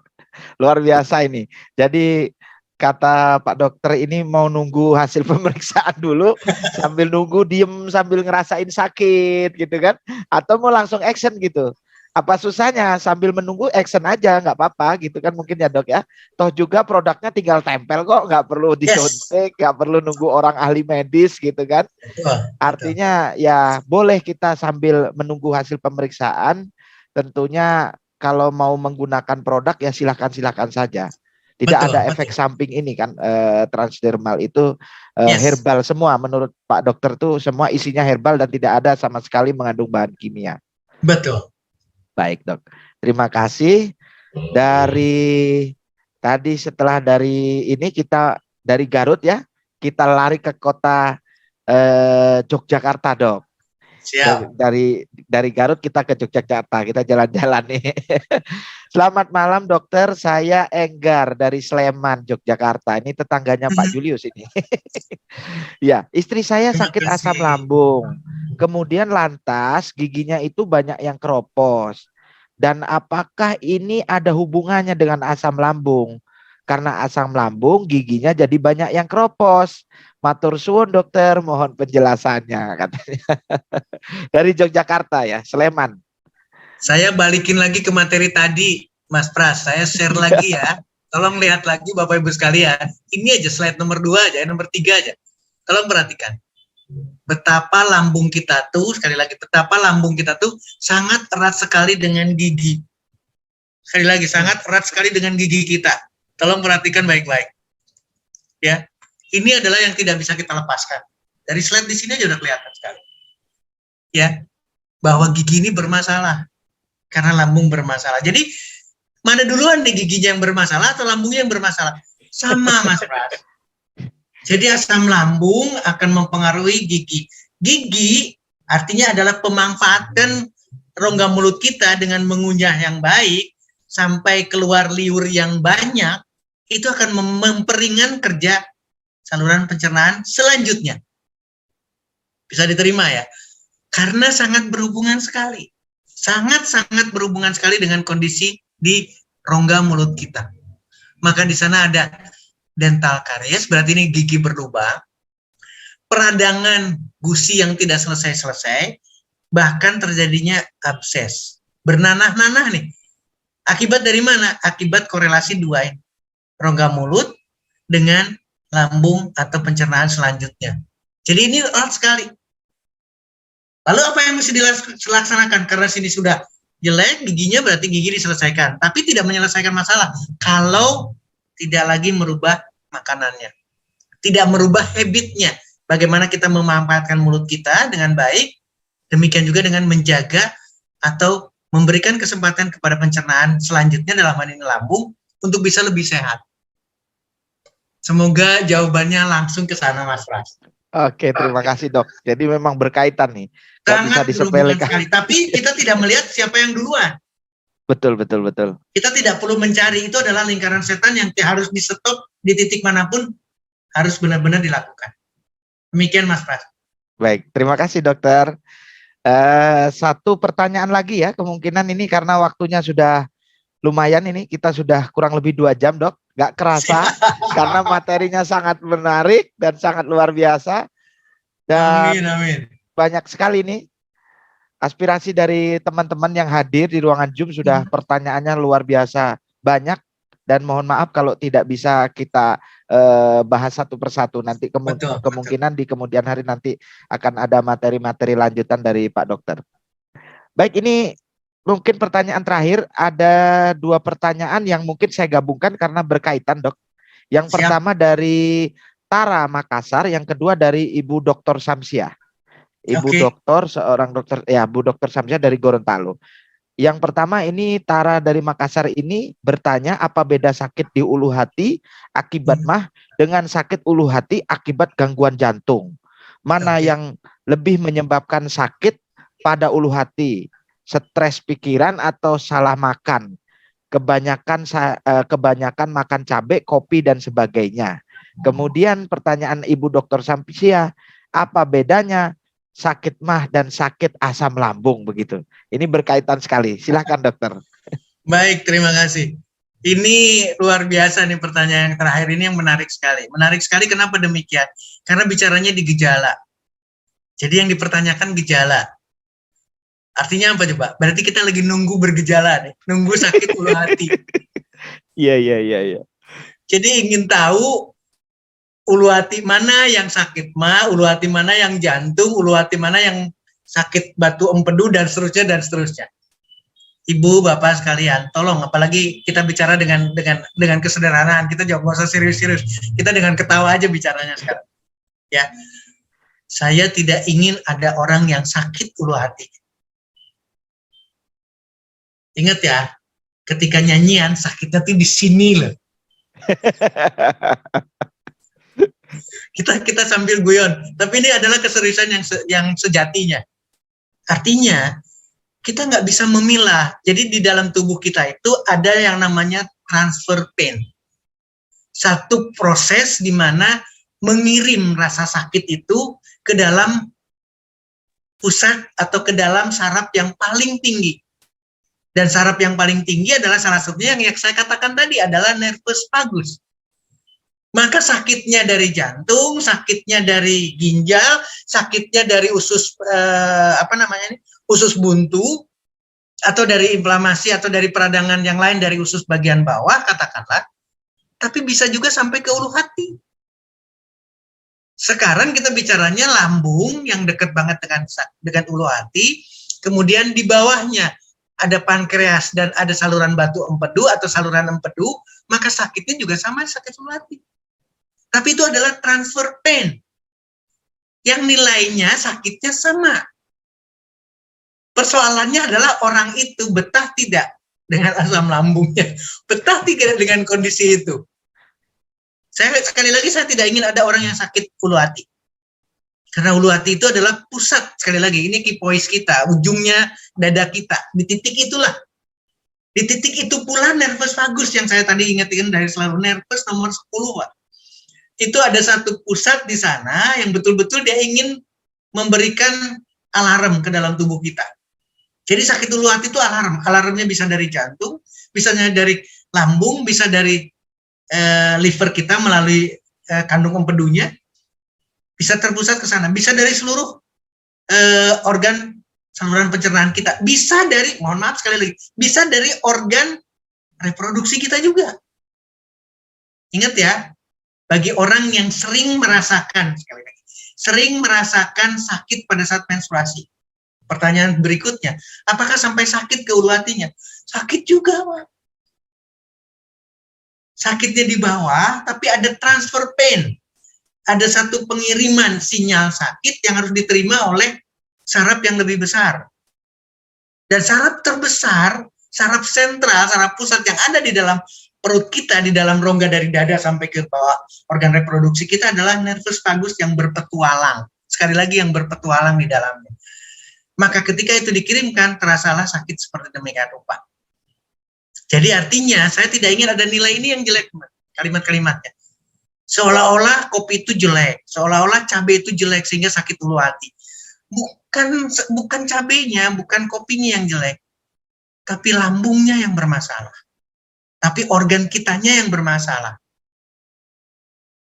Luar biasa ini. Jadi kata Pak Dokter ini mau nunggu hasil pemeriksaan dulu, sambil nunggu diem sambil ngerasain sakit gitu kan, atau mau langsung action gitu. Apa susahnya sambil menunggu action aja, nggak apa-apa gitu kan mungkin ya dok ya. Toh juga produknya tinggal tempel kok, nggak perlu disuntik, nggak perlu nunggu orang ahli medis gitu kan. Artinya ya boleh kita sambil menunggu hasil pemeriksaan. Tentunya kalau mau menggunakan produk ya silakan saja. Tidak ada efek samping ini kan, transdermal itu herbal semua menurut Pak Dokter tuh semua isinya herbal dan tidak ada sama sekali mengandung bahan kimia. Betul. Baik dok, terima kasih. Dari tadi setelah dari ini kita dari Garut ya, kita lari ke kota Yogyakarta dok. Siap. Dari Garut kita ke Yogyakarta, kita jalan-jalan nih. Selamat malam dokter, saya Enggar dari Sleman, Yogyakarta. Ini tetangganya Pak Julius ini. Ya, istri saya sakit asam lambung. Kemudian lantas giginya itu banyak yang keropos. Dan apakah ini ada hubungannya dengan asam lambung? Karena asam lambung giginya jadi banyak yang keropos. Matur suwun dokter, mohon penjelasannya katanya. Dari Yogyakarta ya, Sleman. Saya balikin lagi ke materi tadi, Mas Pras. Saya share lagi ya. Tolong lihat lagi Bapak Ibu sekalian. Ini aja slide nomor 2 aja, nomor 3 aja. Tolong perhatikan. Betapa lambung kita tuh, sekali lagi, betapa lambung kita tuh sangat erat sekali dengan gigi. Sekali lagi, sangat erat sekali dengan gigi kita. Tolong perhatikan baik-baik. Ya, ini adalah yang tidak bisa kita lepaskan. Dari slide di sini aja udah kelihatan sekali. Ya, bahwa gigi ini bermasalah karena lambung bermasalah. Jadi mana duluan nih giginya yang bermasalah atau lambungnya yang bermasalah? Sama Mas Pras. Jadi asam lambung akan mempengaruhi gigi. Gigi artinya adalah pemanfaatan rongga mulut kita dengan mengunyah yang baik sampai keluar liur yang banyak, itu akan memperingan kerja saluran pencernaan selanjutnya. Bisa diterima ya? Karena sangat berhubungan sekali. Sangat-sangat berhubungan sekali dengan kondisi di rongga mulut kita. Maka di sana ada dental karies, berarti ini gigi berlubang, peradangan gusi yang tidak selesai-selesai, bahkan terjadinya abses, bernanah-nanah nih. Akibat dari mana? Akibat korelasi dua ini, rongga mulut dengan lambung atau pencernaan selanjutnya. Jadi ini erat sekali. Lalu apa yang mesti dilaksanakan? Karena sini sudah jelek giginya, berarti gigi diselesaikan, tapi tidak menyelesaikan masalah kalau tidak lagi merubah makanannya, tidak merubah habitnya. Bagaimana kita memanfaatkan mulut kita dengan baik, demikian juga dengan menjaga atau memberikan kesempatan kepada pencernaan selanjutnya dalam hal ini lambung untuk bisa lebih sehat. Semoga jawabannya langsung ke sana Mas Pras. Oke, terima kasih dok. Jadi memang berkaitan nih. Sangat berhubungan sekali, tapi kita tidak melihat siapa yang duluan. Betul. Kita tidak perlu mencari, itu adalah lingkaran setan yang harus di-stop di titik manapun, harus benar-benar dilakukan. Demikian Mas Pras. Baik, terima kasih dokter. Satu pertanyaan lagi ya, kemungkinan ini karena waktunya sudah lumayan ini, kita sudah kurang lebih 2 jam dok. Gak kerasa karena materinya sangat menarik dan sangat luar biasa. Dan amin. Banyak sekali nih aspirasi dari teman-teman yang hadir di ruangan Zoom, sudah pertanyaannya luar biasa banyak dan mohon maaf kalau tidak bisa kita bahas satu persatu. Nanti Betul, kemungkinan di kemudian hari nanti akan ada materi-materi lanjutan dari Pak Dokter. Baik, ini mungkin pertanyaan terakhir. Ada 2 pertanyaan yang mungkin saya gabungkan karena berkaitan, Dok. Yang Siap. pertama dari Tara Makassar, yang kedua dari Ibu Dr. Samsia. Ibu Oke. dokter, seorang dokter, ya Bu Dr. Samsia dari Gorontalo. Yang pertama ini Tara dari Makassar ini bertanya, apa beda sakit di ulu hati akibat mah dengan sakit ulu hati akibat gangguan jantung? Mana Oke. yang lebih menyebabkan sakit pada ulu hati? Stres pikiran atau salah makan? Kebanyakan makan cabai, kopi dan sebagainya. Kemudian pertanyaan Ibu Dr. Samsia, apa bedanya sakit mah dan sakit asam lambung begitu? Ini berkaitan sekali. Silakan dokter. Baik, terima kasih. Ini luar biasa nih pertanyaan yang terakhir ini, yang menarik sekali. Menarik sekali, kenapa demikian? Karena bicaranya di gejala. Jadi yang dipertanyakan gejala. Artinya apa coba? Berarti kita lagi nunggu bergejala nih, nunggu sakit ulu hati. Iya. Jadi ingin tahu ulu hati mana yang sakit mah, ulu hati mana yang jantung, ulu hati mana yang sakit batu empedu dan seterusnya dan seterusnya. Ibu, bapak sekalian, tolong, apalagi kita bicara dengan kesederhanaan, kita jawab nggak usah serius-serius, kita dengan ketawa aja bicaranya sekarang. Ya, saya tidak ingin ada orang yang sakit ulu hati. Ingat ya, ketika nyanyian sakitnya tuh di sini loh. kita sambil guyon, tapi ini adalah keseriusan yang sejatinya. Artinya kita nggak bisa memilah. Jadi di dalam tubuh kita itu ada yang namanya transfer pain. Satu proses di mana mengirim rasa sakit itu ke dalam pusat atau ke dalam saraf yang paling tinggi. Dan saraf yang paling tinggi adalah salah satunya yang saya katakan tadi adalah nervus vagus. Maka sakitnya dari jantung, sakitnya dari ginjal, sakitnya dari usus usus buntu, atau dari inflamasi atau dari peradangan yang lain dari usus bagian bawah katakanlah, tapi bisa juga sampai ke ulu hati. Sekarang kita bicaranya lambung yang dekat banget dengan ulu hati, kemudian di bawahnya ada pankreas dan ada saluran batu empedu atau saluran empedu, maka sakitnya juga sama sakit ulu hati. Tapi itu adalah transfer pain. Yang nilainya sakitnya sama. Persoalannya adalah orang itu betah tidak dengan asam lambungnya. Betah tidak dengan kondisi itu. Sekali lagi saya tidak ingin ada orang yang sakit ulu hati. Karena ulu hati itu adalah pusat, sekali lagi, ini key points kita, ujungnya dada kita. Di titik itulah. Di titik itu pula nervus vagus yang saya tadi ingatkan dari selalu nervus nomor 10, Pak. Itu ada satu pusat di sana yang betul-betul dia ingin memberikan alarm ke dalam tubuh kita. Jadi sakit ulu hati itu alarm. Alarmnya bisa dari jantung, bisa dari lambung, bisa dari liver kita melalui kandung empedunya, bisa terpusat ke sana, bisa dari seluruh organ saluran pencernaan kita, bisa dari, mohon maaf sekali lagi, bisa dari organ reproduksi kita juga. Ingat ya, bagi orang yang sering merasakan, sekali lagi, sering merasakan sakit pada saat menstruasi. Pertanyaan berikutnya, apakah sampai sakit ke ulu hatinya? Sakit juga, Pak. Sakitnya di bawah, tapi ada transfer pain. Ada satu pengiriman sinyal sakit yang harus diterima oleh saraf yang lebih besar. Dan saraf terbesar, saraf sentral, saraf pusat yang ada di dalam perut kita, di dalam rongga dari dada sampai ke bawah organ reproduksi kita adalah nervus vagus yang berpetualang. Sekali lagi, yang berpetualang di dalamnya. Maka ketika itu dikirimkan, terasalah sakit seperti demikian rupa. Jadi artinya, saya tidak ingin ada nilai ini yang jelek, kalimat-kalimatnya. Seolah-olah kopi itu jelek, seolah-olah cabai itu jelek sehingga sakit ulu hati. Bukan cabainya, bukan kopinya yang jelek, tapi lambungnya yang bermasalah. Tapi organ kitanya yang bermasalah.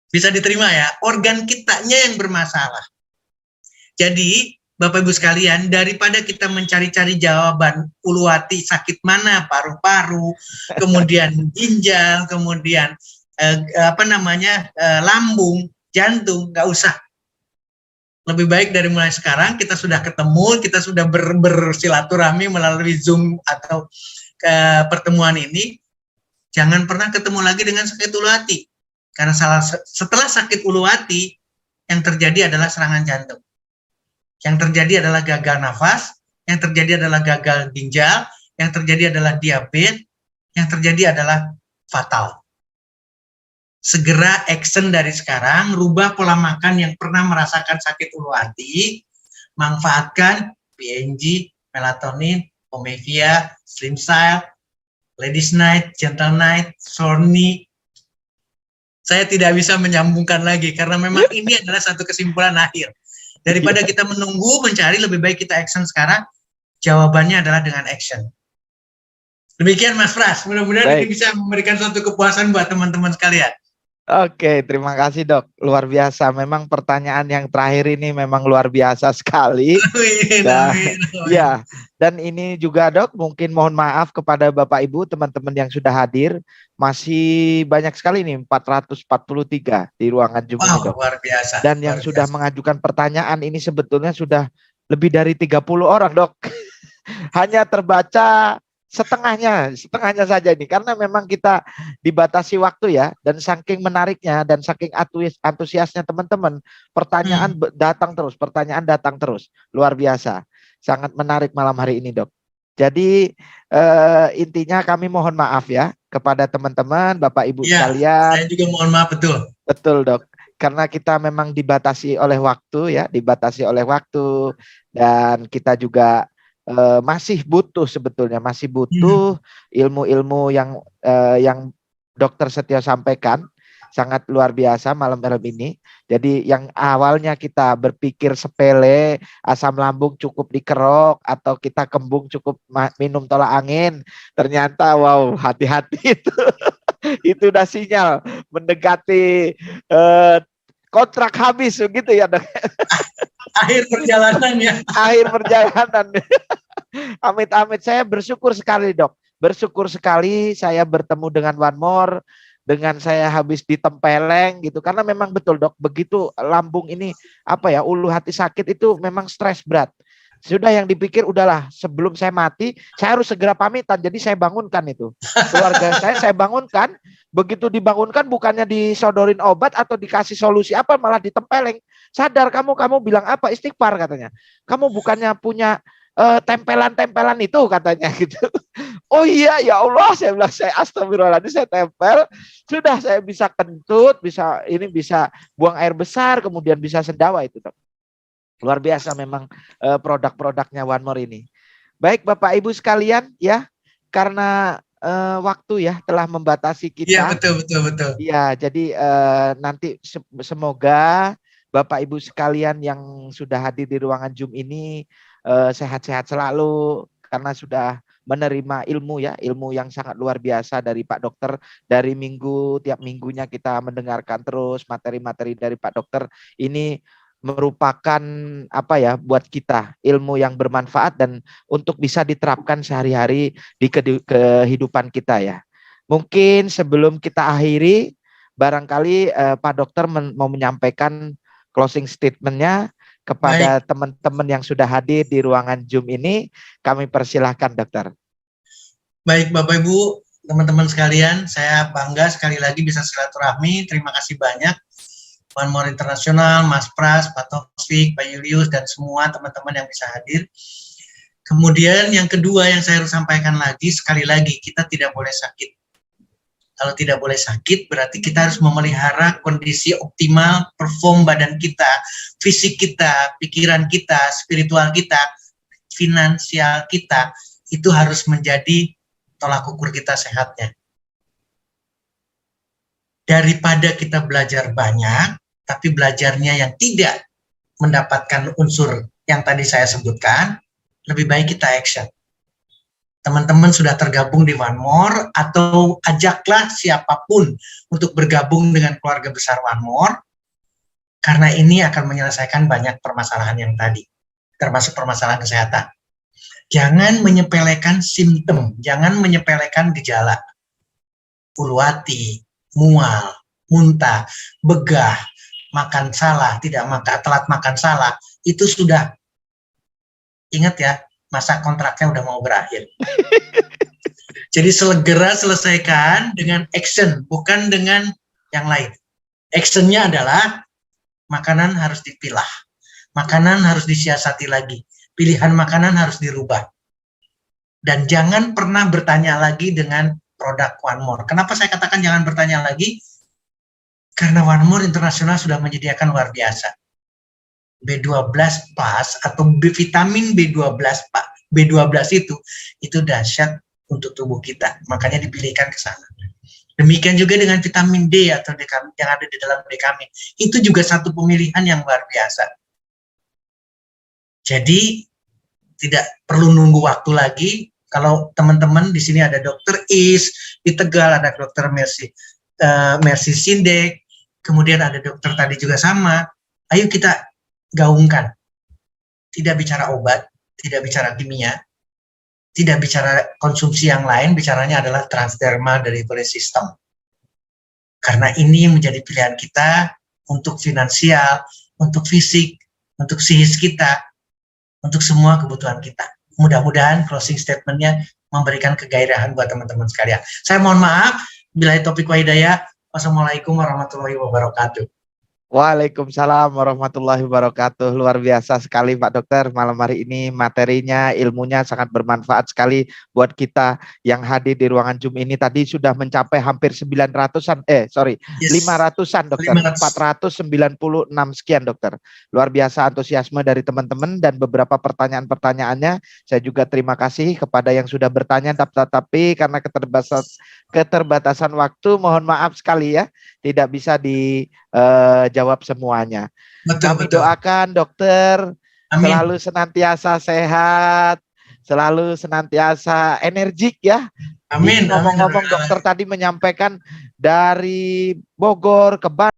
Bisa diterima ya, organ kitanya yang bermasalah. Jadi Bapak Ibu sekalian, daripada kita mencari-cari jawaban Uluwati sakit mana, paru-paru, kemudian ginjal, kemudian lambung, jantung, nggak usah. Lebih baik dari mulai sekarang kita sudah ketemu, kita sudah bersilaturahmi melalui Zoom atau pertemuan ini, jangan pernah ketemu lagi dengan sakit Uluwati. Karena setelah sakit Uluwati, yang terjadi adalah serangan jantung. Yang terjadi adalah gagal nafas, yang terjadi adalah gagal ginjal, yang terjadi adalah diabetes, yang terjadi adalah fatal. Segera action dari sekarang, rubah pola makan yang pernah merasakan sakit Uluwati, manfaatkan PNG, melatonin, Omevia, Slim Style, Ladies Night, Gentle Night, Sorni. Saya tidak bisa menyambungkan lagi karena memang ini adalah satu kesimpulan akhir. Daripada kita menunggu, mencari, lebih baik kita action sekarang. Jawabannya adalah dengan action. Demikian Mas Pras, mudah-mudahan ini bisa memberikan suatu kepuasan buat teman-teman sekalian. Oke, terima kasih Dok. Luar biasa. Memang pertanyaan yang terakhir ini memang luar biasa sekali. Dan ini juga Dok, mungkin mohon maaf kepada Bapak Ibu, teman-teman yang sudah hadir. Masih banyak sekali nih, 443 di ruangan Zoom ini Dok. Luar biasa. Dan yang sudah mengajukan pertanyaan ini sebetulnya sudah lebih dari 30 orang Dok. Hanya terbaca setengahnya saja ini, karena memang kita dibatasi waktu ya, dan saking menariknya dan saking antusiasnya teman-teman, pertanyaan datang terus, luar biasa, sangat menarik malam hari ini Dok. Jadi intinya kami mohon maaf ya kepada teman-teman, Bapak Ibu sekalian. Saya juga mohon maaf, betul Dok, karena kita memang dibatasi oleh waktu ya, dan kita juga masih butuh ilmu-ilmu yang Dokter Setio sampaikan, sangat luar biasa malam ini. Jadi yang awalnya kita berpikir sepele, asam lambung cukup dikerok atau kita kembung cukup minum tolak angin, ternyata wow, hati-hati itu udah sinyal mendekati kontrak habis begitu ya Dok. Akhir perjalanan. Amit-amit. Saya bersyukur sekali Dok. Bersyukur sekali saya bertemu dengan One More, dengan saya habis ditempeleng gitu. Karena memang betul Dok, begitu lambung ini ulu hati sakit itu memang stres berat. Sudah yang dipikir udahlah sebelum saya mati saya harus segera pamitan. Jadi saya bangunkan itu. Keluarga saya bangunkan. Begitu dibangunkan bukannya disodorin obat atau dikasih solusi apa, malah ditempeleng. Sadar kamu bilang apa, istighfar katanya. Kamu bukannya punya tempelan-tempelan itu katanya gitu. Oh iya ya Allah, saya bilang, saya astagfirullahaladzim, saya tempel. Sudah saya bisa kentut, bisa buang air besar, kemudian bisa sendawa itu Dok. Luar biasa memang produk-produknya One More ini. Baik Bapak Ibu sekalian ya, karena waktu ya telah membatasi kita. Iya betul. Iya, jadi nanti semoga Bapak Ibu sekalian yang sudah hadir di ruangan Zoom ini sehat-sehat selalu, karena sudah menerima ilmu yang sangat luar biasa dari Pak Dokter. Dari tiap minggunya kita mendengarkan terus materi-materi dari Pak Dokter. Ini merupakan buat kita ilmu yang bermanfaat dan untuk bisa diterapkan sehari-hari di kehidupan kita ya. Mungkin sebelum kita akhiri, barangkali Pak Dokter mau menyampaikan closing statement-nya kepada teman-teman yang sudah hadir di ruangan Zoom ini. Kami persilahkan Dokter. Baik Bapak Ibu, teman-teman sekalian, saya bangga sekali lagi bisa silaturahmi. Terima kasih banyak One More Internasional, Mas Pras, Pak Taufik, Pak Julius, dan semua teman-teman yang bisa hadir. Kemudian yang kedua yang saya harus sampaikan lagi, sekali lagi, kita tidak boleh sakit. Kalau tidak boleh sakit, berarti kita harus memelihara kondisi optimal, perform badan kita, fisik kita, pikiran kita, spiritual kita, finansial kita, itu harus menjadi tolak ukur kita sehatnya. Daripada kita belajar banyak, tapi belajarnya yang tidak mendapatkan unsur yang tadi saya sebutkan, lebih baik kita action. Teman-teman sudah tergabung di One More, atau ajaklah siapapun untuk bergabung dengan keluarga besar One More, karena ini akan menyelesaikan banyak permasalahan yang tadi. termasuk permasalahan kesehatan. Jangan menyepelekan simptom, jangan menyepelekan gejala. Ulu hati, mual, muntah, begah, makan salah, telat makan salah, itu sudah, ingat ya, masa kontraknya udah mau berakhir. Jadi segera selesaikan dengan action, bukan dengan yang lain. Actionnya adalah makanan harus dipilah, makanan harus disiasati lagi, pilihan makanan harus dirubah. Dan jangan pernah bertanya lagi dengan produk One More. Kenapa saya katakan jangan bertanya lagi? Karena One More Internasional sudah menyediakan luar biasa. B12 plus atau vitamin B12 itu dahsyat untuk tubuh kita. Makanya dipilihkan ke sana. Demikian juga dengan vitamin D atau yang ada di dalam dekamin. Itu juga satu pemilihan yang luar biasa. Jadi tidak perlu nunggu waktu lagi. Kalau teman-teman di sini ada Dokter Is, di Tegal ada Dokter Mercy Sindek, kemudian ada dokter tadi juga sama. Ayo kita gaungkan. Tidak bicara obat, tidak bicara kimia, tidak bicara konsumsi yang lain, bicaranya adalah transdermal delivery system. Karena ini yang menjadi pilihan kita untuk finansial, untuk fisik, untuk psikis kita, untuk semua kebutuhan kita. Mudah-mudahan closing statement-nya memberikan kegairahan buat teman-teman sekalian. Saya mohon maaf, bila topik wa hidayah. Wassalamualaikum warahmatullahi wabarakatuh. Waalaikumsalam warahmatullahi wabarakatuh. Luar biasa sekali Pak Dokter. Malam hari ini materinya, ilmunya sangat bermanfaat sekali buat kita yang hadir di ruangan Zoom ini. Tadi sudah mencapai hampir 900-an, 500-an Dokter. 496 sekian Dokter. Luar biasa antusiasme dari teman-teman dan beberapa pertanyaan-pertanyaannya. Saya juga terima kasih kepada yang sudah bertanya, tapi karena keterbatasan waktu, mohon maaf sekali ya, tidak bisa dijawab semuanya. Kami doakan dokter selalu senantiasa sehat, selalu senantiasa energik ya. Amin. Ngomong-ngomong dokter tadi menyampaikan dari Bogor ke Bandung.